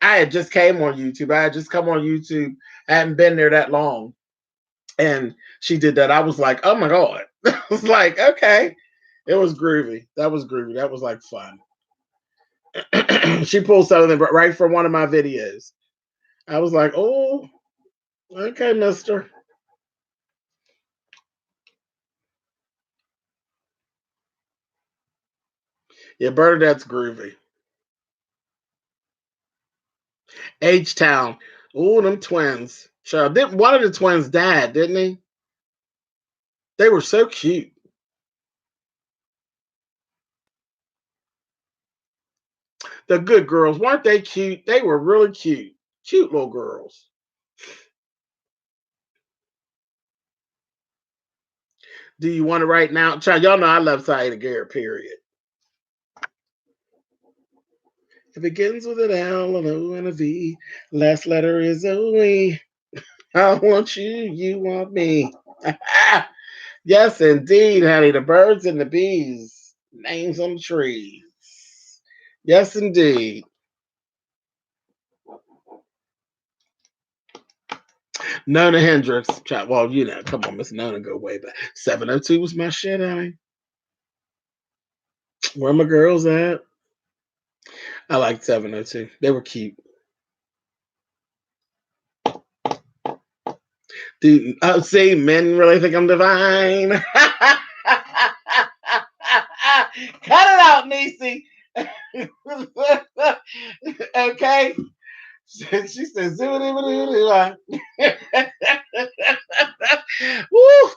I had just came on YouTube. I had just come on YouTube. I hadn't been there that long. And she did that. I was like, oh my God. I was like, okay. It was groovy. That was groovy. That was like fun. She pulled something right from one of my videos. I was like, oh, okay, mister. Yeah, Bernadette's groovy. H Town. Oh, them twins. Child, one of the twins died, didn't he? They were so cute. The good girls, weren't they cute? They were really cute. Cute little girls. Do you want it right now? Child, y'all know I love Saida Garrett, period. It begins with an L, an O, and a V. Last letter is O-E. I want you, you want me. Yes, indeed, honey. The birds and the bees. Names on the trees. Yes, indeed. Nona Hendrix. Well, you know, come on, Miss Nona, go way back. 702 was my shit, honey. Where my girls at? I liked 702. They were cute. Dude, oh, see, men really think I'm divine. Cut it out, Niecy. Okay. She said, "Zoom." Woo,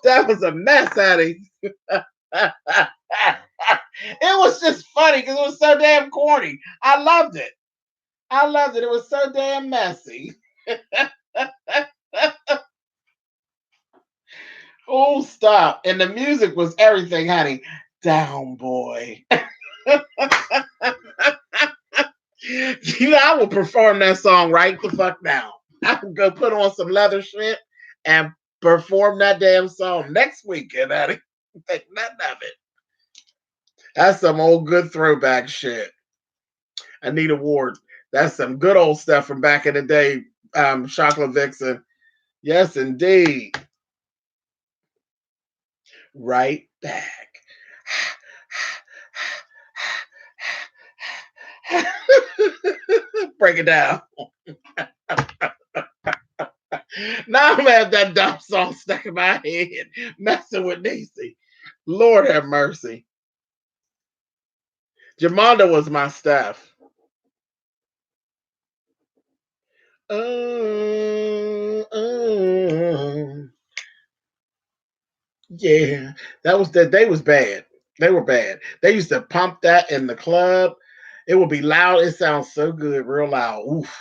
that was a mess, honey. It was just funny because it was so damn corny. I loved it. I loved it. It was so damn messy. Oh, stop. And the music was everything, honey. Down, boy. You know, I will perform that song right the fuck now. I can go put on some leather shit and perform that damn song next weekend, honey. Think nothing of it. That's some old good throwback shit. Anita Ward. That's some good old stuff from back in the day. Chocolate Vixen. Yes, indeed. right back. Break it down. Now I'm gonna have that dumb song stuck in my head, messing with Niecy. Lord have mercy. Jamonda was my stuff. Oh, yeah, that was that. They was bad. They were bad. They used to pump that in the club. It would be loud. It sounds so good, real loud. Oof.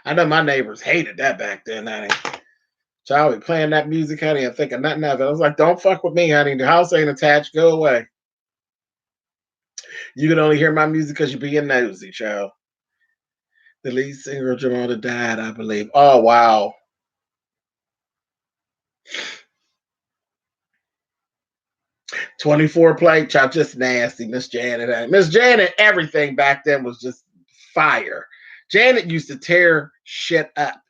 I know my neighbors hated that back then, honey. Child be playing that music, honey, and thinking nothing of it. I was like, don't fuck with me, honey. The house ain't attached. Go away. You can only hear my music because you're being nosy, child. The lead singer of Jamonda died, I believe. Oh, wow. 24 plate, child, just nasty. Miss Janet. Miss Janet, everything back then was just fire. Janet used to tear shit up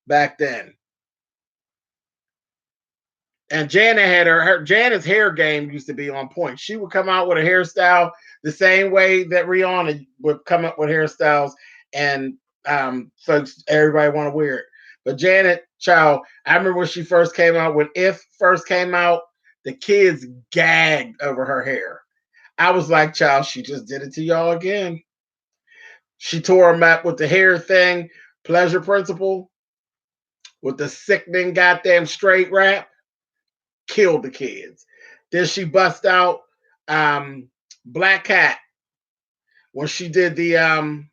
back then. And Janet had her Janet's hair game used to be on point. She would come out with a hairstyle the same way that Rihanna would come up with hairstyles, and folks, everybody want to wear it. But Janet, child, I remember when she first came out, when If first came out, the kids gagged over her hair. I was like, child, she just did it to y'all again. She tore them up with the hair thing, pleasure principle, with the sickening goddamn straight wrap, killed the kids. Then she bust out Black Cat when she did the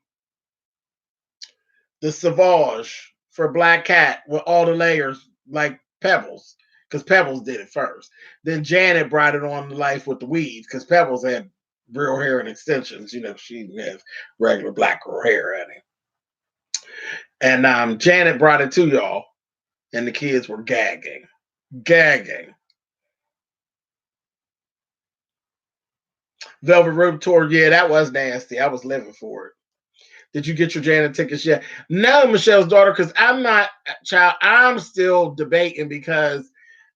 Sauvage for Black Cat with all the layers like Pebbles, because Pebbles did it first. Then Janet brought it on to life with the weave, because Pebbles had real hair and extensions. You know, she didn't have regular black girl hair at it. And Janet brought it to y'all, and the kids were gagging. Gagging. Velvet Rope Tour, yeah, that was nasty. I was living for it. Did you get your Janet tickets yet? No, Michelle's daughter, because I'm not, child, I'm still debating because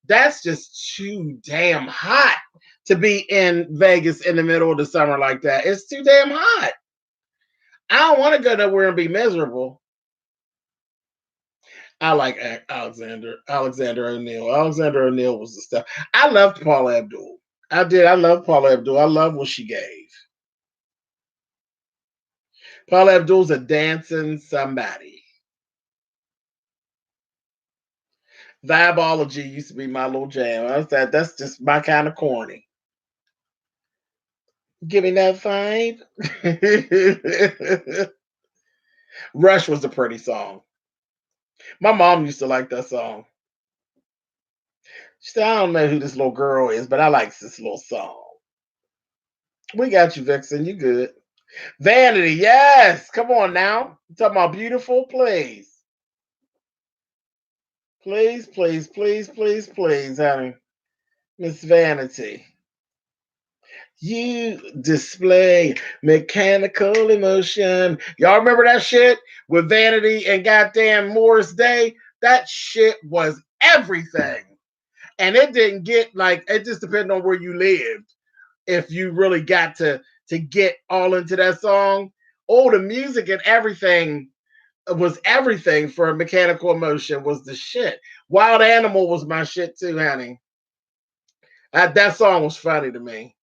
that's just too damn hot to be in Vegas in the middle of the summer like that. It's too damn hot. I don't want to go nowhere and be miserable. I like Alexander O'Neal. Alexander O'Neal was the stuff. I loved Paula Abdul. I did. I love Paula Abdul. I love what she gave. Paula Abdul's a dancing somebody. Vibology used to be my little jam. I said that's just my kind of corny. Give me that vibe. Rush was a pretty song. My mom used to like that song. She said, I don't know who this little girl is, but I like this little song. We got you, Vixen. You good. Vanity, yes. Come on now. You talking about beautiful? Please. Please, please, please, please, please, honey. Miss Vanity. You display mechanical emotion. Y'all remember that shit with Vanity and goddamn Morris Day? That shit was everything. And it didn't get like, it just depended on where you lived. If you really got to get all into that song. Oh, the music and everything was everything for Mechanical Emotion was the shit. Wild Animal was my shit too, honey. That song was funny to me.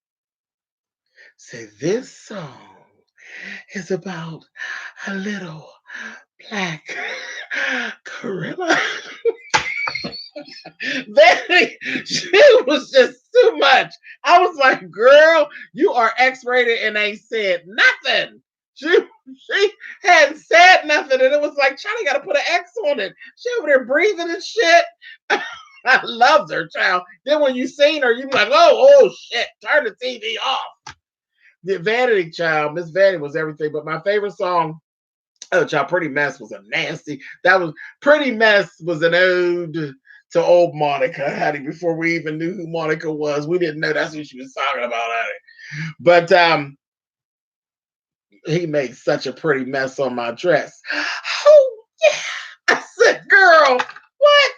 Say this song is about a little black gorilla. That she was just too much. I was like, girl, you are X-rated and ain't said nothing. She hadn't said nothing, and it was like, Charlie got to put an X on it. She over there breathing and shit. I loved her, child. Then when you seen her, you be like, oh shit, turn the TV off. The Vanity, child, Miss Vanity was everything. But my favorite song, oh child, Pretty Mess was a nasty. That was Pretty Mess was an ode to old Monica, honey. Before we even knew who Monica was, we didn't know that's what she was talking about, honey. But he made such a pretty mess on my dress. Oh yeah, I said, girl, what?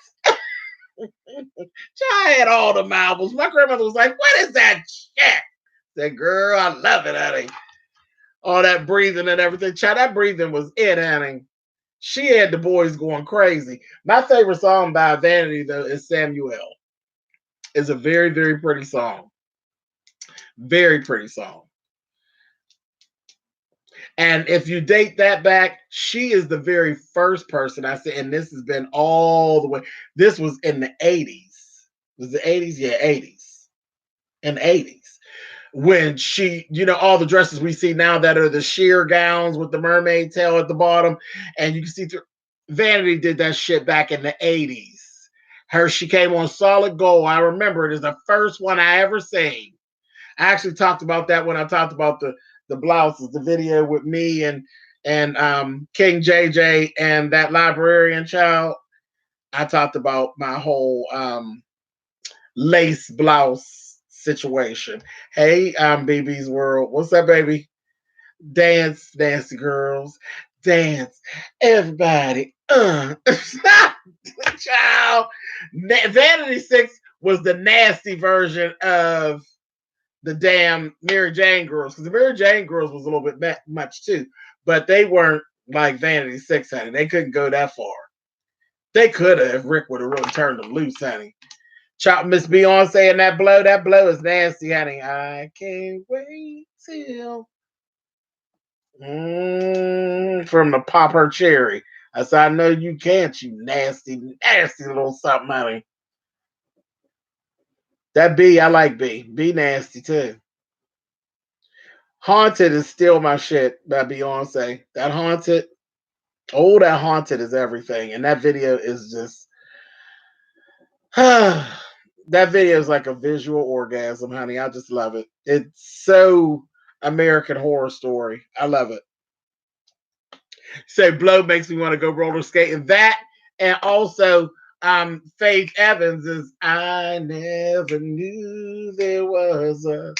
I had all the albums. My grandmother was like, "What is that shit?" I said, "Girl, I love it, honey." All that breathing and everything. Child, that breathing was it, honey. She had the boys going crazy. My favorite song by Vanity, though, is Samuel. It's a very, very pretty song. Very pretty song. And if you date that back, she is the very first person I said, and this has been all the way. This was in the 80s. Was the 80s? Yeah, 80s. In the 80s. When she, all the dresses we see now that are the sheer gowns with the mermaid tail at the bottom, and you can see through. Vanity did that shit back in the 80s. She came on Solid Gold. I remember it is the first one I ever seen. I actually talked about that when I talked about the blouses, the video with me and King JJ and that librarian child. I talked about my whole lace blouse situation. Hey, BB's World. What's up, baby? Dance, dancey girls. Dance. Everybody. Child. Vanity Six was the nasty version of the damn Mary Jane girls, because the Mary Jane girls was a little bit much too, but they weren't like Vanity Six, honey. They couldn't go that far. They could have if Rick would have really turned them loose, honey. Chop Miss Beyonce and that blow. That blow is nasty, honey. I can't wait till from the Pop Her Cherry. I said, I know you can't, you nasty, nasty little something, honey. That B, I like B. B nasty too. Haunted is still my shit by Beyonce. That Haunted, that Haunted is everything. And that video is just, that video is like a visual orgasm, honey. I just love it. It's so American Horror Story. I love it. Say Blow makes me want to go roller skating. That, and also Faith Evans is I never knew there was a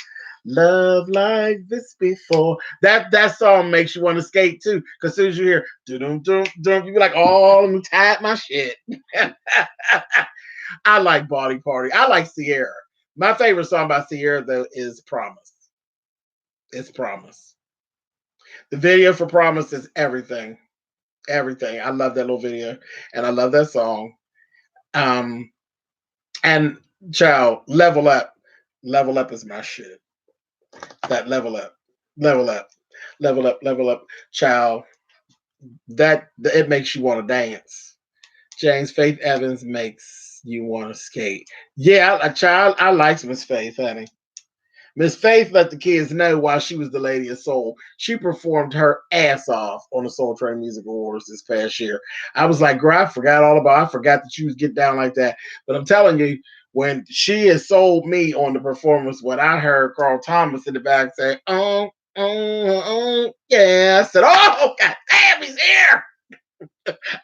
love like this before. That song makes you want to skate too. Because as soon as you hear dum dum dum, you be like, oh, let me tap my shit. I like Body Party. I like Sierra. My favorite song by Sierra though is Promise. It's Promise. The video for Promise is everything. Everything. I love that little video and I love that song. And child, Level Up. Level Up is my shit. That Level Up. Level Up. Level Up. Level Up. Child, that it makes you want to dance. James Faith Evans makes you want to skate. Yeah, a child, I like Miss Faith, honey. Miss Faith let the kids know why she was the Lady of Soul. She performed her ass off on the Soul Train Music Awards this past year. I was like, girl, I forgot that you was get down like that. But I'm telling you, when she has sold me on the performance, when I heard Carl Thomas in the back say, yeah, I said, oh, god damn, he's here.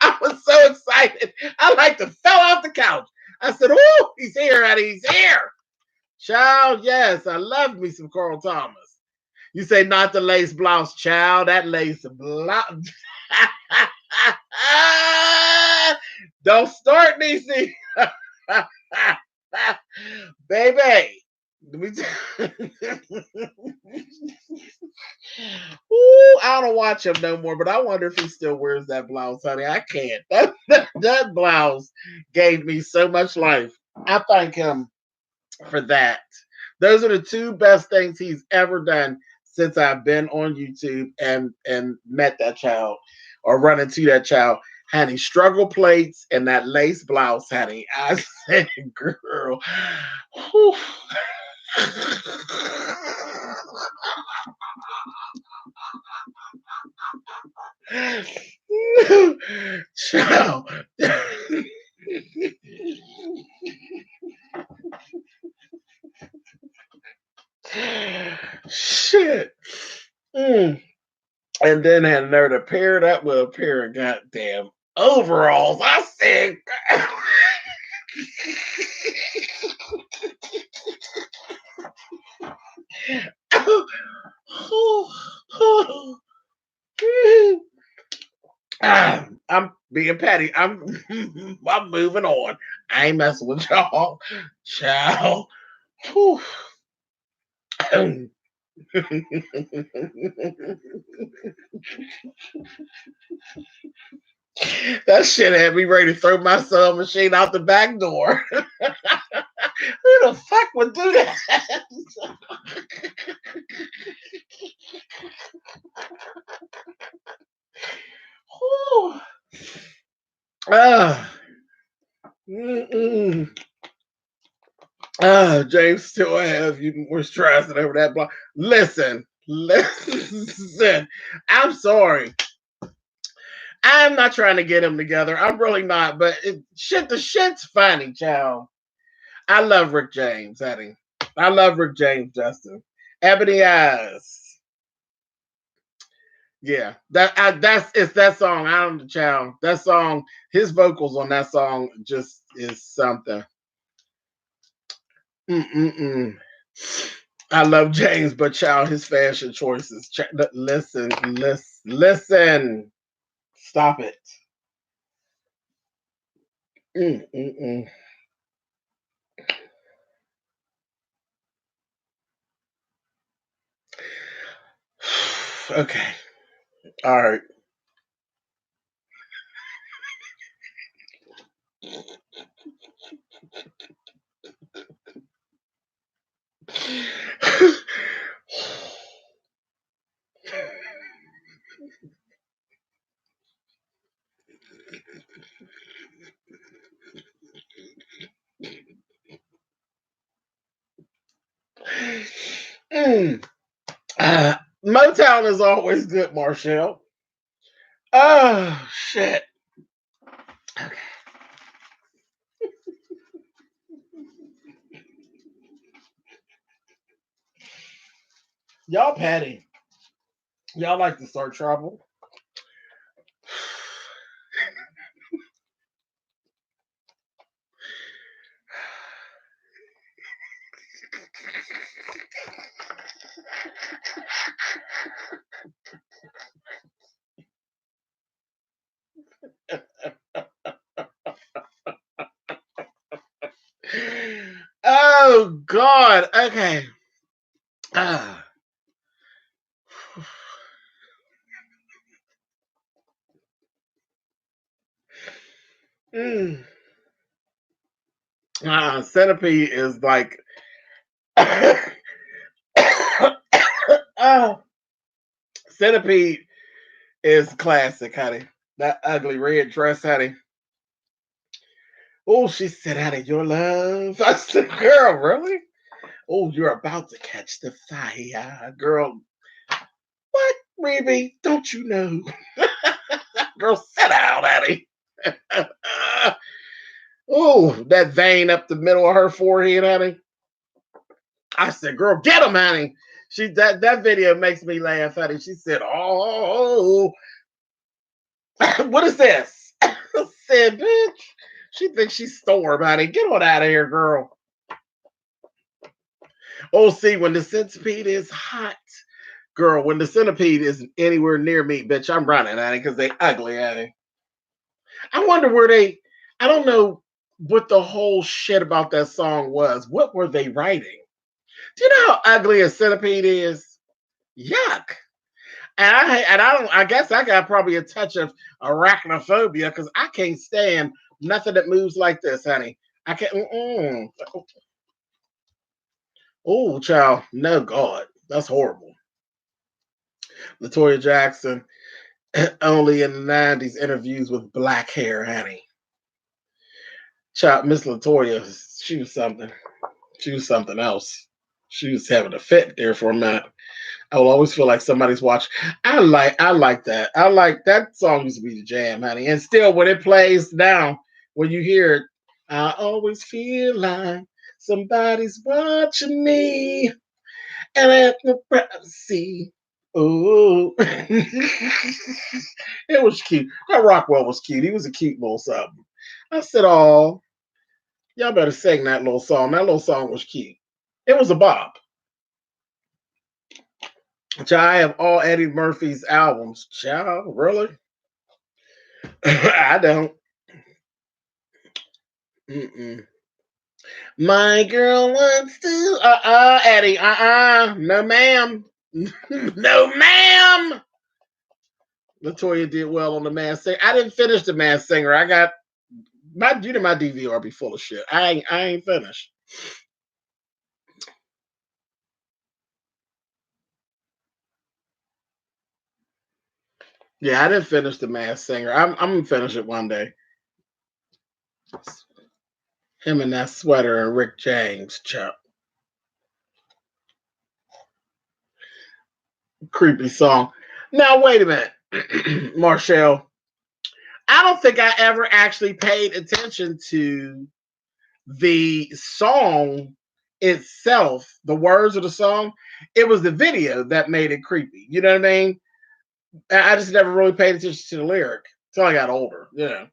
I was so excited. I like to fell off the couch. I said, oh, he's here, Eddie, he's here. Child, yes, I love me some Carl Thomas. You say not the lace blouse, child. That lace blouse. Don't start, Niecy. Baby. Ooh, I don't watch him no more, but I wonder if he still wears that blouse, honey. I can't. That blouse gave me so much life. I thank him for that. Those are the two best things he's ever done since I've been on YouTube and met that child or run into that child. Honey, struggle plates and that lace blouse, honey. I said, girl. Whew. Child. Shit. And then had nerve to pair it up with a pair of goddamn overalls. I said, I'm being petty. I'm moving on. I ain't messing with y'all. Child. Whew. That shit had me ready to throw my sewing machine out the back door. Who the fuck would do that? Whew. Ah. Mm-mm. James still have you moisturizing over that block. Listen. I'm sorry. I'm not trying to get them together. I'm really not. But the shit's funny, child. I love Rick James, Eddie. I love Rick James, Justin. Ebony Eyes. Yeah, that's it's that song. I don't know, child. That song, his vocals on that song just is something. Mm-mm-mm. I love James, but child, his fashion choices. Listen. Stop it. Mm-mm-mm. Okay. All right. Mm. Motown is always good, Marshall. Oh shit. Okay. Y'all petty. Y'all like to start trouble. Oh God. Okay. Ah. Mm. Centipede is like oh, Centipede is classic, honey. That ugly red dress, honey. Oh, she said, out of your love. I said, girl, really? Oh, you're about to catch the fire, girl. What, Remy? Don't you know? Girl, sit down, honey. Oh, that vein up the middle of her forehead, honey. I said, girl, get him, honey. That video makes me laugh, honey. She said, oh, what is this? I said, bitch. She thinks she's Storm, honey. Get on out of here, girl. Oh, see, when the centipede is hot, girl, when the centipede isn't anywhere near me, bitch, I'm running, honey, because they ugly, honey. I wonder where I don't know what the whole shit about that song was. What were they writing? Do you know how ugly a centipede is? Yuck. I guess I got probably a touch of arachnophobia because I can't stand nothing that moves like this, honey. I can't. Oh, child, no, God, that's horrible. Latoya Jackson, only in the '90s, interviews with black hair, honey. Child, Miss Latoya, she was something. She was something else. She was having a fit there for a minute. I will always feel like somebody's watching. I like that. I like that song used to be the jam, honey. And still when it plays now, when you hear it, I always feel like somebody's watching me and I have no privacy. Oh, it was cute. That Rockwell was cute. He was a cute little something. I said, "Oh, y'all better sing that little song. That little song was cute. It was a bop." Child, I have all Eddie Murphy's albums. Child, really? I don't. Mm-mm. My girl wants to. Eddie. No, ma'am. No, ma'am. Latoya did well on the Masked Singer. I didn't finish the Masked Singer. I got my DVR be full of shit. I ain't finished. Yeah, I didn't finish the Masked Singer. I'm gonna finish it one day. Him in that sweater and Rick James, Chuck. Creepy song. Now wait a minute, Marshall. I don't think I ever actually paid attention to the song itself, the words of the song. It was the video that made it creepy. You know what I mean? I just never really paid attention to the lyric until I got older. You know,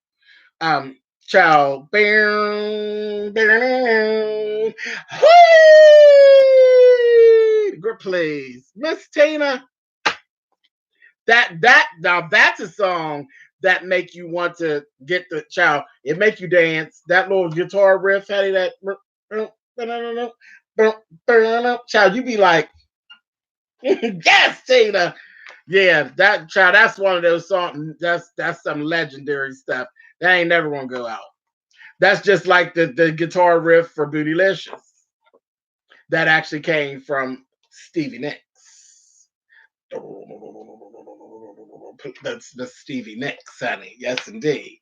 child, please, Miss Tina. That now that's a song that make you want to get the child. It make you dance. That little guitar riff, how that child, you be like, yes, Tina. Yeah, that child. That's one of those songs. That's some legendary stuff. That ain't never gonna go out. That's just like the guitar riff for Bootylicious. That actually came from Stevie Nicks. That's the Stevie Nicks, honey. Yes, indeed.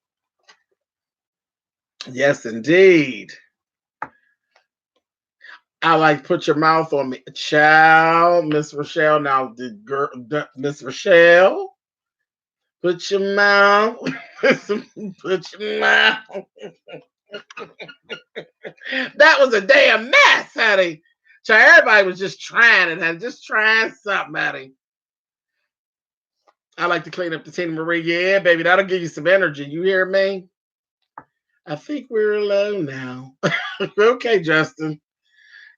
Yes, indeed. I like put your mouth on me, child, Miss Rochelle. Now, the girl, Miss Rochelle, put your mouth, put your mouth. That was a damn mess, honey. Child, everybody was just trying it, honey, just trying something, honey. I like to clean up the Tina Marie. Yeah, baby, that'll give you some energy. You hear me? I think we're alone now. Okay, Justin.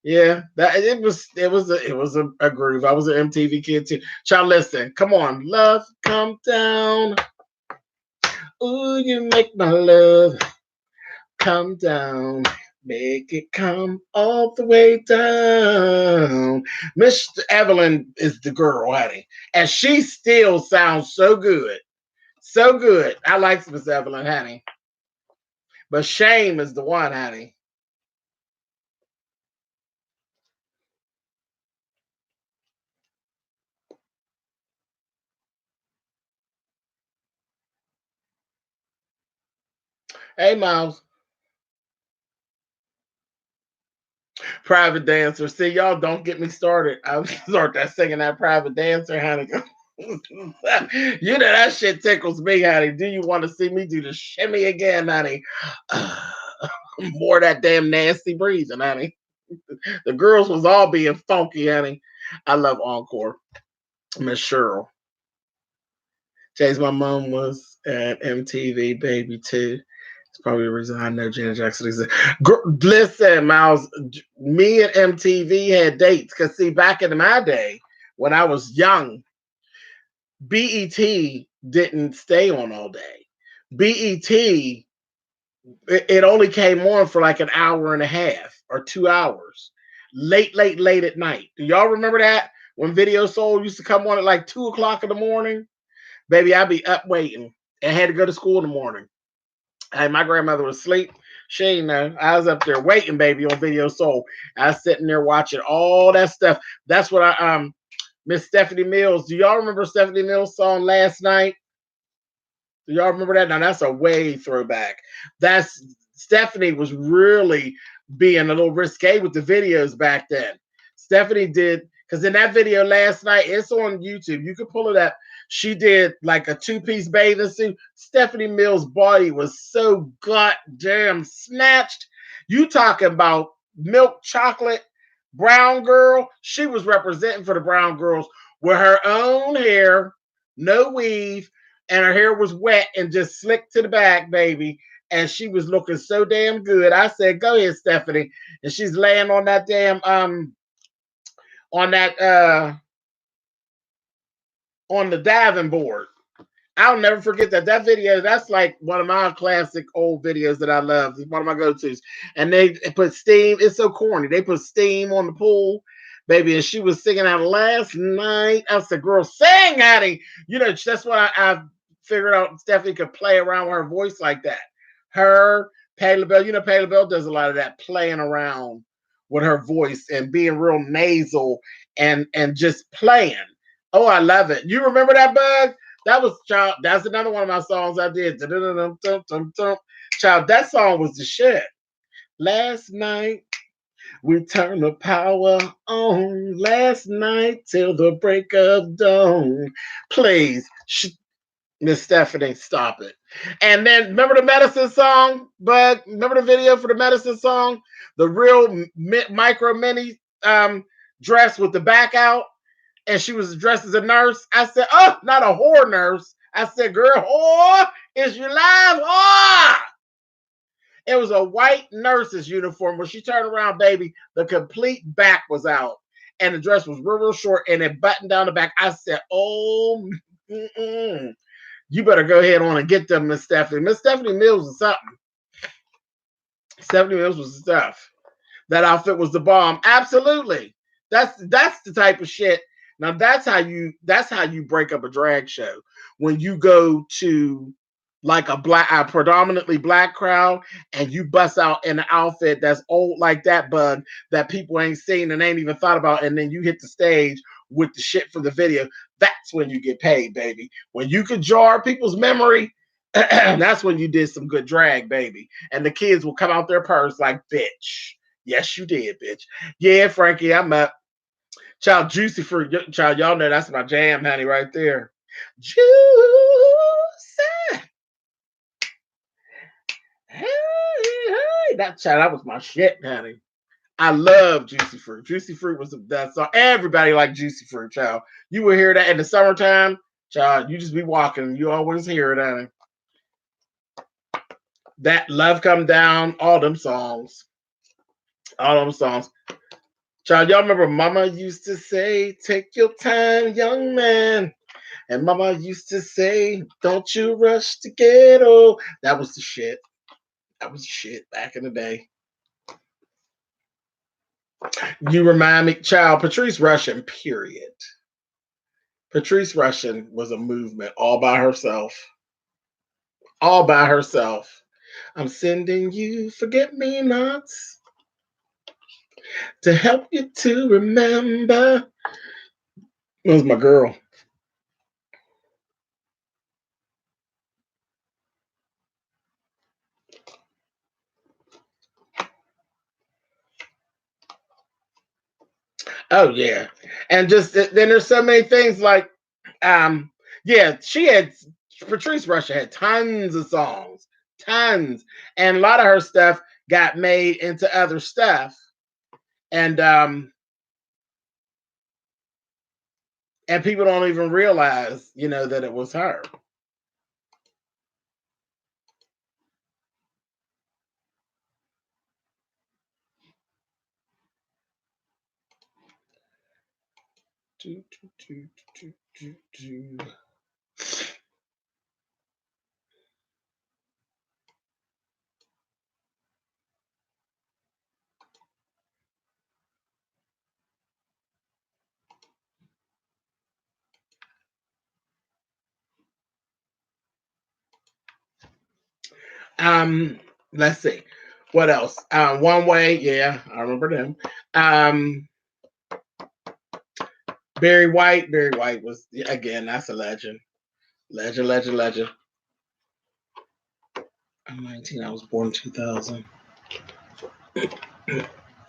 Yeah, that it was a groove. I was an MTV kid too. Child, listen, come on, love, come down. Ooh, you make my love come down. Make it come all the way down. Mr. Evelyn is the girl, honey, and she still sounds so good, so good. I like Miss Evelyn, honey, but Shame is the one, honey. Hey, Miles. Private dancer. See, y'all don't get me started. I start that singing that private dancer, honey. You know that shit tickles me, honey. Do you want to see me do the shimmy again, honey? More of that damn nasty breathing, honey. The girls was all being funky, honey. I love Encore. Miss Cheryl. Jay's my mom was at MTV, baby, too. It's probably the reason I know Janet Jackson is. Listen, Miles, me and MTV had dates. Because, see, back in my day, when I was young, BET didn't stay on all day. BET, it only came on for like an hour and a half or 2 hours. Late at night. Do y'all remember that? When Video Soul used to come on at like 2 o'clock in the morning? Baby, I'd be up waiting and had to go to school in the morning. And my grandmother was asleep. She ain't know. I was up there waiting, baby, on Video Soul. I was sitting there watching all that stuff. That's what I Miss Stephanie Mills. Do y'all remember Stephanie Mills' song Last Night? Do y'all remember that? Now that's a way throwback. That's Stephanie was really being a little risque with the videos back then. Stephanie did because in that video Last Night, it's on YouTube. You can pull it up. She did like a two-piece bathing suit. Stephanie Mills' body was so goddamn snatched. You talking about milk chocolate brown girl? She was representing for the brown girls with her own hair, no weave, and her hair was wet and just slicked to the back, baby. And she was looking so damn good. I said, "Go ahead, Stephanie." And she's laying on that damn on that on the diving board. I'll never forget that. That video, that's like one of my classic old videos that I love. It's one of my go-tos. And they put steam. It's so corny. They put steam on the pool, baby. And she was singing out last night. I said, girl, sing, honey. You know, that's what I figured out Stephanie could play around with her voice like that. Her, Patti LaBelle, you know, Patti LaBelle does a lot of that playing around with her voice and being real nasal and just playing. Oh, I love it. You remember that, Bug? That was child. That's another one of my songs I did. Child, that song was the shit. Last night we turned the power on. Last night till the break of dawn. Please, Miss Stephanie, stop it. And then remember the medicine song, Bud? Remember the video for the medicine song? The real micro mini dress with the back out, and she was dressed as a nurse. I said, oh, not a whore nurse. I said, girl, whore, is you live? Whore! It was a white nurse's uniform. When she turned around, baby, the complete back was out. And the dress was real, real short, and it buttoned down the back. I said, oh, you better go ahead on and get them, Miss Stephanie. Miss Stephanie Mills is something. Stephanie Mills was the stuff. That outfit was the bomb. Absolutely. That's the type of shit. Now that's how you break up a drag show. When you go to like a predominantly black crowd and you bust out in an outfit that's old like that, Bug, that people ain't seen and ain't even thought about, and then you hit the stage with the shit from the video. That's when you get paid, baby. When you could jar people's memory, that's when you did some good drag, baby. And the kids will come out their purse like, bitch. Yes, you did, bitch. Yeah, Frankie, I'm up. Child, Juicy Fruit. Child, y'all know that's my jam, honey, right there. Juicy. Hey, hey. That was my shit, honey. I love Juicy Fruit. Juicy Fruit was the best song. Everybody liked Juicy Fruit, child. You will hear that in the summertime, child. You just be walking. You always hear it, honey. That Love Come Down, all them songs. All them songs. Child, y'all remember Mama used to say, take your time, young man. And Mama used to say, don't you rush to ghetto. That was the shit. That was the shit back in the day. You remind me, child, Patrice Rushen, period. Patrice Rushen was a movement all by herself. All by herself. I'm sending you forget-me-nots to help you to remember. That was my girl. Oh yeah, and just then there's so many things like, yeah, Patrice Rusher had tons of songs, tons, and a lot of her stuff got made into other stuff, and and people don't even realize, you know, that it was her. Do, do, do. Let's see. What else? One Way, yeah, I remember them. Barry White. Barry White was, again, that's a legend. Legend, legend, legend. I'm 19. I was born 2000.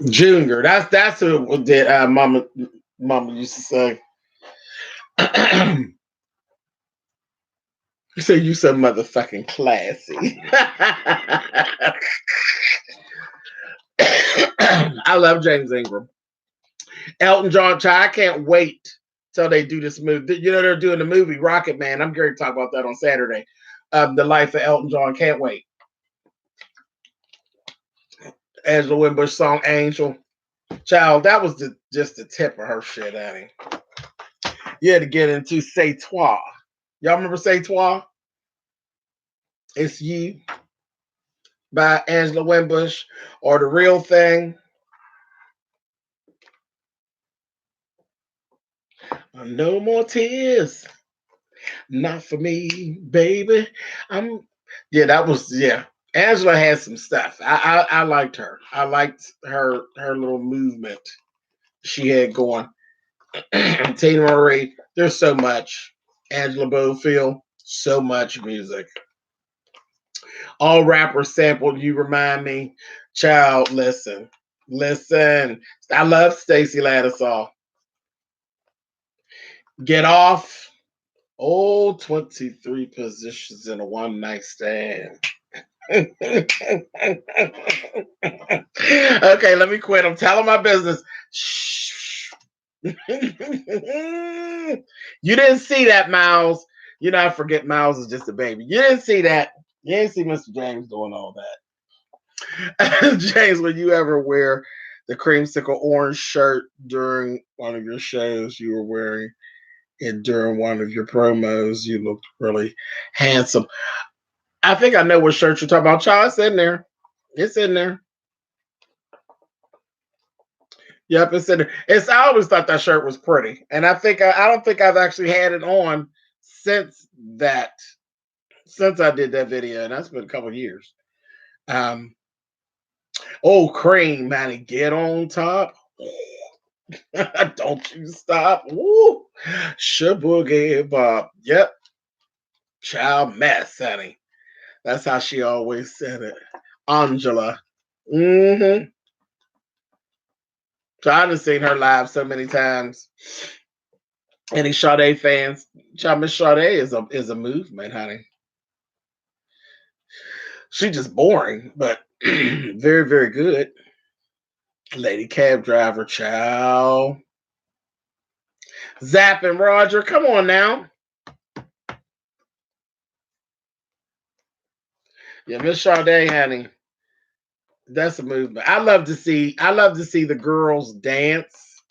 Junior. That's who did Mama used to say. So you so motherfucking classy. I love James Ingram. Elton John, I can't wait till they do this movie. You know, they're doing the movie Rocket Man. I'm going to talk about that on Saturday. The life of Elton John. Can't wait. Angela Winbush song Angel. Child, that was just the tip of her shit, Annie. You had to get into C'est Toi. Y'all remember Say Toi? It's You by Angela Winbush, or The Real Thing. No more tears, not for me, baby. I'm yeah, that was yeah. Angela had some stuff. I liked her. I liked her little movement she had going. Tina Marie, there's so much. Angela Bofield, so much music. All rappers sampled You Remind Me. Child, listen. Listen. I love Stacey Lattisaw. Get Off. Oh, 23 positions in a one night stand. Okay, let me quit. I'm telling my business. Shh. You didn't see that, Miles. You know, I forget Miles is just a baby. You didn't see that. You didn't see Mr. James doing all that. James, will you ever wear the creamsicle orange shirt during one of your shows? You were wearing it during one of your promos. You looked really handsome. I think I know what shirt you're talking about. Child, it's in there. It's in there. Yep, it's in there. It's I always thought that shirt was pretty. And I don't think I've actually had it on since that since I did that video, and that's been a couple of years. Um oh, Cream, man, get on top. Don't you stop. Woo. Shaboogie Bob. Yep. Child mess, honey. That's how she always said it. Angela. Mm-hmm. So I've seen her live so many times. Any Sade fans? Child, Miss Sade is a movement, honey. She just boring, but very, very good. Lady cab driver, child. Zap and Roger, come on now. Yeah, Miss Sade, honey. That's a movement. I love to see the girls dance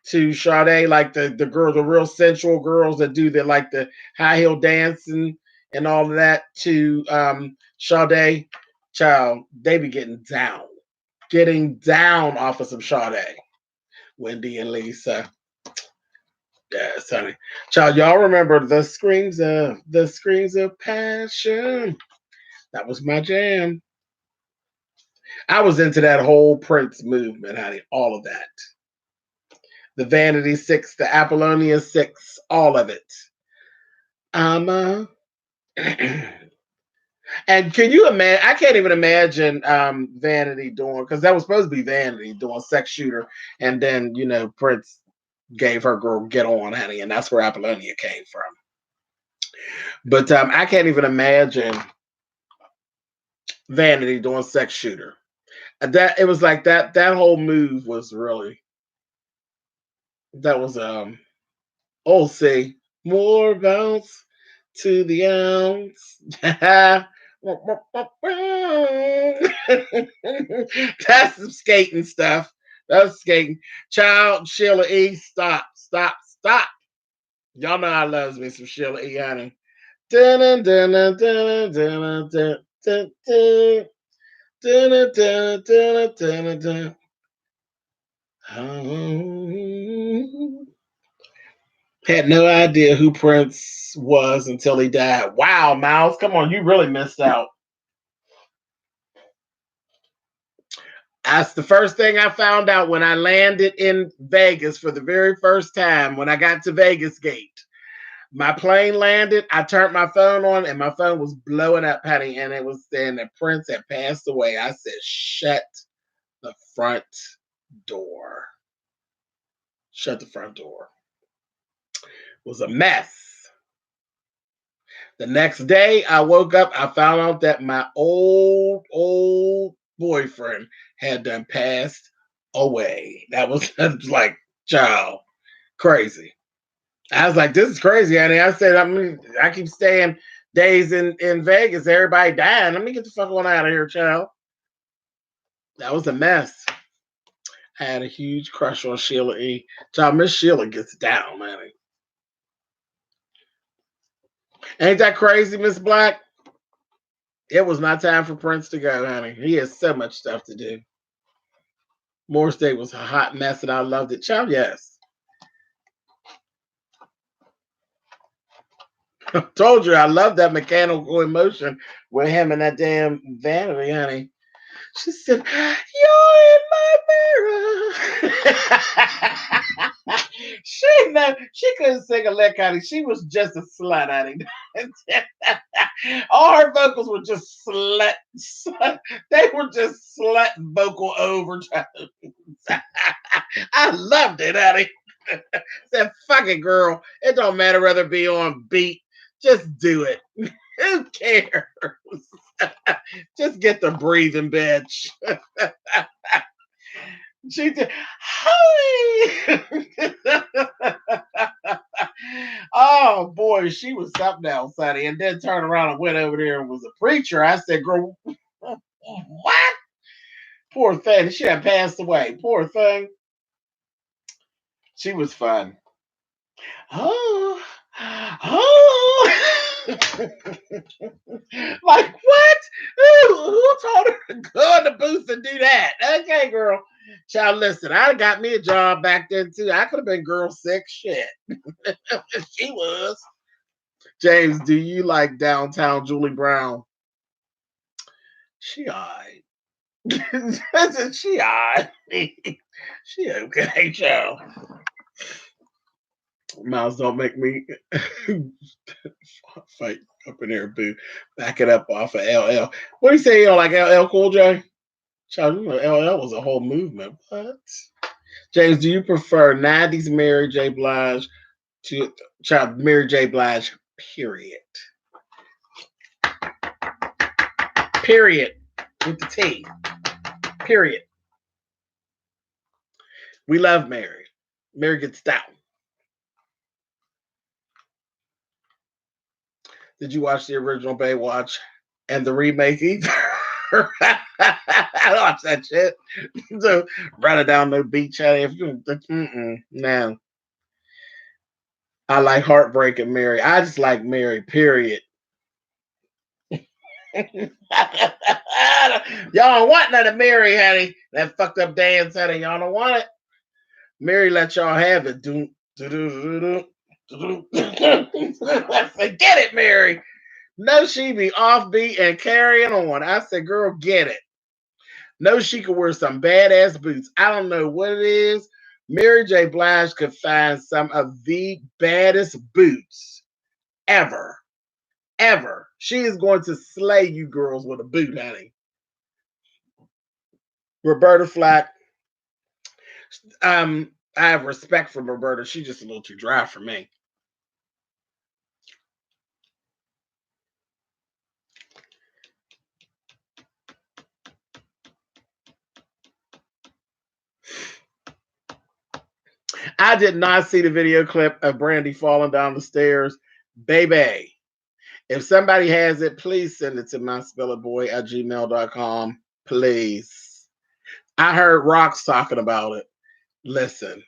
to Sade, like the real sensual girls that do the high heel dancing and all of that to Sade. Child, they be getting down off of some Sade. Wendy and Lisa. Yes, honey. Child, y'all remember the screams of passion. That was my jam. I was into that whole Prince movement, honey. All of that. The Vanity Six, the Apollonia Six, all of it. Um, and can you imagine? I can't even imagine Vanity doing because that was supposed to be Vanity doing Sex Shooter, and then Prince gave her girl Get On, honey, and that's where Apollonia came from. But I can't even imagine Vanity doing Sex Shooter. That it was like that whole move was really that was oh say more bounce to the ounce. That's some skating stuff. That's skating. Child Sheila E. Stop, stop, stop. Y'all know I loves me some Sheila E. Honey. Dun, dun, dun, dun, dun, dun, dun, dun, dun. Dun, dun, dun, dun, dun, dun. Had no idea who Prince was until he died. Wow, Miles, come on, you really missed out. That's the first thing I found out when I landed in Vegas for the very first time. When I got to Vegas Gate, my plane landed. I turned my phone on, and my phone was blowing up, honey, and it was saying that Prince had passed away. I said, "Shut the front door." Shut the front door. It was a mess. The next day, I woke up. I found out that my old boyfriend had done passed away. That was like, child, crazy. I was like, this is crazy, honey. I said, I keep staying days in Vegas. Everybody dying. Let me get the fuck on out of here, child. That was a mess. I had a huge crush on Sheila E. Child, Miss Sheila gets down, honey. Ain't that crazy, Miss Black? It was not time for Prince to go, honey. He has so much stuff to do. Morris Day was a hot mess, and I loved it. Child, yes. Told you I love that mechanical emotion with him and that damn vanity, honey. She said, "You're in my mirror." She couldn't sing a lick, honey. She was just a slut, honey. All her vocals were just slut. They were just slut vocal overtones. I loved it, honey. Said, "Fuck it, girl. It don't matter whether it be on beat. Just do it. Who cares? Just get the breathing, bitch." She did. Hi. Oh boy, she was something else, honey. And then turned around and went over there and was a preacher. I said, "Girl, what? Poor thing. She had passed away. Poor thing." She was fun. Oh, oh. Like what? Who told her to go in the booth and do that? Okay, girl. Child, listen, I got me a job back then too. I could have been girl six shit. She was. James, do you like downtown Julie Brown? She alright. She alright. She okay, child. Miles, don't make me fight up in there, boo. Back it up off of LL. What do you say, like LL Cool J? Child, you know, LL was a whole movement. What? James, do you prefer 90s Mary J. Blige to child Mary J. Blige? Period. Period. With the T. Period. We love Mary. Mary gets down. Did you watch the original Baywatch and the remake either? I watched that shit. So running down the beach out if you no. I like Heartbreaking Mary. I just like Mary, period. Y'all don't want none of Mary, honey. That fucked up dance, honey. Y'all don't want it. Mary let y'all have it. Forget it, Mary. No, she be offbeat and carrying on. I said, girl, get it. No, she could wear some badass boots. I don't know what it is. Mary J. Blige could find some of the baddest boots ever. Ever. She is going to slay you girls with a boot, honey. Roberta Flack. I have respect for Roberta. She's just a little too dry for me. I did not see the video clip of Brandy falling down the stairs. Baby, if somebody has it, please send it to my spillitboy@gmail.com. Please. I heard Rocks talking about it. Listen,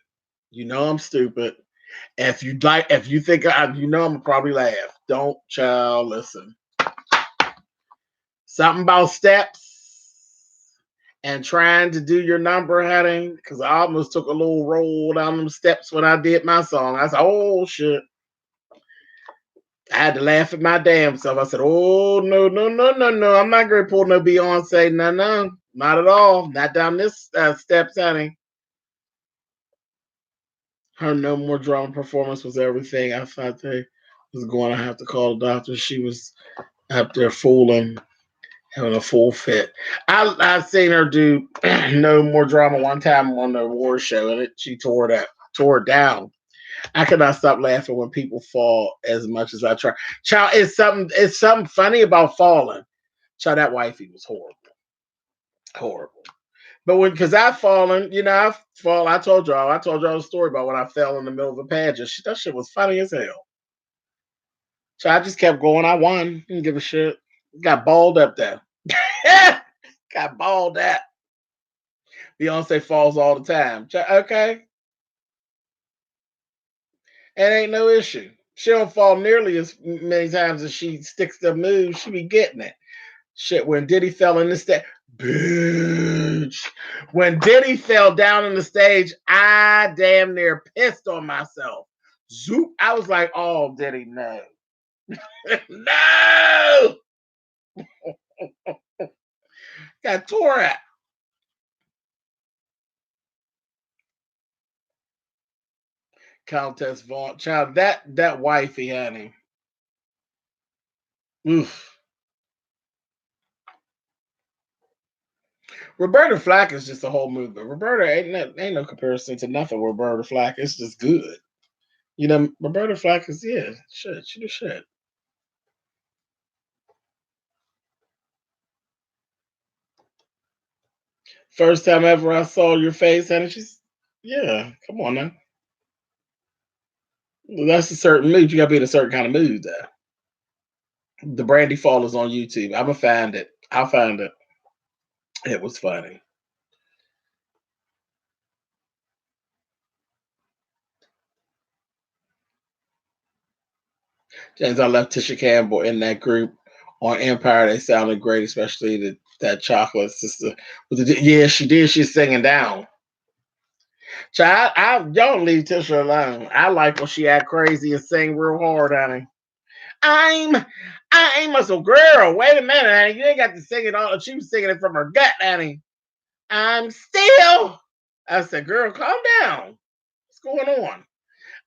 you know I'm stupid. If you think you know I'm probably laugh. Don't, child, listen. Something about steps and trying to do your number, honey, because I almost took a little roll down them steps when I did my song. I said, oh shit. I had to laugh at my damn self. I said, oh no, no, no, no, no. I'm not gonna pull no Beyonce. No, no, not at all. Not down this steps, honey. Her No More Drama performance was everything. I thought they was going to have to call the doctor. She was up there fooling, having a full fit. I've seen her do No More Drama one time on the award show, and she tore it down. I cannot stop laughing when people fall as much as I try. Child, it's something funny about falling. Child, that wifey was horrible. Horrible. But because I've fallen, I told y'all a story about when I fell in the middle of a pageant. That shit was funny as hell. So I just kept going. I won. Didn't give a shit. Got balled up there. Got balled up. Beyonce falls all the time. Okay. It ain't no issue. She don't fall nearly as many times as she sticks to moves. She be getting it. Shit, when Diddy fell in the stage, bitch. When Diddy fell down on the stage, I damn near pissed on myself. Zoop. I was like, oh, Diddy, no. No! Got tore at. Countess Vaughn. Child, that wifey, honey. Oof. Roberta Flack is just a whole movement. Roberta ain't no comparison to nothing. Roberta Flack, it's just good. You know, Roberta Flack is shit. She do shit. First time ever I saw your face, honey. She's come on now. That's a certain mood. You gotta be in a certain kind of mood there. The Brandy Fall is on YouTube. I'ma find it. I'll find it. It was funny. James, I left Tisha Campbell in that group on Empire. They sounded great, especially that chocolate sister. Yeah, she did. She's singing down. Child, I don't leave Tisha alone. I like when she act crazy and sing real hard, honey. I'm I'm a so girl. Wait a minute, honey. You ain't got to sing it all. She was singing it from her gut, honey. I'm still. I said, girl, calm down. What's going on?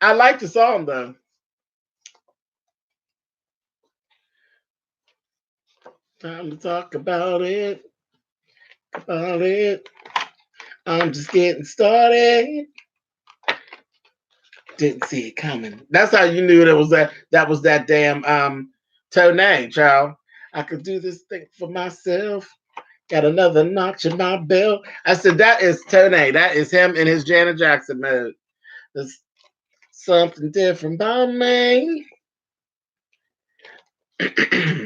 I like the song though. Time to talk about it. About it. I'm just getting started. Didn't see it coming. That's how you knew that was that damn Tone, child. I could do this thing for myself. Got another notch in my belt. I said that is Tone. That is him in his Janet Jackson mode. There's something different about me.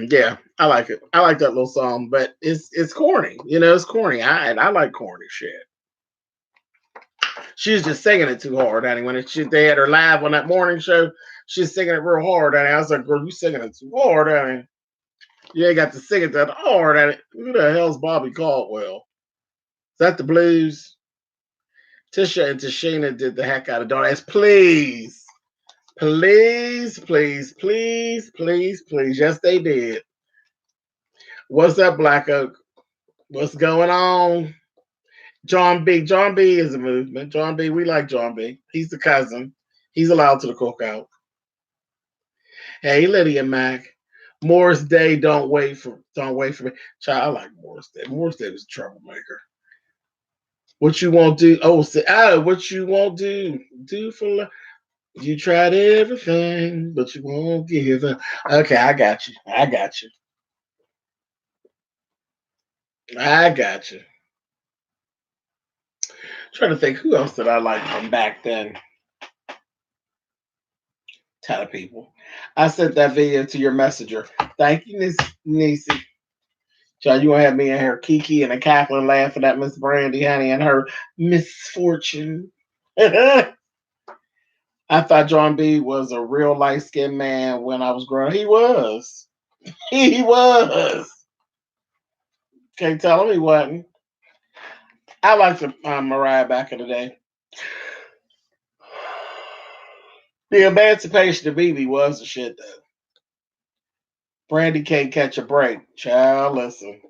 Yeah, I like it. I like that little song, but it's corny. You know, it's corny. I like corny shit. She was just singing it too hard, honey. They had her live on that morning show, she's singing it real hard, honey. I was like, girl, you singing it too hard, honey. You ain't got to sing it that hard, honey. Who the hell's Bobby Caldwell? Is that the blues? Tisha and Tashina did the heck out of Donuts. Please. Please, please, please, please, please. Yes, they did. What's up, Black Oak? What's going on? John B. John B is a movement. John B, we like John B. He's the cousin. He's allowed to the cookout. Hey, Lydia Mac. Morris Day, don't wait for me. Child, I like Morris Day. Morris Day was a troublemaker. What you won't do? What you won't do for love. You tried everything, but you won't give up. Okay, I got you. I got you. I got you. Trying to think who else did I like from back then. Ton of people. I sent that video to your messenger. Thank you, Nisi. Child, you want to have me in here Kiki and a cackling laughing at Miss Brandy, honey, and her misfortune. I thought John B was a real light skinned man when I was growing. He was. He was. Can't tell him he wasn't. I liked Mariah back in the day. The Emancipation of BB was the shit, though. Brandy can't catch a break. Child, listen.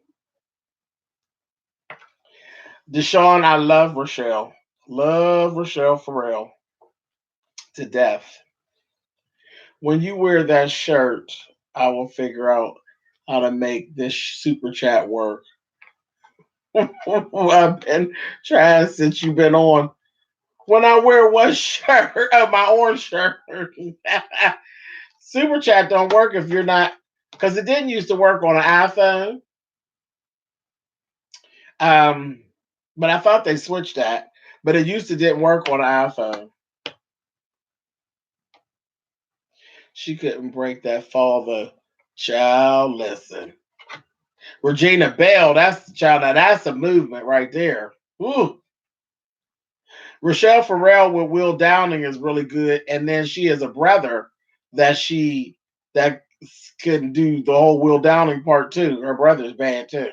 Deshaun, I love Rochelle. Love Rochelle Farrell to death. When you wear that shirt, I will figure out how to make this super chat work. I've been trying since you've been on. When I wear one shirt, my orange shirt, super chat don't work if you're not, because it didn't used to work on an iPhone. But I thought they switched that. But it used to didn't work on an iPhone. She couldn't break that fall though. Child, listen. Regina Bell, that's the child. Now that's a movement right there. Ooh. Rochelle Farrell with Will Downing is really good. And then she has a brother that she that couldn't do the whole Will Downing part too. Her brother's bad too.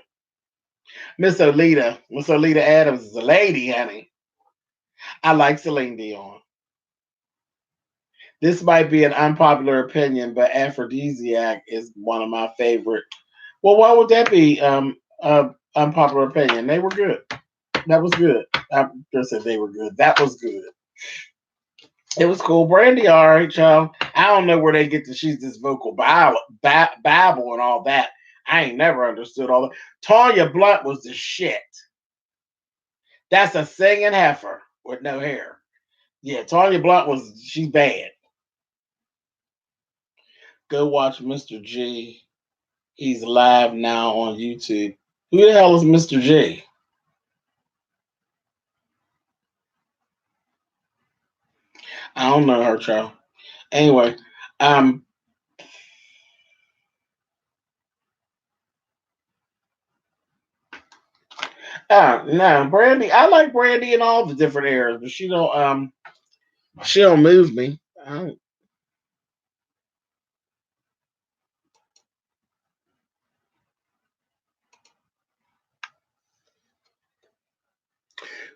Miss Olita Adams is a lady, honey. I like Celine Dion. This might be an unpopular opinion, but Aphrodisiac is one of my favorite. Well, why would that be unpopular opinion? They were good. That was good. I just said they were good. That was good. It was cool. Brandy, all right, child. I don't know where they get to. She's this vocal babble and all that. I ain't never understood all that. Tanya Blunt was the shit. That's a singing heifer with no hair. Yeah, Tanya Blunt she's bad. Go watch Mr. G. He's live now on YouTube. Who the hell is Mr. G? I don't know her, child. Anyway, um, no, Brandy. I like Brandy in all the different eras, but she don't move me. I don't,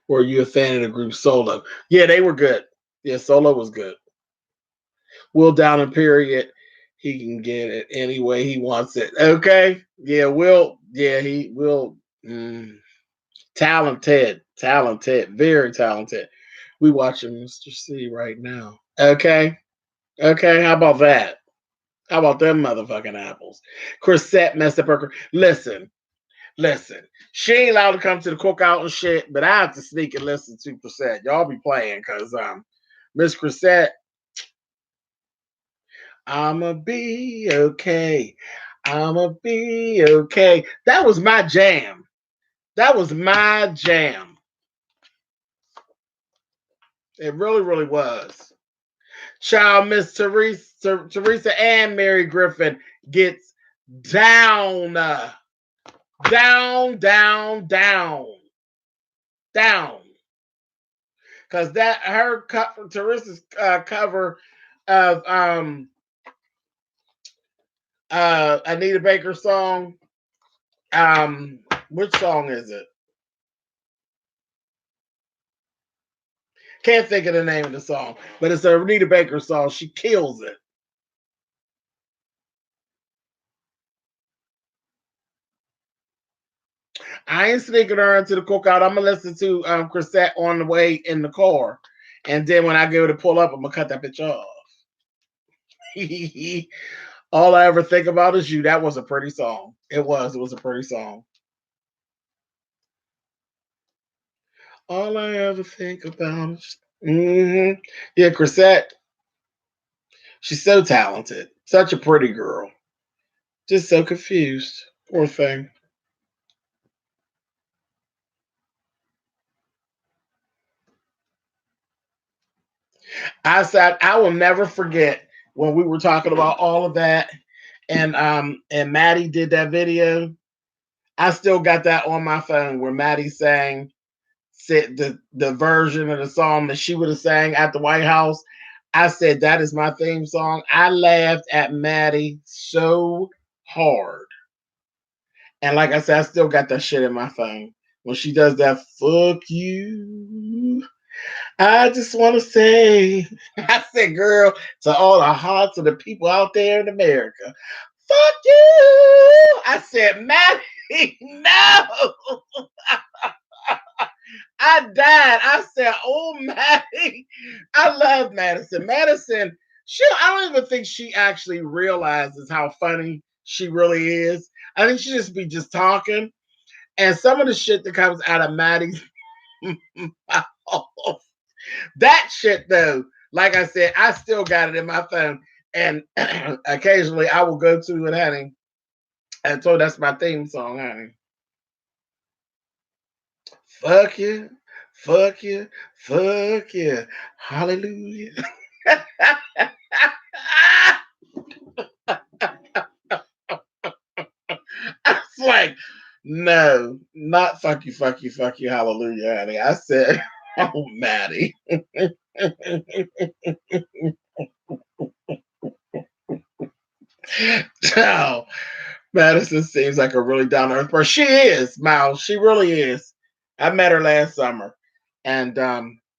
were you a fan of the group Solo? Yeah, they were good. Yeah, Solo was good. Will Down and period. He can get it any way he wants it. Okay. Yeah, Will. Yeah, he will. Talented, talented, very talented. We watching Mr. C right now. Okay. Okay. How about that? How about them motherfucking apples? Chrisette messed up her. Listen. She ain't allowed to come to the cookout and shit, but I have to sneak and listen to Chrisette. Y'all be playing because Miss Chrisette, I'ma be okay. I'ma be okay. That was my jam. That was my jam. It really, really was. Child, Miss Teresa and Mary Griffin gets down, down, down, down, down. Because Teresa's cover of Anita Baker's song. Which song is it? Can't think of the name of the song, but it's a Anita Baker song. She kills it. I ain't sneaking her into the cookout. I'm gonna listen to Chrisette on the way in the car, and then when I go to pull up, I'm gonna cut that bitch off. All I ever think about is you. That was a pretty song. It was. It was a pretty song. All I ever think about is. Yeah, Chrisette. She's so talented. Such a pretty girl. Just so confused. Poor thing. I will never forget when we were talking about all of that, and Maddie did that video. I still got that on my phone where Maddie sang said the version of the song that she would have sang at the White House. I said that is my theme song. I laughed at Maddie so hard. And like I said, I still got that shit in my phone. When she does that, fuck you. I just want to say, I said, girl, to all the hearts of the people out there in America, fuck you. I said, Maddie, no. I died. I said, oh, Maddie. I love Madison. Madison, I don't even think she actually realizes how funny she really is. I think she just be just talking. And some of the shit that comes out of Maddie's mouth, that shit though, like I said, I still got it in my phone. And occasionally I will go to it, honey. And so that's my theme song, honey. Fuck you, fuck you, fuck you. Hallelujah. I was like, no, not fuck you, hallelujah, honey. I said, oh, Maddie. Child, Madison seems like a really down to earth person. She is, Miles. She really is. I met her last summer and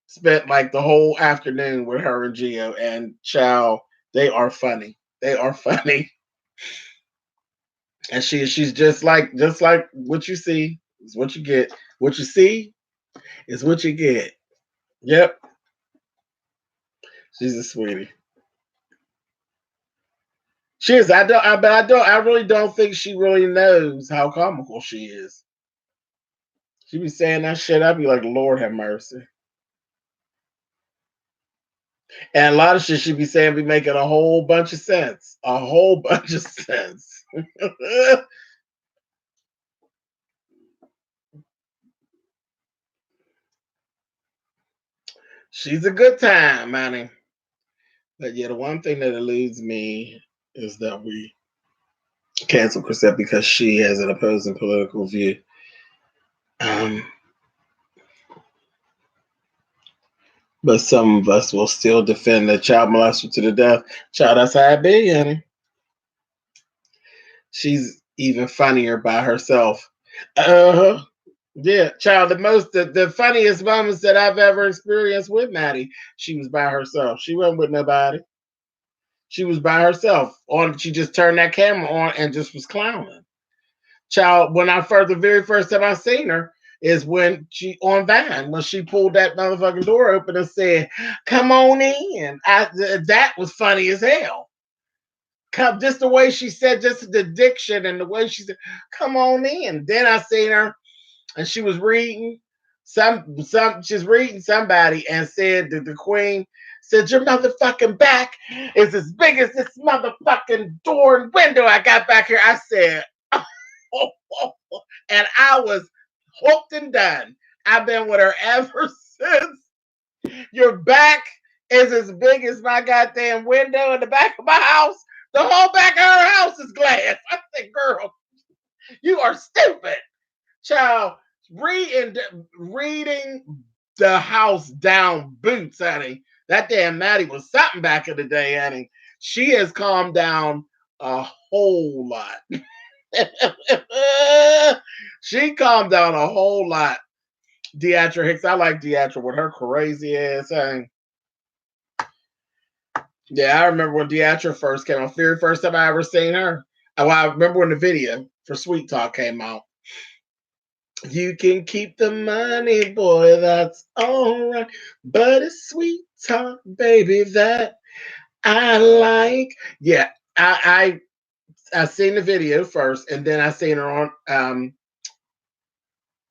spent like the whole afternoon with her and Gio. And child, they are funny. They are funny. And she's just like what you see is what you get. What you see is what you get. Yep. She's a sweetie. She is. I really don't think she really knows how comical she is. She be saying that shit. I'd be like, Lord have mercy. And a lot of shit she be saying be making a whole bunch of sense. A whole bunch of sense. She's a good time, honey. But yeah, the one thing that eludes me is that we cancel Chrisette because she has an opposing political view. Um, but some of us will still defend the child molester to the death. Child, that's how it be, honey. She's even funnier by herself. Uh-huh. Yeah, child, the funniest moments that I've ever experienced with Maddie, she was by herself. She wasn't with nobody. She was by herself. She just turned that camera on and just was clowning. Child, the very first time I seen her is when she on Vine, when she pulled that motherfucking door open and said, "Come on in." That was funny as hell. Just the way she said, just the diction and the way she said, "Come on in." Then I seen her and she was reading she's reading somebody and said that the queen said, "Your motherfucking back is as big as this motherfucking door and window I got back here." I said, and I was hooked and done. I've been with her ever since. Your back is as big as my goddamn window in the back of my house. The whole back of her house is glass. I said, girl, you are stupid. Child, reading the house down boots, honey. That damn Maddie was something back in the day, honey. She has calmed down a whole lot. She calmed down a whole lot. Deatra Hicks, I like Deatra with her crazy ass thing. Yeah, I remember when Deatra first came out. Very first time I ever seen her. I remember when the video for Sweet Talk came out. You can keep the money, boy, that's all right. But it's Sweet Talk, baby, that I like. Yeah, I seen the video first, and then I seen her on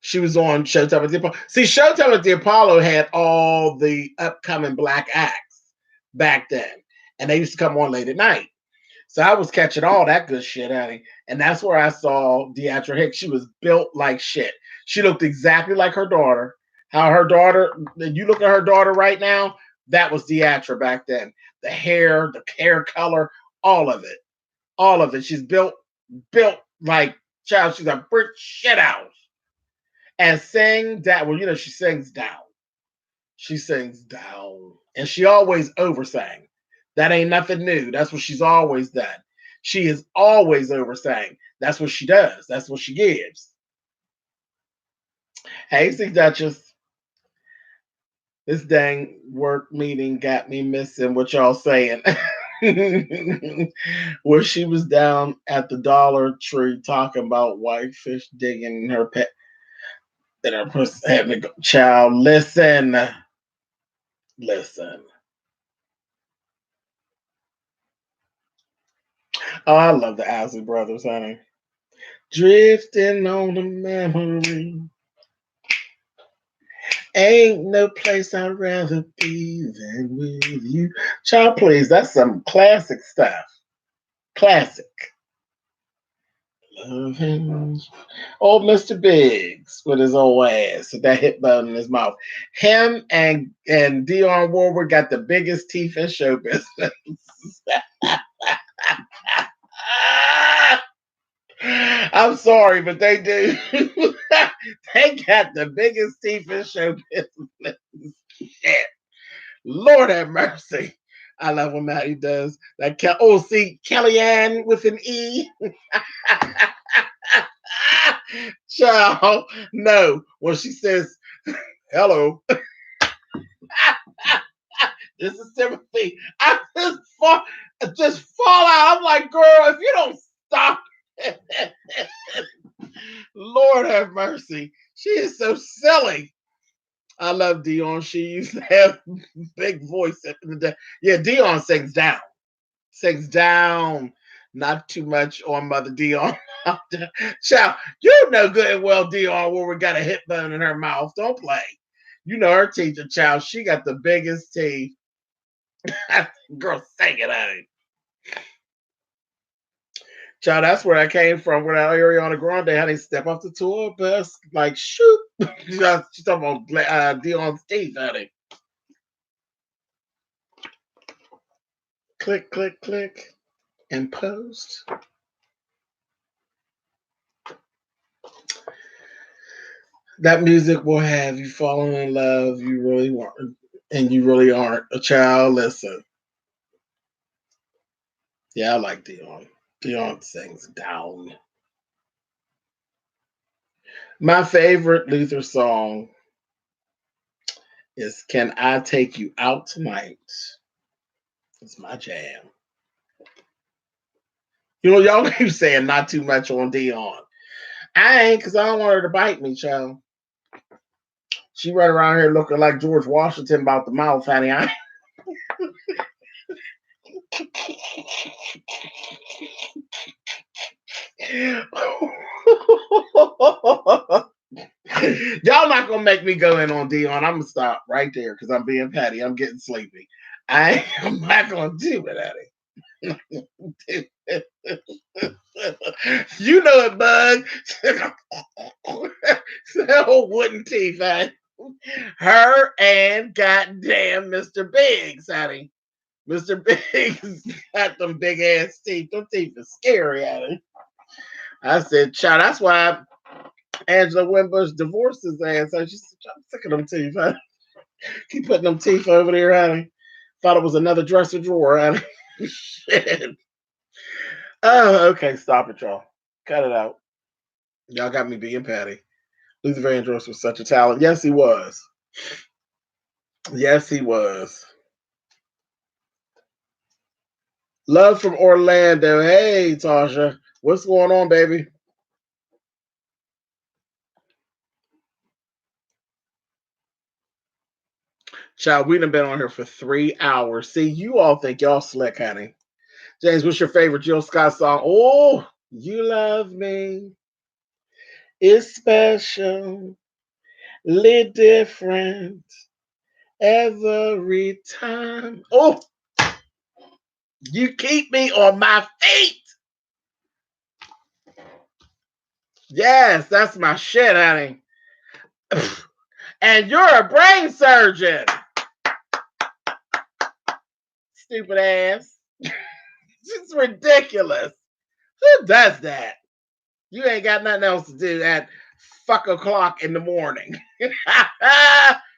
she was on Showtime with the Apollo. See, Showtime with the Apollo had all the upcoming black acts back then, and they used to come on late at night. So I was catching all that good shit, honey. And that's where I saw Deatra Hicks. She was built like shit. She looked exactly like her daughter. How her daughter, you look at her daughter right now, that was Deatra back then. The hair color, all of it. All of it. She's built like, child, she's a brick shit house. And sang that, well, she sings down. She sings down. And she always oversang. That ain't nothing new. That's what she's always done. She is always oversang. That's what she does. That's what she gives. Hey, see, Duchess. This dang work meeting got me missing what y'all saying. Where she was down at the Dollar Tree talking about whitefish digging in her pet. And her pussy having to go. Child, listen. Listen. Oh, I love the Isley Brothers, honey. Drifting on a memory. Ain't no place I'd rather be than with you. Child, please, that's some classic stuff. Classic. Loving. Old Mr. Biggs with his old ass with that hip bone in his mouth. Him and Dionne Warwick got the biggest teeth in show business. I'm sorry, but they do. They got the biggest teeth in show business. Shit. Lord have mercy. I love when Maddie does that. Oh, see, Kellyanne with an E. Child, no. When she says, hello, this is Timothy. I just fall out. I'm like, girl, if you don't stop. Lord have mercy. She is so silly. I love Dion. She used to have big voice at the day. Yeah, Dion sings down. Sings down. Not too much on Mother Dion. Child, you know good and well Dion where we got a hip bone in her mouth. Don't play. You know her teeth, child. She got the biggest teeth. Girl, sing it out. Child, that's where I came from. When Ariana Grande had to step off the tour bus, like shoot. She's talking about Dion's teeth, honey. Click, click, click, and post. That music will have you falling in love. You really want, and you really aren't a child. Listen, yeah, I like Dion. Dion sings down. My favorite Luther song is "Can I Take You Out Tonight?" It's my jam. You know, y'all keep saying not too much on Dion. I ain't, because I don't want her to bite me, child. She run around here looking like George Washington about the mouth, honey. Y'all not gonna make me go in on Dion. I'm gonna stop right there because I'm being petty. I'm getting sleepy. I'm not gonna do it, honey. You know it, Bug. Old wooden teeth, honey. Her and goddamn Mr. Biggs, honey. Mr. Biggs got them big ass teeth. Them teeth are scary, honey. I said, child, that's why Angela Winbush divorced his ass. So she's I'm sick of them teeth, honey. Keep putting them teeth over there, honey. Thought it was another dresser drawer, honey. Shit. Oh, okay. Stop it, y'all. Cut it out. Y'all got me being petty. Luther Vandross was such a talent. Yes, he was. Yes, he was. Love from Orlando. Hey, Tasha. What's going on, baby? Child, we done been on here for 3 hours. See, you all think y'all slick, honey. James, what's your favorite Jill Scott song? Oh, you love me. It's special, different every time. Oh, you keep me on my feet. Yes, that's my shit, honey. And you're a brain surgeon. Stupid ass. It's ridiculous. Who does that? You ain't got nothing else to do at fuck o'clock in the morning.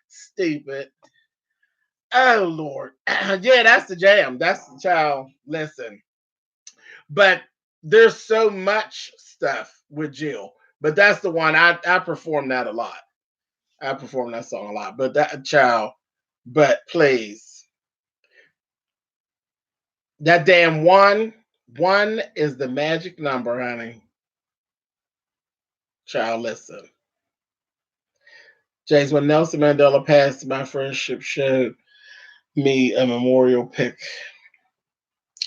Stupid. Oh Lord. Yeah, that's the jam. That's the child. Listen. But there's so much stuff with Jill. But that's the one I perform that a lot. I perform that song a lot. But that child, but please. That damn one. One is the magic number, honey. Child, listen. James, when Nelson Mandela passed, my friendship showed me a memorial pic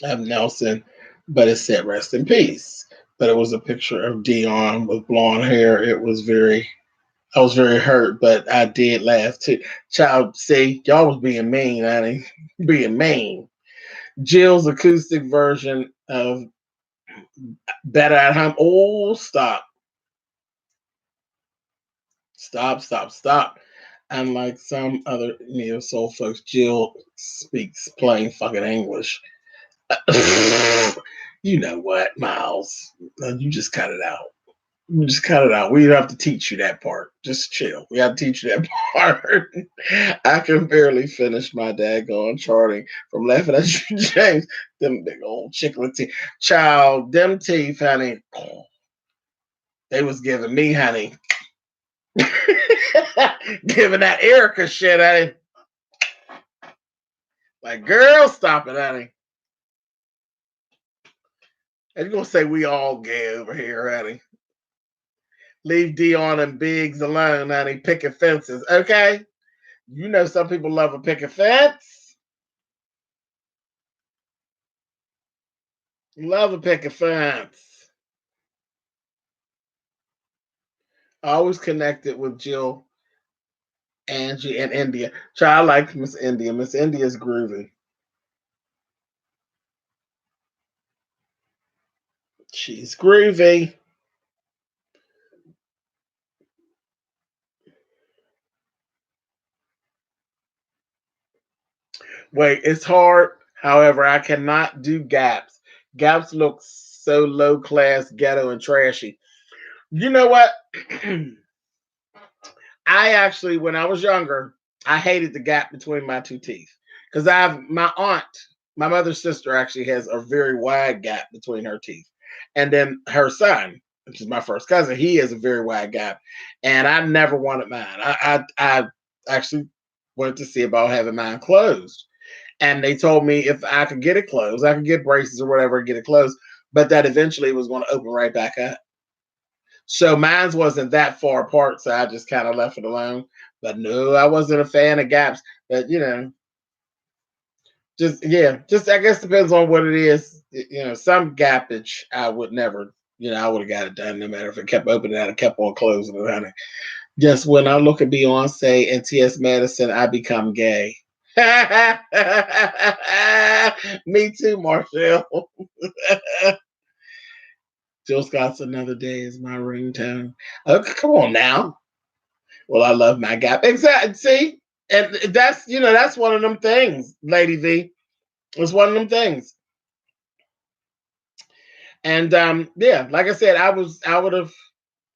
of Nelson, but it said rest in peace. But it was a picture of Dion with blonde hair. I was very hurt, but I did laugh too. Child, see, y'all was being mean, honey. Being mean. Jill's acoustic version of Better at Home. Oh, stop. Stop, stop, stop. Unlike some other neo soul folks, Jill speaks plain fucking English. You know what, Miles? You just cut it out. You just cut it out. We have to teach you that part. Just chill. We have to teach you that part. I can barely finish my daggone charting from laughing at you, James. Them big old chiclet teeth. Child, them teeth, honey. They was giving me, honey. Giving that Erica shit, honey. Like, girl, stop it, honey. And you're gonna say we all gay over here, honey. Leave Dion and Biggs alone, honey. Picking fences, okay? You know some people love a picket fence. Love a picket fence. Always connected with Jill, Angie, and India. Child, I like Miss India. Miss India's groovy. She's groovy. Wait, it's hard. However, I cannot do gaps. Gaps look so low class, ghetto, and trashy. You know what? I actually, when I was younger, I hated the gap between my two teeth because I have my aunt, my mother's sister, actually has a very wide gap between her teeth, and then her son, which is my first cousin, he has a very wide gap, and I never wanted mine. I actually wanted to see about having mine closed, and they told me if I could get it closed, I could get braces or whatever, and get it closed, but that eventually it was going to open right back up. So mine wasn't that far apart, so I just kind of left it alone. But no, I wasn't a fan of gaps. But just yeah, just I guess depends on what it is. Some gappage I would never, I would have got it done no matter if it kept opening and I kept on closing it. Honey. Just when I look at Beyonce and T.S. Madison, I become gay. Me too, Marshall. Jill Scott's Another Day is my ringtone. Okay, come on now. Well, I love my gap. Exactly. See, and that's one of them things, Lady V. It's one of them things. And yeah, like I said, I would have,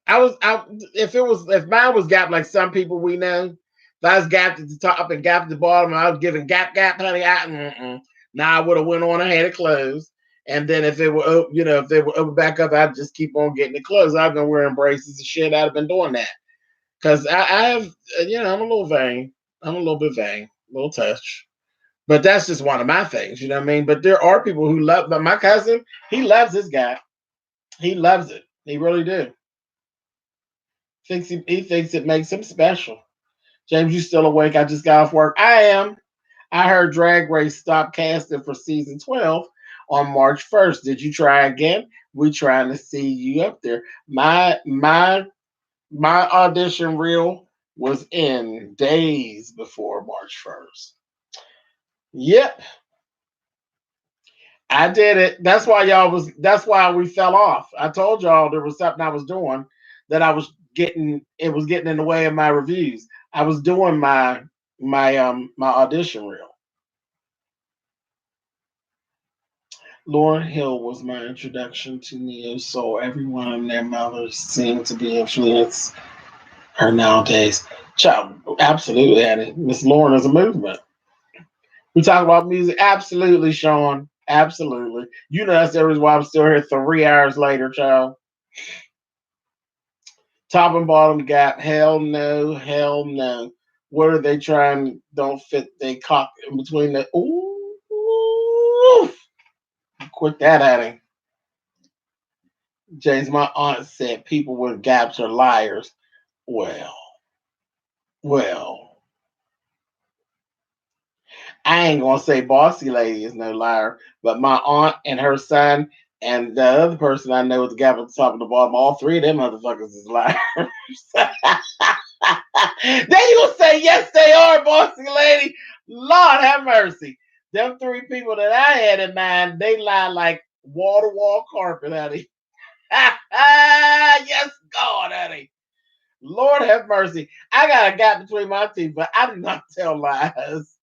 I was, I if mine was gap like some people we know, if I was gapped at the top and gapped at the bottom, I was giving gap, honey. Now I would have went on and had it closed. And then if it were, if they were open back up, I'd just keep on getting it closed. I've been wearing braces and shit. I'd have been doing that. Because I have, I'm a little vain. I'm a little bit vain, a little touch. But that's just one of my things, you know what I mean? But there are people who love, but my cousin, he loves his guy. He loves it. He really do. He thinks it makes him special. James, you still awake? I just got off work. I am. I heard Drag Race stopped casting for season 12 on March 1st. Did you try again? We trying to see you up there. My audition reel was in days before March 1st. Yep, I did it. That's why we fell off. I told y'all there was something I was doing that it was getting in the way of my reviews. I was doing my audition reel. Lauren Hill was my introduction to neo soul. Everyone and their mothers seem to be influenced her nowadays. Child, absolutely, Annie. Miss Lauren is a movement. We talk about music. Absolutely, Sean. Absolutely. You know that's the reason why I'm still here 3 hours later, child. Top and bottom gap. Hell no. Hell no. What are they trying? Don't fit. They cock in between the. Ooh. Quit that at him. James, my aunt said people with gaps are liars. Well, well. I ain't gonna say bossy lady is no liar, but my aunt and her son and the other person I know with the gap at the top and the bottom, all three of them motherfuckers is liars. Then you gonna say yes, they are bossy lady. Lord have mercy. Them three people that I had in mind, they lie like wall to wall carpet, honey. Yes, God, honey. Lord have mercy. I got a gap between my teeth, but I do not tell lies.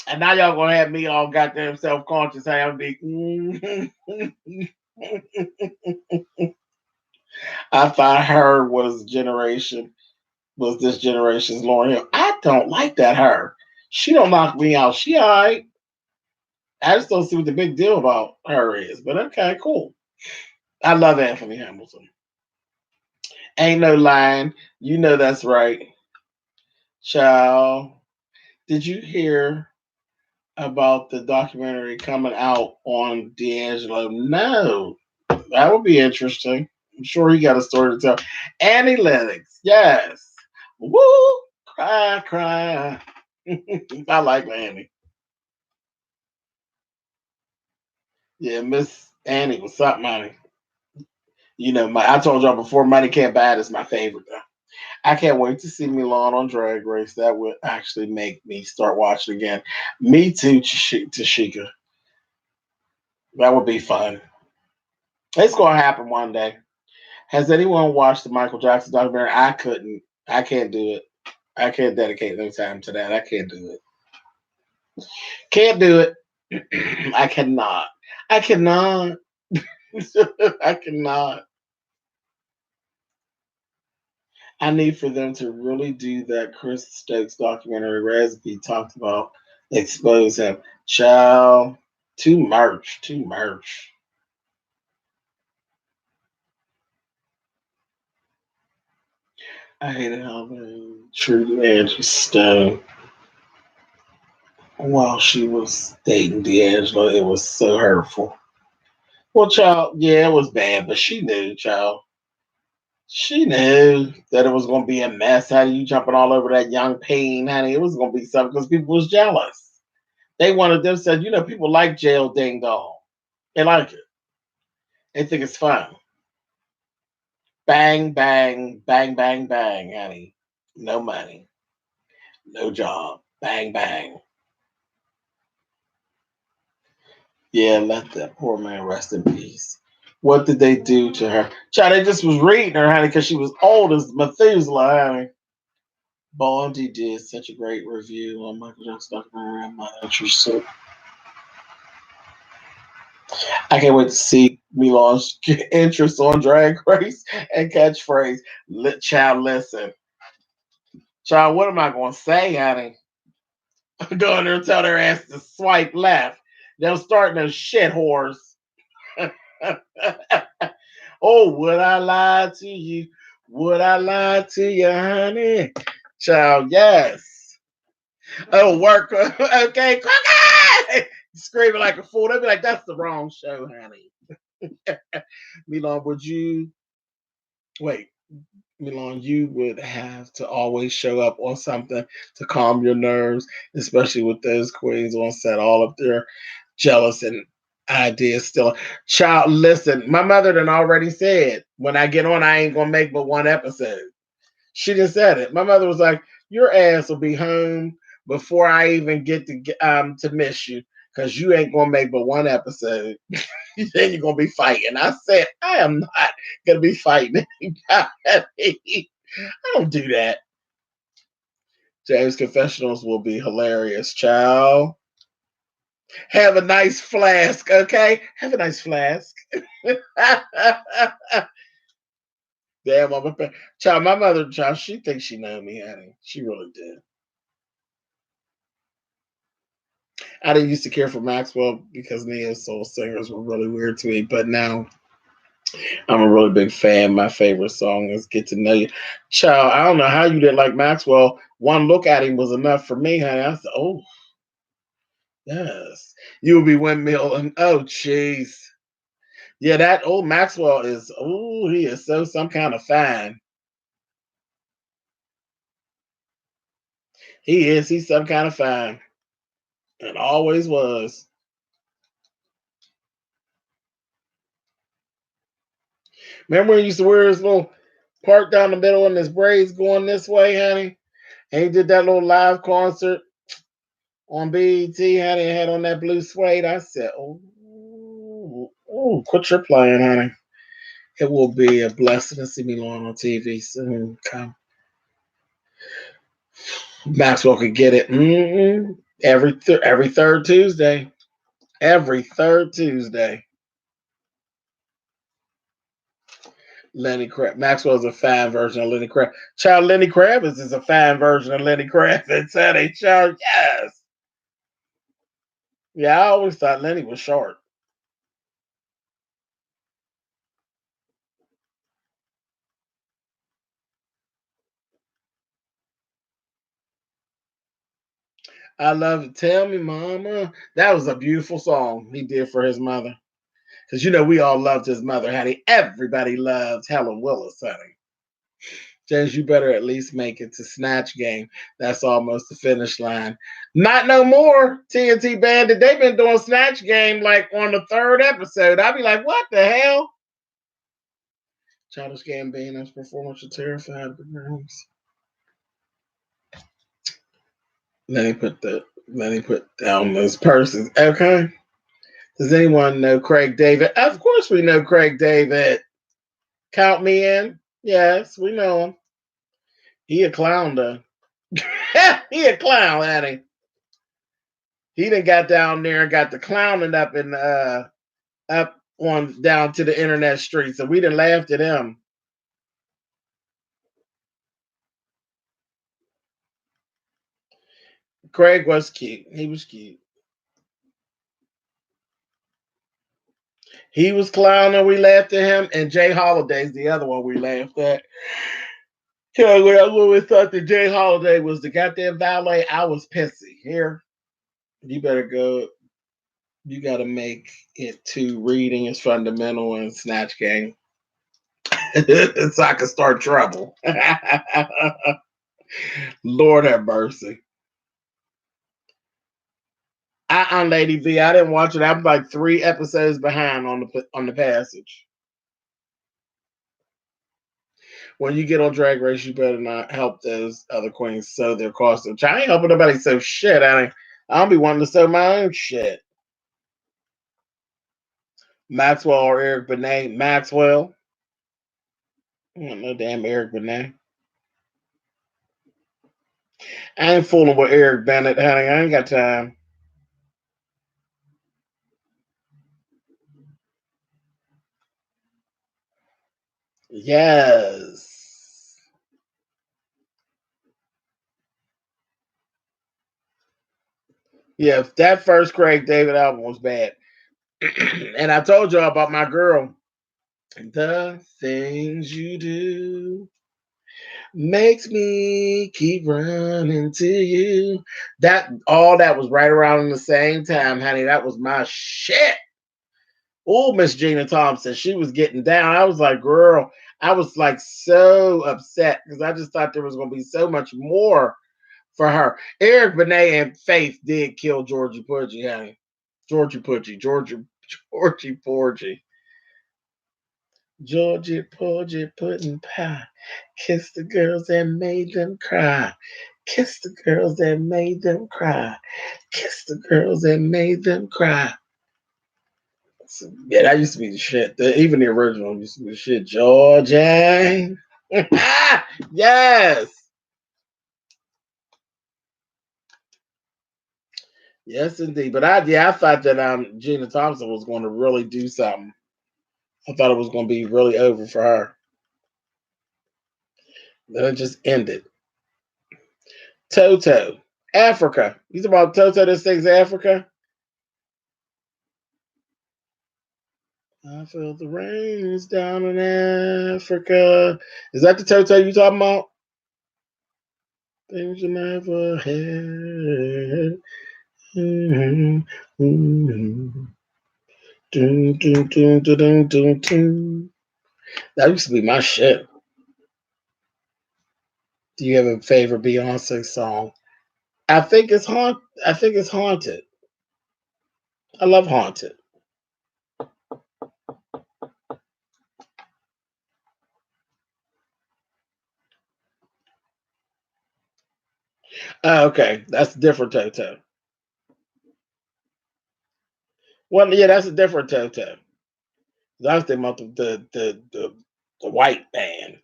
And now y'all gonna have me all goddamn self-conscious. Hey, I'm big. I thought her was this generation's Lauren Hill. I don't like that her. She don't knock me out. She all right. I just don't see what the big deal about her is. But okay, cool. I love Anthony Hamilton. Ain't no lying. You know that's right. Child, did you hear about the documentary coming out on D'Angelo? No. That would be interesting. I'm sure he got a story to tell. Annie Lennox, yes. Woo! Cry, cry. I like Annie. Yeah, Miss Annie was something, Money. You know, I told y'all before, Money Can't Bad is my favorite. Though. I can't wait to see Milan on Drag Race. That would actually make me start watching again. Me too, Tashika. That would be fun. It's going to happen one day. Has anyone watched the Michael Jackson documentary? I couldn't. I can't do it. I can't dedicate no time to that. I can't do it. Can't do it. I cannot. I cannot. I cannot. I need for them to really do that Chris Stokes documentary Rasby talked about, expose him. Child, too much, too much. I hated how they treated Angie Stone while she was dating D'Angelo. It was so hurtful. Well, child, yeah, it was bad, but she knew, child. She knew that it was going to be a mess. How you jumping all over that young pain, honey? It was going to be something because people was jealous. They wanted them said, you know, people like jail ding dong. They like it. They think it's fun. Bang, bang, bang, bang, bang, honey. No money, no job. Bang, bang. Yeah, let that poor man rest in peace. What did they do to her? Child, they just was reading her, honey, because she was old as Methuselah, honey. Bondi did such a great review on Michael Jackson documentary. My interest, so I can't wait to see Milan's interest on Drag Race and catchphrase. Child, listen. Child, what am I going to say, honey? Go in there and tell their ass to swipe left. They'll start no shit whores. Oh, would I lie to you? Would I lie to you, honey? Child, yes. Oh, work. Okay, cookie! Screaming like a fool. They'll be like, that's the wrong show, honey. Milan, would you wait? Milan, you would have to always show up on something to calm your nerves, especially with those queens on set, all of their jealous and ideas still. Child, listen, my mother done already said, when I get on, I ain't gonna make but one episode. She just said it. My mother was like, your ass will be home before I even get to miss you, because you ain't gonna make but one episode. Then you're gonna be fighting. I said, I am not gonna be fighting anybody. I don't do that. James Confessionals will be hilarious, child. Have a nice flask, okay? Have a nice flask. Damn, I'm a child. My mother, child, she thinks she know me, honey. She really did. I didn't used to care for Maxwell because neo soul singers were really weird to me, but now I'm a really big fan. My favorite song is "Get to Know You." Child, I don't know how you didn't like Maxwell. One look at him was enough for me, honey. I said, "Oh, yes." You will be windmill and oh, jeez. Yeah, that old Maxwell is. Oh, he is so some kind of fine. He is. He's some kind of fine, and always was. Remember when he used to wear his little part down the middle and his braids going this way, honey? And he did that little live concert on BET, honey, and had on that blue suede. I said, oh, quit your playing, honey. It will be a blessing to see me on TV soon. Come. Maxwell could get it every third Tuesday. Every third Tuesday. Lenny Kravitz. Maxwell's a fine version of Lenny Kravitz. Child, Lenny Kravitz is a fine version of Lenny Kravitz. Honey, child, yes. Yeah, I always thought Lenny was short. I love it. Tell me, mama. That was a beautiful song he did for his mother. Because you know we all loved his mother, honey. Everybody loved Helen Willis, honey. James, you better at least make it to Snatch Game. That's almost the finish line. Not no more. TNT Bandit. They've been doing Snatch Game like on the third episode. I'd be like, what the hell? Childish Gambino's performance was terrified the rooms. Let me put down those persons. Okay. Does anyone know Craig David? Of course we know Craig David. Count me in. Yes, we know him. He a clown though. He a clown, ain't he? He done got down there and got the clowning up in up on down to the internet streets, and we done laughed at him. Craig was cute. He was cute. He was clowning. We laughed at him, and Jay Holiday's the other one we laughed at. Yeah, when we thought that Jay Holiday was the goddamn valet, I was pissy. Here, you better go. You got to make it to reading is fundamental in Snatch Game. So I can start trouble. Lord have mercy. On Lady V, I didn't watch it. I'm like 3 episodes behind on the passage. When you get on Drag Race, you better not help those other queens sew their costumes. I ain't helping nobody sew shit. I don't be wanting to sew my own shit. Maxwell or Eric Benet? Maxwell. I don't know damn Eric Benet. I ain't fooling with Eric Bennett, honey. I ain't got time. Yes. Yeah, that first Craig David album was bad. And I told y'all about my girl. The things you do makes me keep running to you. That all that was right around in the same time, honey. That was my shit. Oh, Miss Gina Thompson, she was getting down. I was like, girl, I was like so upset because I just thought there was going to be so much more for her. Eric Benet and Faith did kill Georgie Pudgy, honey. Georgie Pudgy, Georgie Porgy. Georgie Porgy pudding pie. Kiss the girls that made them cry. Kiss the girls that made them cry. Kiss the girls that made them cry. So, yeah, that used to be the shit. Even the original used to be the shit. Georgia. Yes. Yes, indeed. But I thought that Gina Thompson was going to really do something. I thought it was going to be really over for her. Then it just ended. Toto. Africa. You talking about Toto that sings Africa? I feel the rains down in Africa. Is that the Toto you talking about? Things you never had. Mm-hmm. Mm-hmm. Dun, dun, dun, dun, dun, dun. That used to be my shit. Do you have a favorite Beyonce song? I think it's Haunted. I love Haunted. Okay, that's a different Toto. Well, yeah, that's a different Toto. I was thinking about the white band.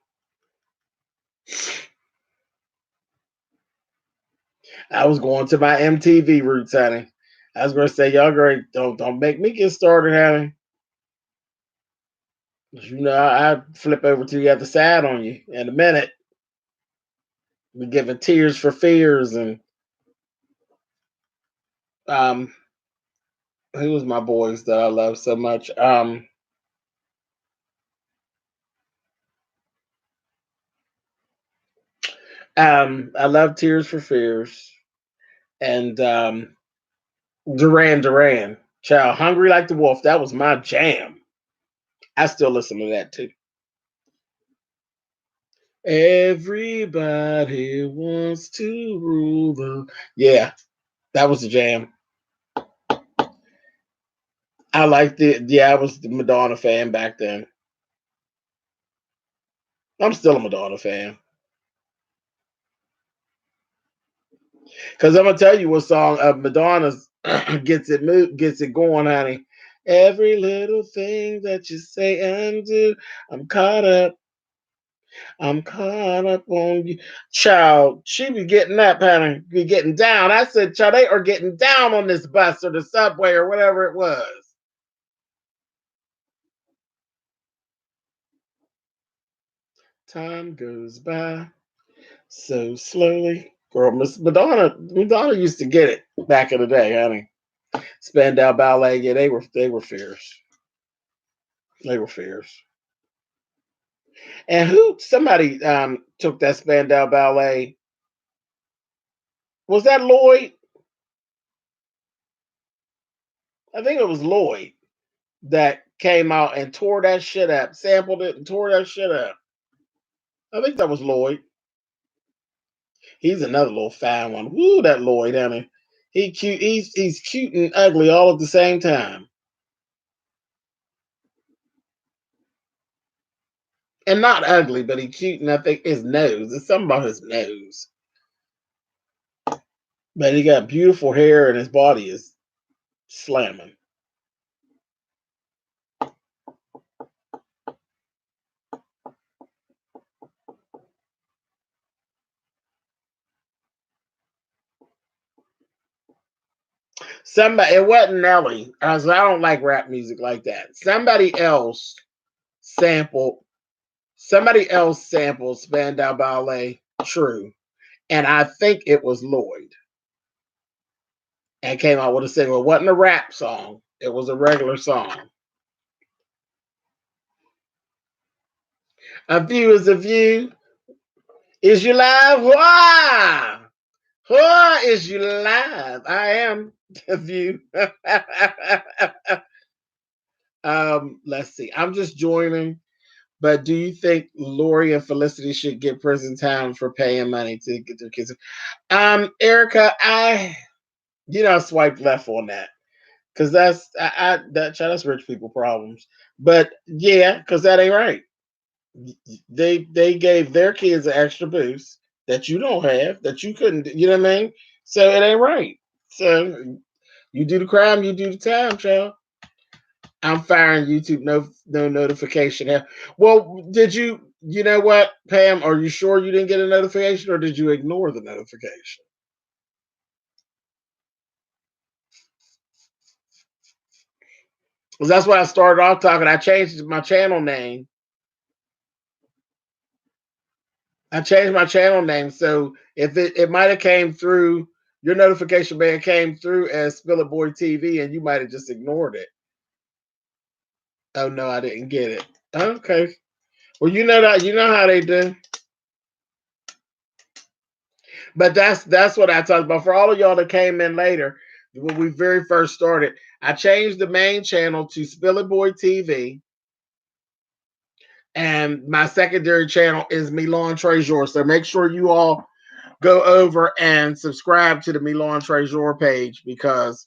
I was going to my MTV roots, honey. I was going to say, y'all great. Don't make me get started, honey. You know, I flip over to the other side on you in a minute. We're giving tears for fears and um who was my boys that I love so much? I love Tears for Fears and Duran Duran. Child, Hungry Like the Wolf. That was my jam. I still listen to that too. Everybody wants to rule the. Yeah, that was the jam. I liked it. Yeah, I was the Madonna fan back then. I'm still a Madonna fan. Because I'm gonna tell you what song Madonna's gets it going, honey. Every little thing that you say and do, I'm caught up. I'm caught up on you. Child, she be getting that pattern, be getting down. I said, child, they are getting down on this bus or the subway or whatever it was. Time goes by so slowly. Girl, Miss Madonna used to get it back in the day, honey. Spandau Ballet, yeah, they were fierce. They were fierce. And who somebody took that Spandau Ballet? Was that Lloyd? I think it was Lloyd that came out and tore that shit up, sampled it and tore that shit up. I think that was Lloyd. He's another little fine one. Woo, that Lloyd, honey. He cute. He's cute and ugly all at the same time. And not ugly, but he cute. And I think his nose. It's something about his nose. But he got beautiful hair and his body is slamming. Somebody, it wasn't Nelly. I don't like rap music like that. Sampled, somebody else sampled Spandau Ballet True. And I think it was Lloyd. And came out with a single. It wasn't a rap song. It was a regular song. A view is a view. Is you live? Why? Why is you live? I am the view. Let's see. I'm just joining. But do you think Lori and Felicity should get prison time for paying money to get their kids? Erica, I swiped left on that because that's rich people problems. But yeah, because that ain't right. They gave their kids an extra boost that you don't have, that you couldn't. You know what I mean? So it ain't right. So you do the crime, you do the time, child. I'm firing YouTube. No notification. Well, did you? You know what, Pam? Are you sure you didn't get a notification, or did you ignore the notification? 'Cause that's why I started off talking. I changed my channel name. I changed my channel name, so if it might have came through, your notification may have came through as Spillitboy TV, and you might have just ignored it. Oh no, I didn't get it. Okay. Well, you know how they do. But that's what I talked about. For all of y'all that came in later, when we very first started, I changed the main channel to Spillitboy TV, and my secondary channel is Milan Trezor. So make sure you all go over and subscribe to the Milan Trezor page because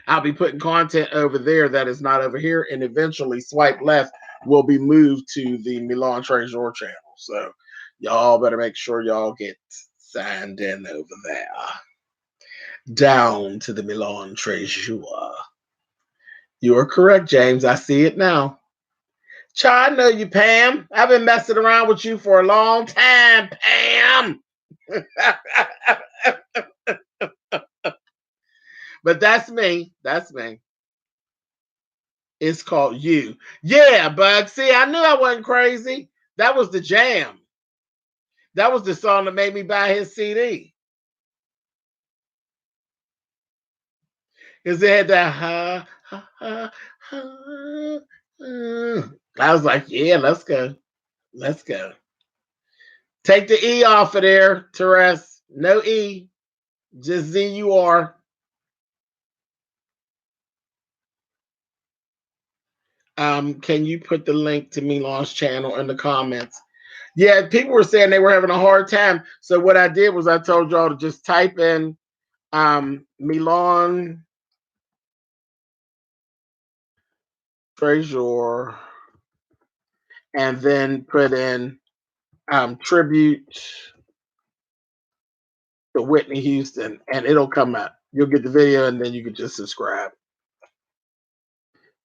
I'll be putting content over there that is not over here, and eventually Swipe Left will be moved to the Milan Trezor channel. So y'all better make sure y'all get signed in over there. Down to the Milan Trezor. You are correct, James. I see it now. Child, I know you, Pam. I've been messing around with you for a long time, Pam. But that's me. That's me. It's called You. Yeah, Bug. See, I knew I wasn't crazy. That was the jam. That was the song that made me buy his CD. Because it had that I was like, yeah, let's go. Let's go. Take the E off of there, Therese. No E. Just ZUR. Can you put the link to Milan's channel in the comments? Yeah, people were saying they were having a hard time. So what I did was I told y'all to just type in Milan Frazier and then put in tribute to Whitney Houston, and it'll come up. You'll get the video, and then you can just subscribe.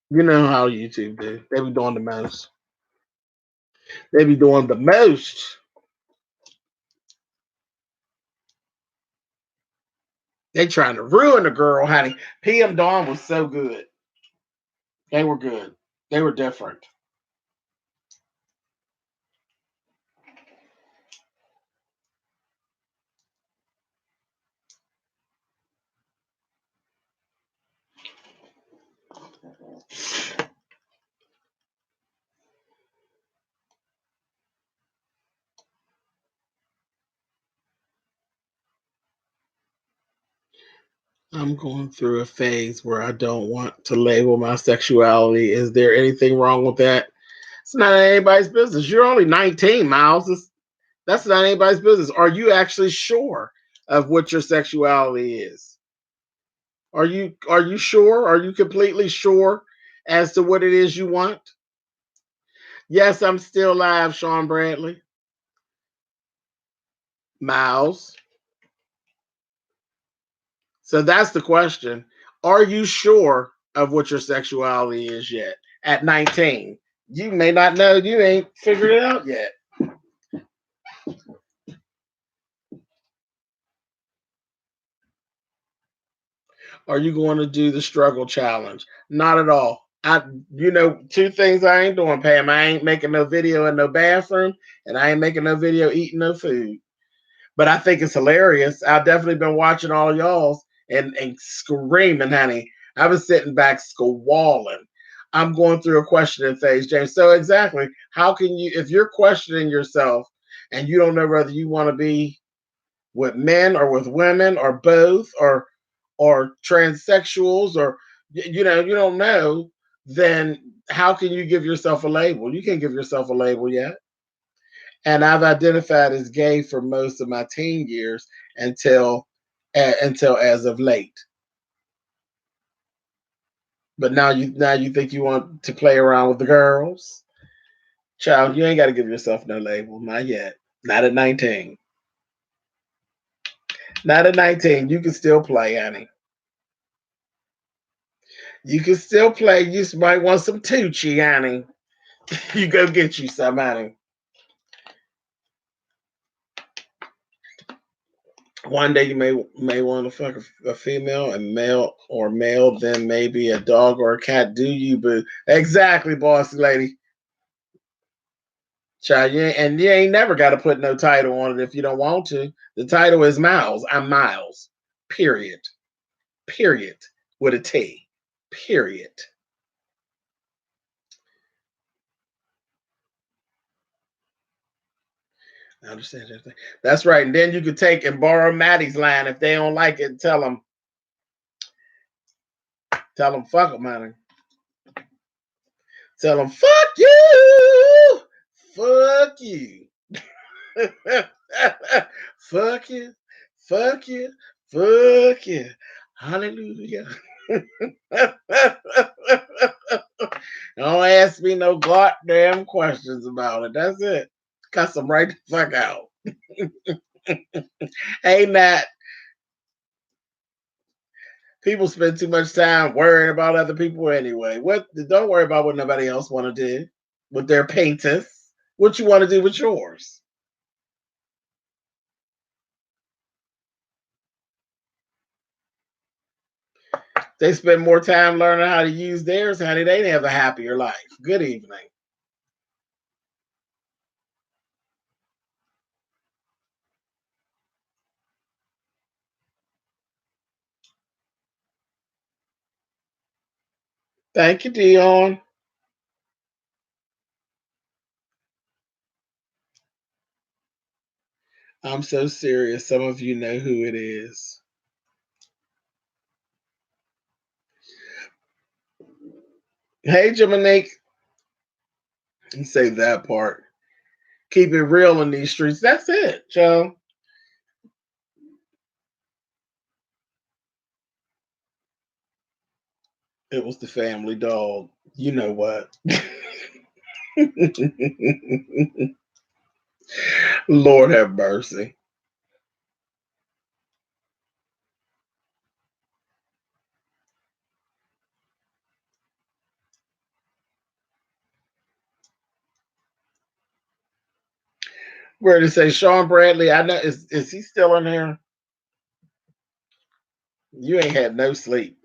You know how YouTube do. They be doing the most. They be doing the most. They trying to ruin the girl, honey. PM Dawn was so good. They were good. They were different. I'm going through a phase where I don't want to label my sexuality. Is there anything wrong with that? It's not anybody's business. You're only 19, Miles. That's not anybody's business. Are you actually sure of what your sexuality is? Are you sure? Are you completely sure as to what it is you want? Yes, I'm still live, Sean Bradley. Miles. So that's the question. Are you sure of what your sexuality is yet? At 19. You may not know, you ain't figured it out yet. Are you going to do the struggle challenge? Not at all. Two things I ain't doing, Pam. I ain't making no video in no bathroom, and I ain't making no video eating no food. But I think it's hilarious. I've definitely been watching all y'all's and screaming, honey. I was sitting back squalling. I'm going through a questioning phase, James. So exactly, how can you, if you're questioning yourself and you don't know whether you want to be with men or with women or both or transsexuals or you don't know, then how can you give yourself a label? You can't give yourself a label yet. And I've identified as gay for most of my teen years until as of late. But now you think you want to play around with the girls? Child, you ain't got to give yourself no label. Not yet. Not at 19. Not at 19. You can still play, honey. You can still play. You might want some Tucci, honey. You go get you some, honey. One day you may want to fuck a female and male, then maybe a dog or a cat. Do you, boo? Exactly, bossy lady. Child, you ain't never got to put no title on it if you don't want to. The title is Miles. I'm Miles. Period. Period. With a T. Period. I understand that. That's right. And then you could take and borrow Maddie's line if they don't like it. Tell them fuck them, honey. Tell them fuck you. Fuck you. Fuck you. Fuck you. Fuck you. Hallelujah. Don't ask me no goddamn questions about it. That's it. Cuss them right the fuck out. Hey, Nat. People spend too much time worrying about other people anyway. What? Don't worry about what nobody else want to do with their painters. What you want to do with yours? They spend more time learning how to use theirs, honey. They have a happier life. Good evening. Thank you, Dion. I'm so serious. Some of you know who it is. Hey, Jiminique. You say that part. Keep it real in these streets. That's it, Joe. It was the family dog. You know what? Lord have mercy. Where to say Sean Bradley? I know is he still in here? You ain't had no sleep.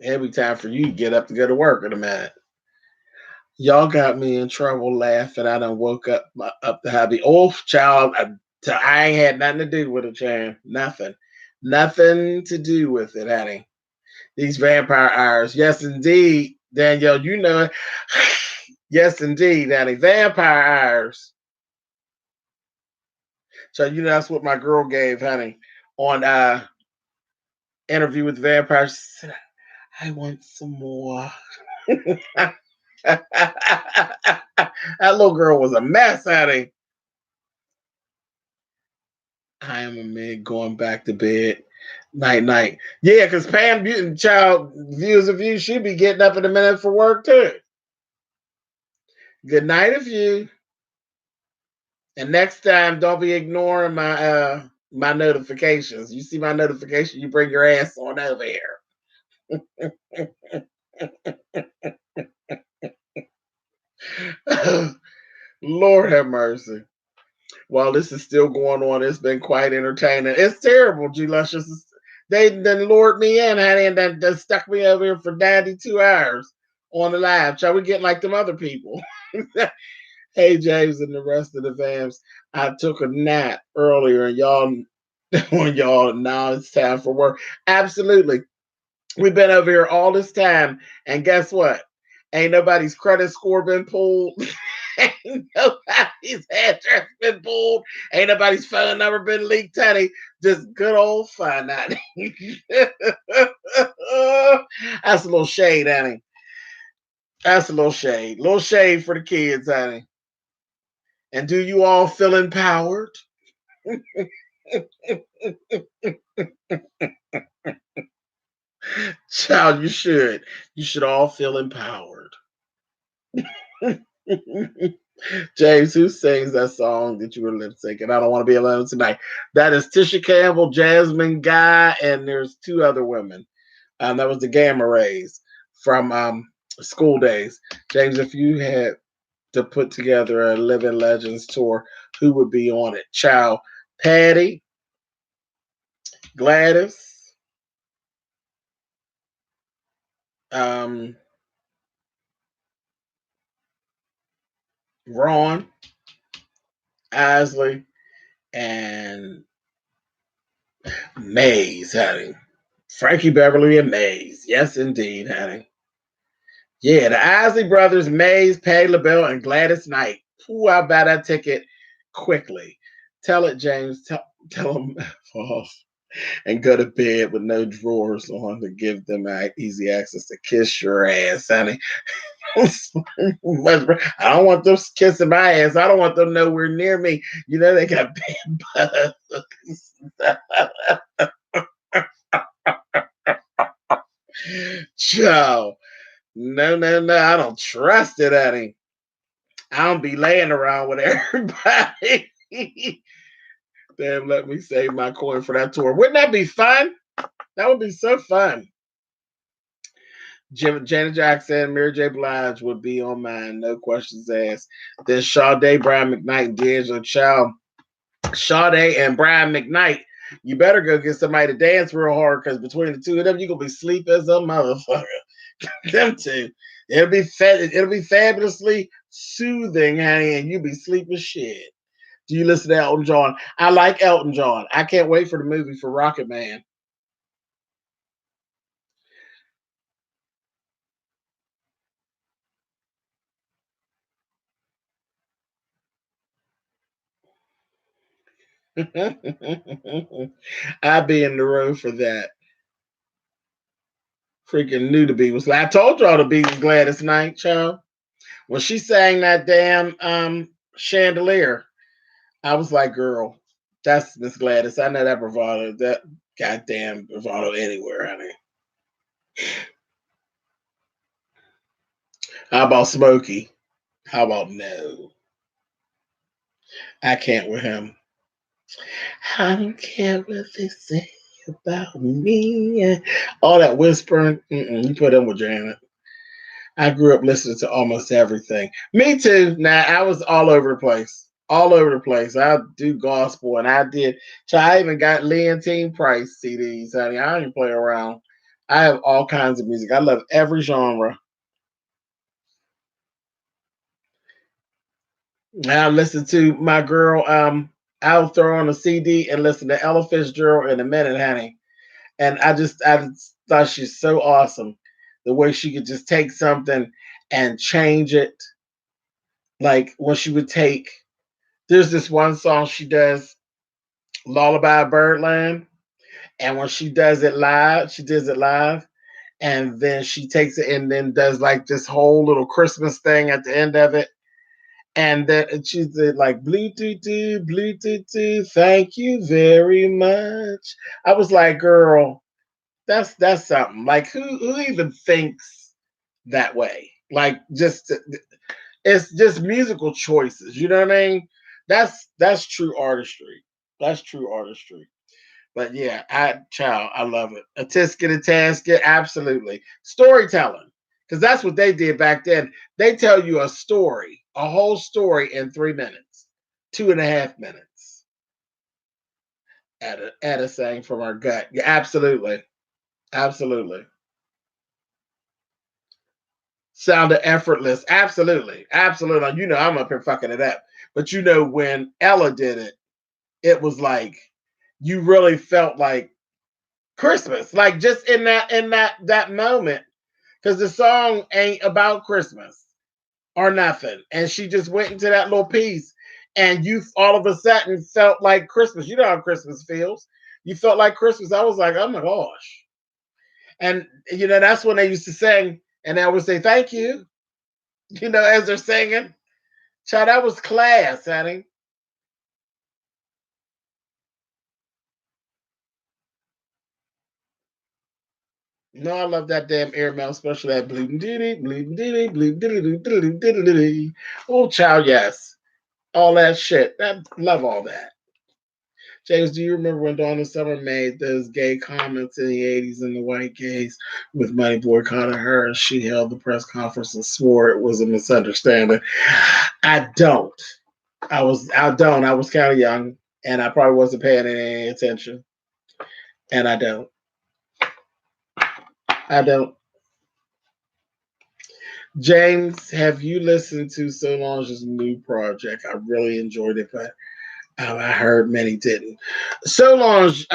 Every time for you to get up to go to work in a minute. Y'all got me in trouble laughing. I done woke up the hubby. Oh, child, I ain't had nothing to do with it, Chan. Nothing. Nothing to do with it, honey. These vampire hours. Yes, indeed, Danielle, you know it. Yes, indeed, honey. Vampire hours. So you know that's what my girl gave, honey, on interview with vampires. She said, I want some more. That little girl was a mess, honey. I am a man going back to bed. Night, night. Yeah, because Pam Newton, child, views of you, she'd be getting up in a minute for work too. Good night of you. And next time, don't be ignoring my notifications. You see my notification, you bring your ass on over here. Lord have mercy. While this is still going on, it's been quite entertaining. It's terrible, G Luscious. They then lured me in, honey, and then stuck me over here for 92 hours on the live. Shall we get like them other people? Hey, James and the rest of the fams. I took a nap earlier, and y'all, when y'all, now it's time for work. Absolutely. We've been over here all this time, and guess what? Ain't nobody's credit score been pulled. Ain't nobody's address been pulled. Ain't nobody's phone number been leaked, honey. Just good old fun, honey. That's a little shade, honey. That's a little shade. Little shade for the kids, honey. And do you all feel empowered? Child, you should. You should all feel empowered. James, who sings that song that you were lip syncing? I don't want to be alone tonight. That is Tisha Campbell, Jasmine Guy, and there's two other women. That was the Gamma Rays from School Days. James, if you had to put together a Living Legends tour, who would be on it? Child, Patty, Gladys, um, Ron, Isley, and Mays, honey. Frankie Beverly and Mays. Yes, indeed, honey. Yeah, the Isley brothers, Mays, Patty LaBelle, and Gladys Knight. Ooh, I'll buy that ticket quickly. Tell it, James. Tell them off and go to bed with no drawers on to give them easy access to kiss your ass, honey. I don't want them kissing my ass. I don't want them nowhere near me. You know they got bad buzz. Joe. No, no, no. I don't trust it, honey. I don't be laying around with everybody. Damn, let me save my coin for that tour. Wouldn't that be fun? That would be so fun. Janet Jackson, Mary J. Blige would be on mine, no questions asked. Then Sade, Brian McKnight, and D'Angelo Child. Sade and Brian McKnight You better go get somebody to dance real hard because between the two of them, you're gonna be sleep as a motherfucker. Them two. It'll be fabulously soothing, honey, and you'll be sleeping shit. Do you listen to Elton John? I like Elton John. I can't wait for the movie for Rocket Man. I'd be in the room for that. Freaking knew the beat was glad. I told y'all the beat was Gladys Knight, child. When she sang that damn chandelier, I was like, girl, that's Miss Gladys. I know that bravado, that goddamn bravado anywhere, honey. How about Smokey? How about no? I can't with him. I don't care what they say about me. All that whispering, you put in with Janet. I grew up listening to almost everything. Me too. Now I was all over the place. All over the place. I do gospel and I did. So I even got Leontine Price CDs, honey. I don't even play around. I have all kinds of music. I love every genre. I listen to my girl. I'll throw on a CD and listen to Ella Fitzgerald in a minute, honey. And I just thought she's so awesome. The way she could just take something and change it. Like when she would take, there's this one song she does, Lullaby Birdland. And when she does it live, she does it live. And then she takes it and then does like this whole little Christmas thing at the end of it. And then she did like Bluetooth, Bluetooth, thank you very much. I was like, girl, that's something. Like who even thinks that way? Like just it's just musical choices. You know what I mean? That's true artistry. That's true artistry. But yeah, I love it. A tisket, a tasket, absolutely. Storytelling, because that's what they did back then. They tell you a story, a whole story in 3 minutes, 2.5 minutes at a saying from our gut. Yeah, absolutely, absolutely. Sounded effortless, absolutely, absolutely. You know, I'm up here fucking it up, but you know when Ella did it, it was like you really felt like Christmas, like just in that moment, because the song ain't about Christmas or nothing, and she just went into that little piece, and you all of a sudden felt like Christmas. You know how Christmas feels. You felt like Christmas. I was like, oh my gosh, and you know that's when they used to sing, and they always say thank you, you know, as they're singing. Child, that was class, honey. No, I love that damn airmail, especially that bleeding diddy, bleeding diddy, bleeding diddy, diddy, diddy, diddy. Oh, child, yes. All that shit. I love all that. James, do you remember when Donna Summer made those gay comments in the 80s and the white gays with money boycotting her? And she held the press conference and swore it was a misunderstanding. I don't. I don't. I was kind of young and I probably wasn't paying any attention. And I don't. I don't. James, have you listened to Solange's new project? I really enjoyed it, but I heard many didn't. Solange,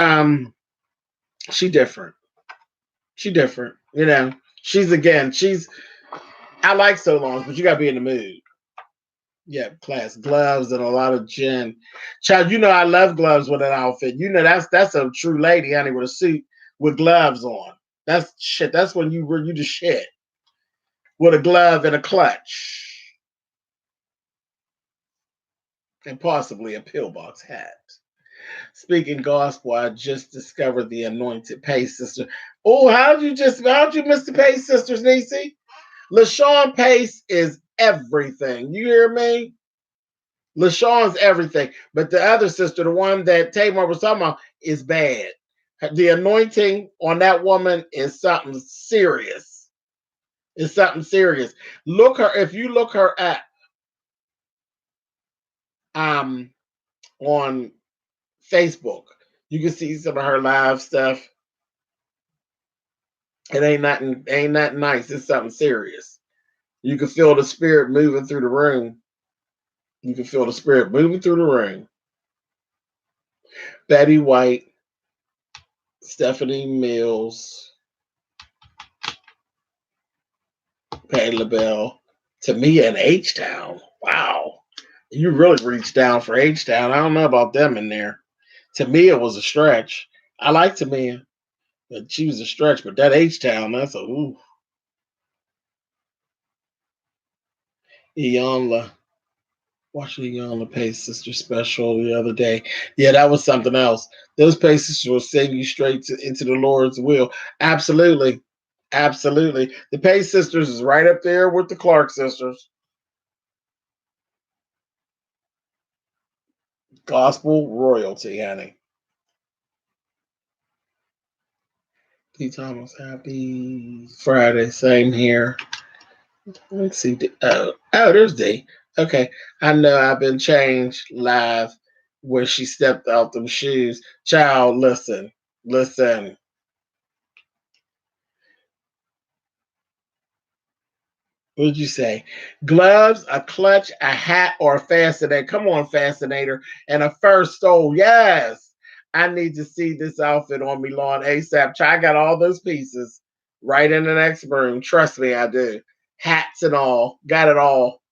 she different. She different. You know, she's again. She's. I like Solange, but you gotta be in the mood. Yeah, class gloves and a lot of gin. Child, you know I love gloves with an outfit. You know that's a true lady, honey, with a suit with gloves on. That's shit. That's when you the shit with a glove and a clutch and possibly a pillbox hat. Speaking gospel, I just discovered the anointed Pace sister. Oh, how'd you miss the Pace sisters, Niecy? LaShawn Pace is everything. You hear me? LaShawn's everything. But the other sister, the one that Tamar was talking about, is bad. The anointing on that woman is something serious. It's something serious. Look her, if you look her up um on Facebook, You can see some of her live stuff. It ain't nothing nice. It's something serious. You can feel the spirit moving through the room. You can feel the spirit moving through the room. Betty White, Stephanie Mills, Patti LaBelle, Tamia and H Town. Wow. You really reached down for H Town. I don't know about them in there. Tamia was a stretch. I like Tamia, but she was a stretch. But that H Town, that's a ooh. Iyanla. Watching Iyanla Pace Sister special the other day. Yeah, that was something else. Those Pace Sisters will send you straight into the Lord's will. Absolutely. Absolutely. The Pace Sisters is right up there with the Clark sisters. Gospel royalty, honey. P. Thomas, happy Friday. Same here. Let's see. There's D. Okay. I know I've been changed live where she stepped out them shoes. Child, listen. Listen. What did you say? Gloves, a clutch, a hat, or a fascinator. Come on, fascinator. And a first stole. Yes. I need to see this outfit on me, Lawn ASAP. I got all those pieces right in the next room. Trust me, I do. Hats and all. Got it all.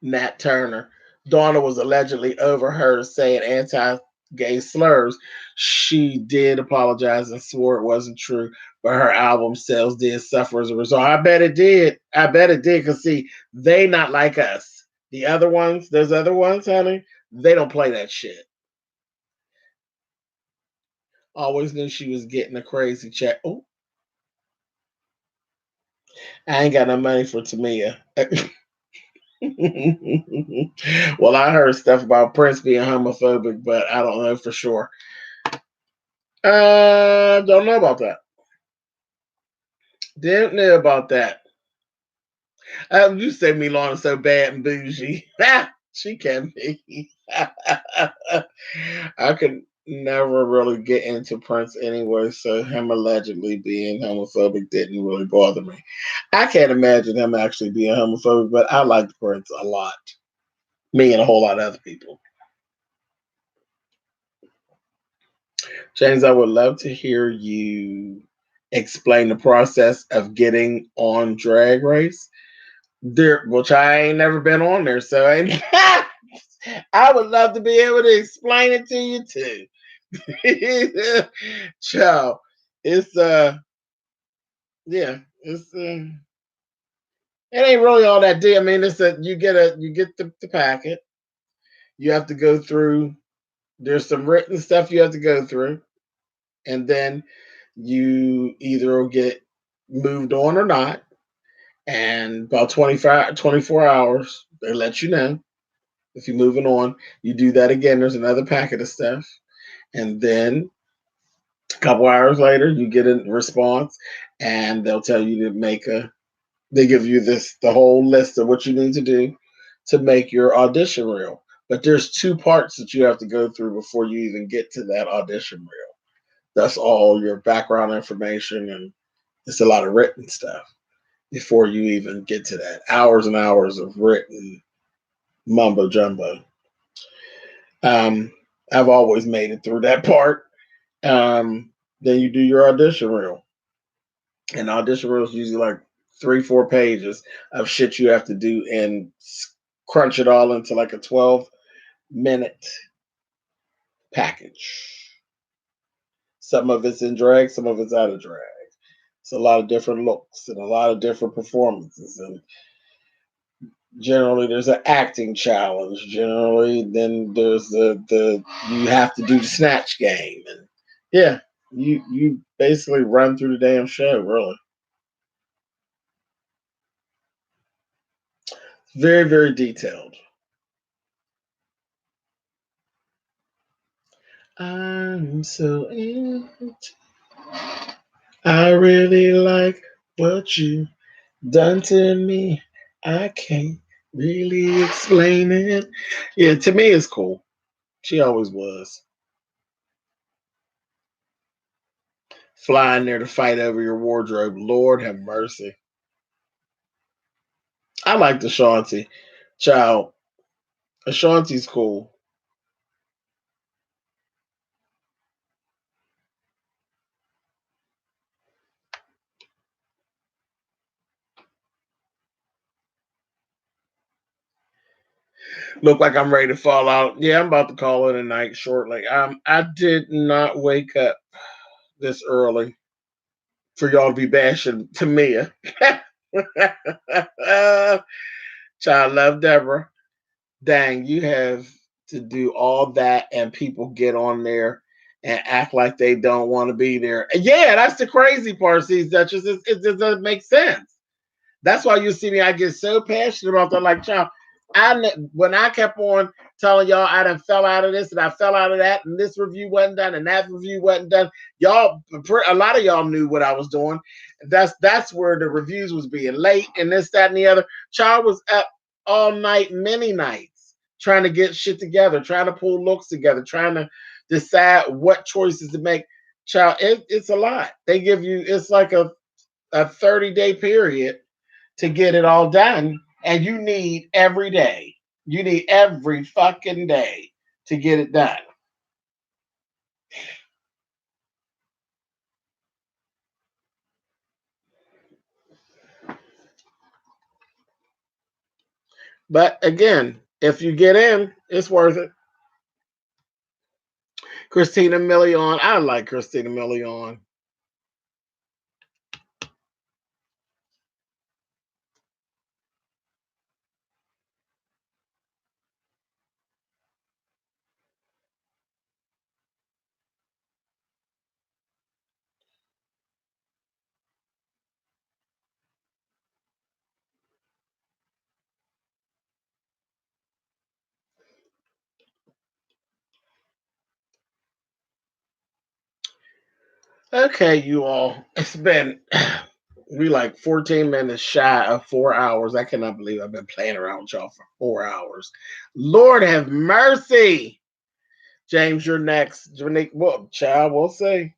Nat Turner. Donna was allegedly overheard saying anti gay slurs. She did apologize and swore it wasn't true, but her album sales did suffer as a result. I bet it did. I bet it did. Because, see, they not like us. The other ones, those other ones, honey, they don't play that shit. Always knew she was getting a crazy check. Oh, I ain't got no money for Tamia. Well, I heard stuff about Prince being homophobic, but I don't know for sure. Don't know about that. Didn't know about that. You say Milan is so bad and bougie. She can be. I could never really get into Prince anyway, so him allegedly being homophobic didn't really bother me. I can't imagine him actually being homophobic, but I liked Prince a lot. Me and a whole lot of other people. James, I would love to hear you explain the process of getting on Drag Race. There, which I ain't never been on there, so I would love to be able to explain it to you too. Ciao. It's yeah, it's it ain't really all that deep. I mean, it's that you get the packet. You have to go through. There's some written stuff you have to go through, and then you either will get moved on or not. And about 24 hours, they let you know if you're moving on. You do that again. There's another packet of stuff. And then a couple hours later, you get a response, and they'll tell you to they give you the whole list of what you need to do to make your audition reel. But there's two parts that you have to go through before you even get to that audition reel. That's all your background information, and it's a lot of written stuff before you even get to that. Hours and hours of written mumbo jumbo. Um, I've always made it through that part. Then you do your audition reel, and audition reel is usually like 3-4 pages of shit you have to do and crunch it all into like a 12-minute package. Some of it's in drag, some of it's out of drag. It's a lot of different looks and a lot of different performances, and generally there's an acting challenge. Generally, then there's the you have to do the snatch game, and yeah, you basically run through the damn show. Really, very very detailed. I'm so empty. I really like what you done to me. I can't really explain it. Yeah, to me it's cool. She always was. Flying there to fight over your wardrobe. Lord have mercy. I like the Ashanti. Child, Ashanti's cool. Look like I'm ready to fall out. Yeah, I'm about to call it a night shortly. I did not wake up this early for y'all to be bashing Tamia. Child love Deborah. Dang, you have to do all that and people get on there and act like they don't want to be there. And yeah, that's the crazy part, see, Duchess. It just doesn't make sense. That's why you see me, I get so passionate about that. Like, child, when I kept on telling y'all I done fell out of this and I fell out of that, and this review wasn't done and that review wasn't done, y'all, a lot of y'all knew what I was doing. That's where the reviews was being late and this, that, and the other. Child was up all night, many nights, trying to get shit together, trying to pull looks together, trying to decide what choices to make. Child, it's a lot. They give you, it's like a 30-day period to get it all done. And you need every day. You need every fucking day to get it done. But again, if you get in, it's worth it. Christina Milian. I like Christina Milian. Okay, you all. It's been we like 14 minutes shy of 4 hours. I cannot believe I've been playing around with y'all for 4 hours. Lord have mercy. James, you're next. Janique, well, child, we'll see.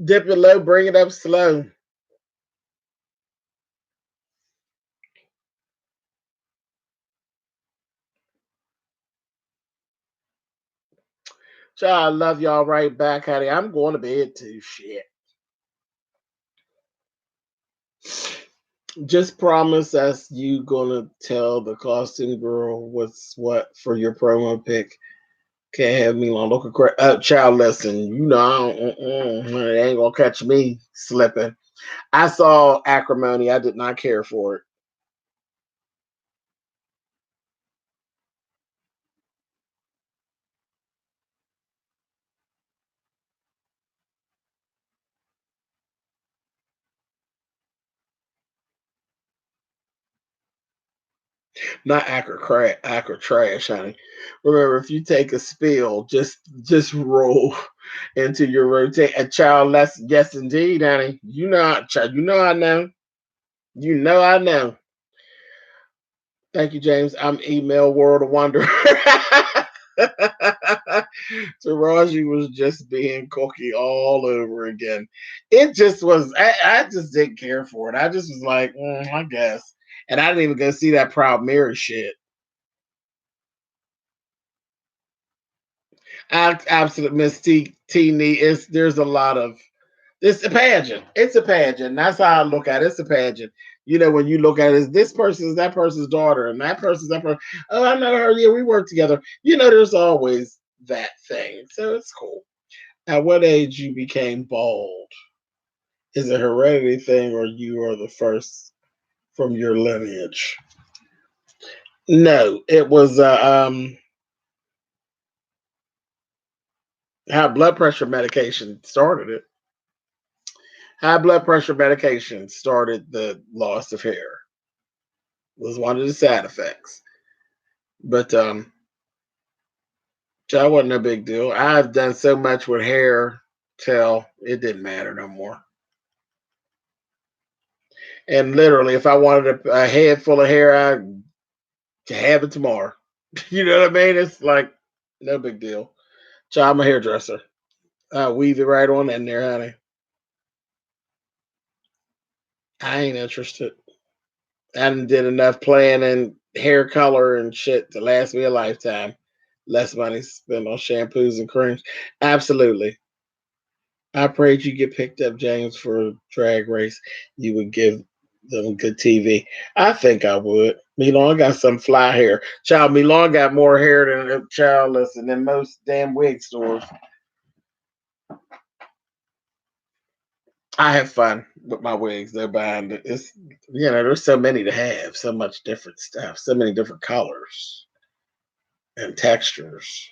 Dip it low, bring it up slow. Child, I love y'all right back, honey. I'm going to bed too. Shit. Just promise us you gonna tell the costume girl what's what for your promo pic. Can't have me on local child lesson. You know, I don't, it ain't gonna catch me slipping. I saw acrimony. I did not care for it. Not acro trash, honey. Remember, if you take a spill, just roll into your rotate. A child lesson, yes, indeed, honey. You know I know. You know I know. Thank you, James. I'm email world of wonder. Taraji was just being cookie all over again. It just was. I just didn't care for it. I just was like, I guess. And I didn't even go see that Proud Mary shit. I absolutely Miss T is there's a lot of it's a pageant. It's a pageant. That's how I look at it. It's a pageant. You know, when you look at it, this person is that person's daughter, and that person's that person. Oh, I know her. Yeah, we work together. You know, there's always that thing. So it's cool. At what age you became bald? Is it a heredity thing, or you are the first from your lineage? No, it was high blood pressure medication started it. High blood pressure medication started the loss of hair. Was one of the side effects. But that wasn't a big deal. I've done so much with hair till it didn't matter no more. And literally, if I wanted a head full of hair, I have it tomorrow. You know what I mean? It's like no big deal. Child, I'm a hairdresser. Weave it right on in there, honey. I ain't interested. I done did enough playing in hair color and shit to last me a lifetime. Less money spent on shampoos and creams. Absolutely. I prayed you get picked up, James, for a drag race. You would give them good TV. I think I would. Milon got some fly hair. Child, Milon got more hair than a child, listen, than most damn wig stores. I have fun with my wigs. They're behind it. It's there's so many to have, so much different stuff, so many different colors and textures.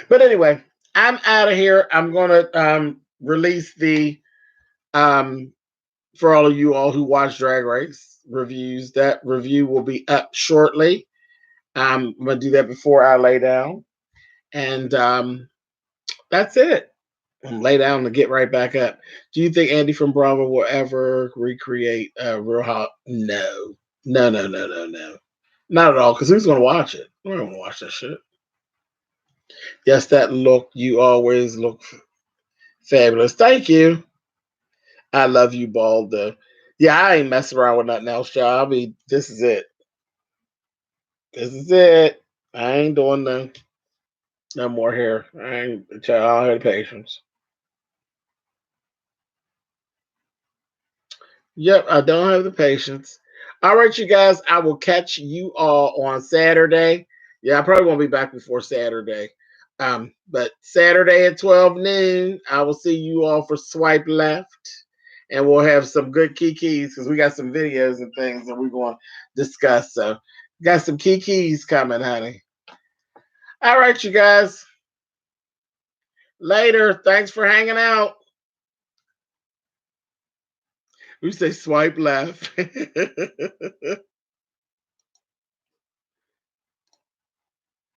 But anyway, I'm out of here. I'm gonna release the um for all of you all who watch Drag Race reviews. That review will be up shortly. I'm gonna do that before I lay down, and that's it. Lay down to get right back up. Do you think Andy from Bravo will ever recreate Real Hot? No, no, no, no, no, no, not at all. Because who's gonna watch it? I don't want to watch that shit. Yes, that look. You always look fabulous. Thank you. I love you, Balda. Yeah, I ain't messing around with nothing else, y'all. I mean, this is it. This is it. I ain't doing no more hair. I ain't, child. I don't have the patience. Yep, I don't have the patience. All right, you guys. I will catch you all on Saturday. Yeah, I probably won't be back before Saturday. But Saturday at 12 noon, I will see you all for Swipe Left. And we'll have some good kikis because we got some videos and things that we're going to discuss. So, got some kikis coming, honey. All right, you guys. Later. Thanks for hanging out. We say swipe left.